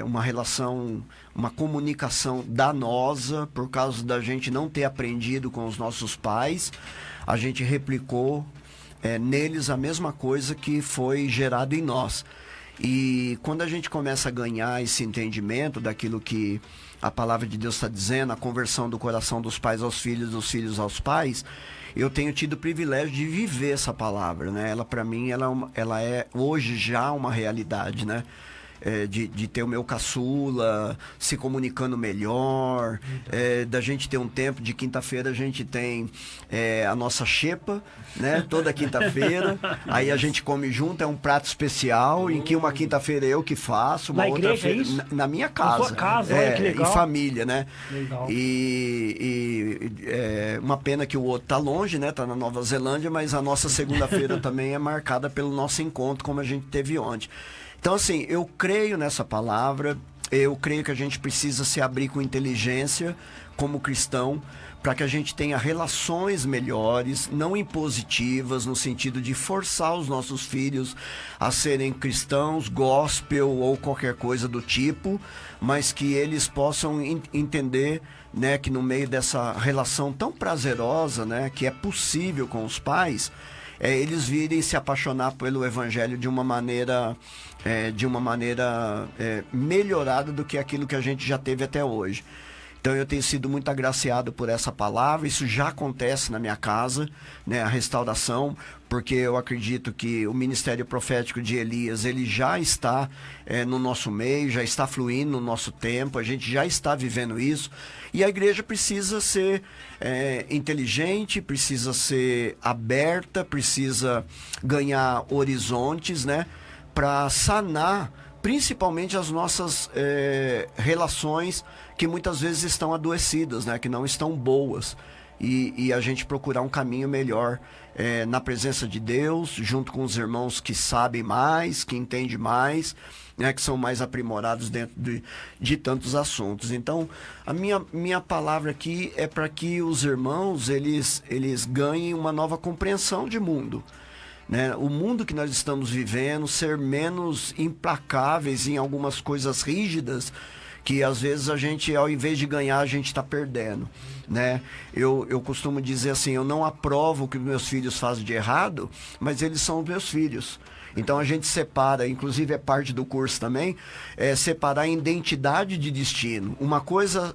uma relação, uma comunicação danosa, por causa da gente não ter aprendido com os nossos pais. A gente replicou neles a mesma coisa que foi gerado em nós. E quando a gente começa a ganhar esse entendimento daquilo que a palavra de Deus está dizendo, a conversão do coração dos pais aos filhos, dos filhos aos pais, eu tenho tido o privilégio de viver essa palavra, né? Ela, para mim, ela é hoje já uma realidade, né? De ter o meu caçula se comunicando melhor, da gente ter um tempo de quinta-feira, a gente tem a nossa xepa, né? Toda quinta-feira, aí a gente come junto, é um prato especial, em que uma quinta-feira eu que faço, uma na outra igreja, feira, é isso? na minha casa. Na sua casa, olha que legal. Em família, né? Legal. Uma pena que o outro tá longe, né? Tá na Nova Zelândia, mas a nossa segunda-feira também é marcada pelo nosso encontro, como a gente teve ontem. Então, assim, eu creio nessa palavra, eu creio que a gente precisa se abrir com inteligência como cristão, para que a gente tenha relações melhores, não impositivas, no sentido de forçar os nossos filhos a serem cristãos, gospel ou qualquer coisa do tipo, mas que eles possam entender, né, que no meio dessa relação tão prazerosa, né, que é possível com os pais, eles virem se apaixonar pelo evangelho de uma maneira melhorada do que aquilo que a gente já teve até hoje. Então eu tenho sido muito agraciado por essa palavra, isso já acontece na minha casa, né, a restauração, porque eu acredito que o ministério profético de Elias, ele já está no nosso meio, já está fluindo no nosso tempo, a gente já está vivendo isso, e a igreja precisa ser inteligente, precisa ser aberta, precisa ganhar horizontes, né, para sanar principalmente as nossas relações que muitas vezes estão adoecidas, né? Que não estão boas. E a gente procurar um caminho melhor na presença de Deus, junto com os irmãos que sabem mais, que entendem mais, né? Que são mais aprimorados dentro de tantos assuntos. Então, a minha palavra aqui é para que os irmãos eles ganhem uma nova compreensão de mundo. Né? O mundo que nós estamos vivendo, ser menos implacáveis em algumas coisas rígidas, que às vezes a gente, ao invés de ganhar, a gente está perdendo, né? Eu costumo dizer assim, eu não aprovo o que meus filhos fazem de errado, mas eles são meus filhos. Então a gente separa, inclusive é parte do curso também, separar a identidade de destino. Uma coisa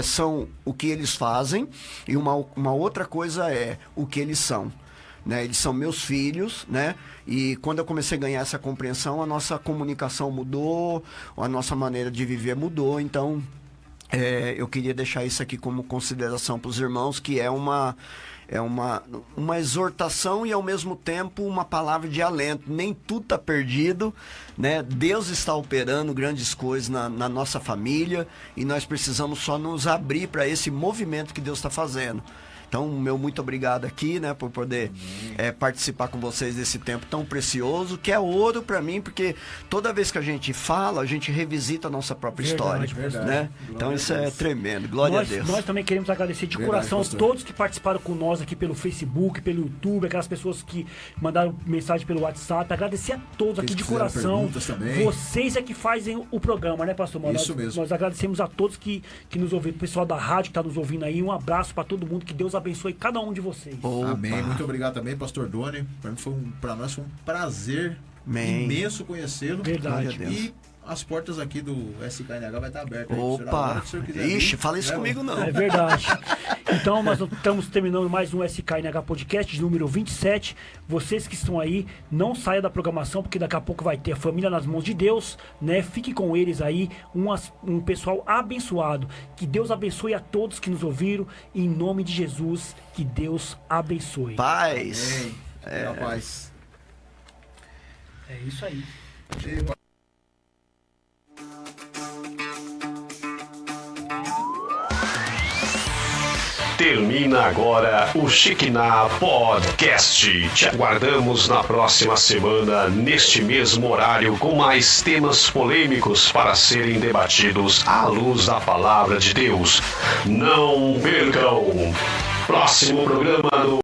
são o que eles fazem e uma outra coisa é o que eles são. Né, eles são meus filhos, né? E quando eu comecei a ganhar essa compreensão, a nossa comunicação mudou, a nossa maneira de viver mudou. Então, eu queria deixar isso aqui como consideração para os irmãos, que é uma exortação e, ao mesmo tempo, uma palavra de alento. Nem tudo está perdido, né? Deus está operando grandes coisas na nossa família e nós precisamos só nos abrir para esse movimento que Deus está fazendo. Então, meu muito obrigado aqui, né, por poder participar com vocês desse tempo tão precioso, que é ouro para mim, porque toda vez que a gente fala, a gente revisita a nossa própria história, verdade. né? Então, isso é tremendo. Glória a Deus. Nós também queremos agradecer de coração a todos que participaram com nós aqui pelo Facebook, pelo YouTube, aquelas pessoas que mandaram mensagem pelo WhatsApp. Agradecer a todos aqui de coração. Vocês é que fazem o programa, né, pastor Mauro? Isso mesmo. Nós agradecemos a todos que nos ouviram, o pessoal da rádio que está nos ouvindo aí. Um abraço para todo mundo, que Deus abençoe cada um de vocês. Amém. Muito obrigado também, pastor Doni. Para nós foi um prazer imenso conhecê-lo. Verdade. E as portas aqui do SKNH vai estar abertas. Opa! Ixi, fala isso comigo não. É verdade. Então, nós estamos terminando mais um SKNH Podcast de número 27. Vocês que estão aí, não saiam da programação, porque daqui a pouco vai ter a Família nas Mãos de Deus, né? Fique com eles aí, um pessoal abençoado. Que Deus abençoe a todos que nos ouviram. Em nome de Jesus, que Deus abençoe. Paz. Paz. É isso aí. Termina agora o Chiquina Podcast. Te aguardamos na próxima semana, neste mesmo horário, com mais temas polêmicos para serem debatidos à luz da palavra de Deus. Não percam! Próximo programa do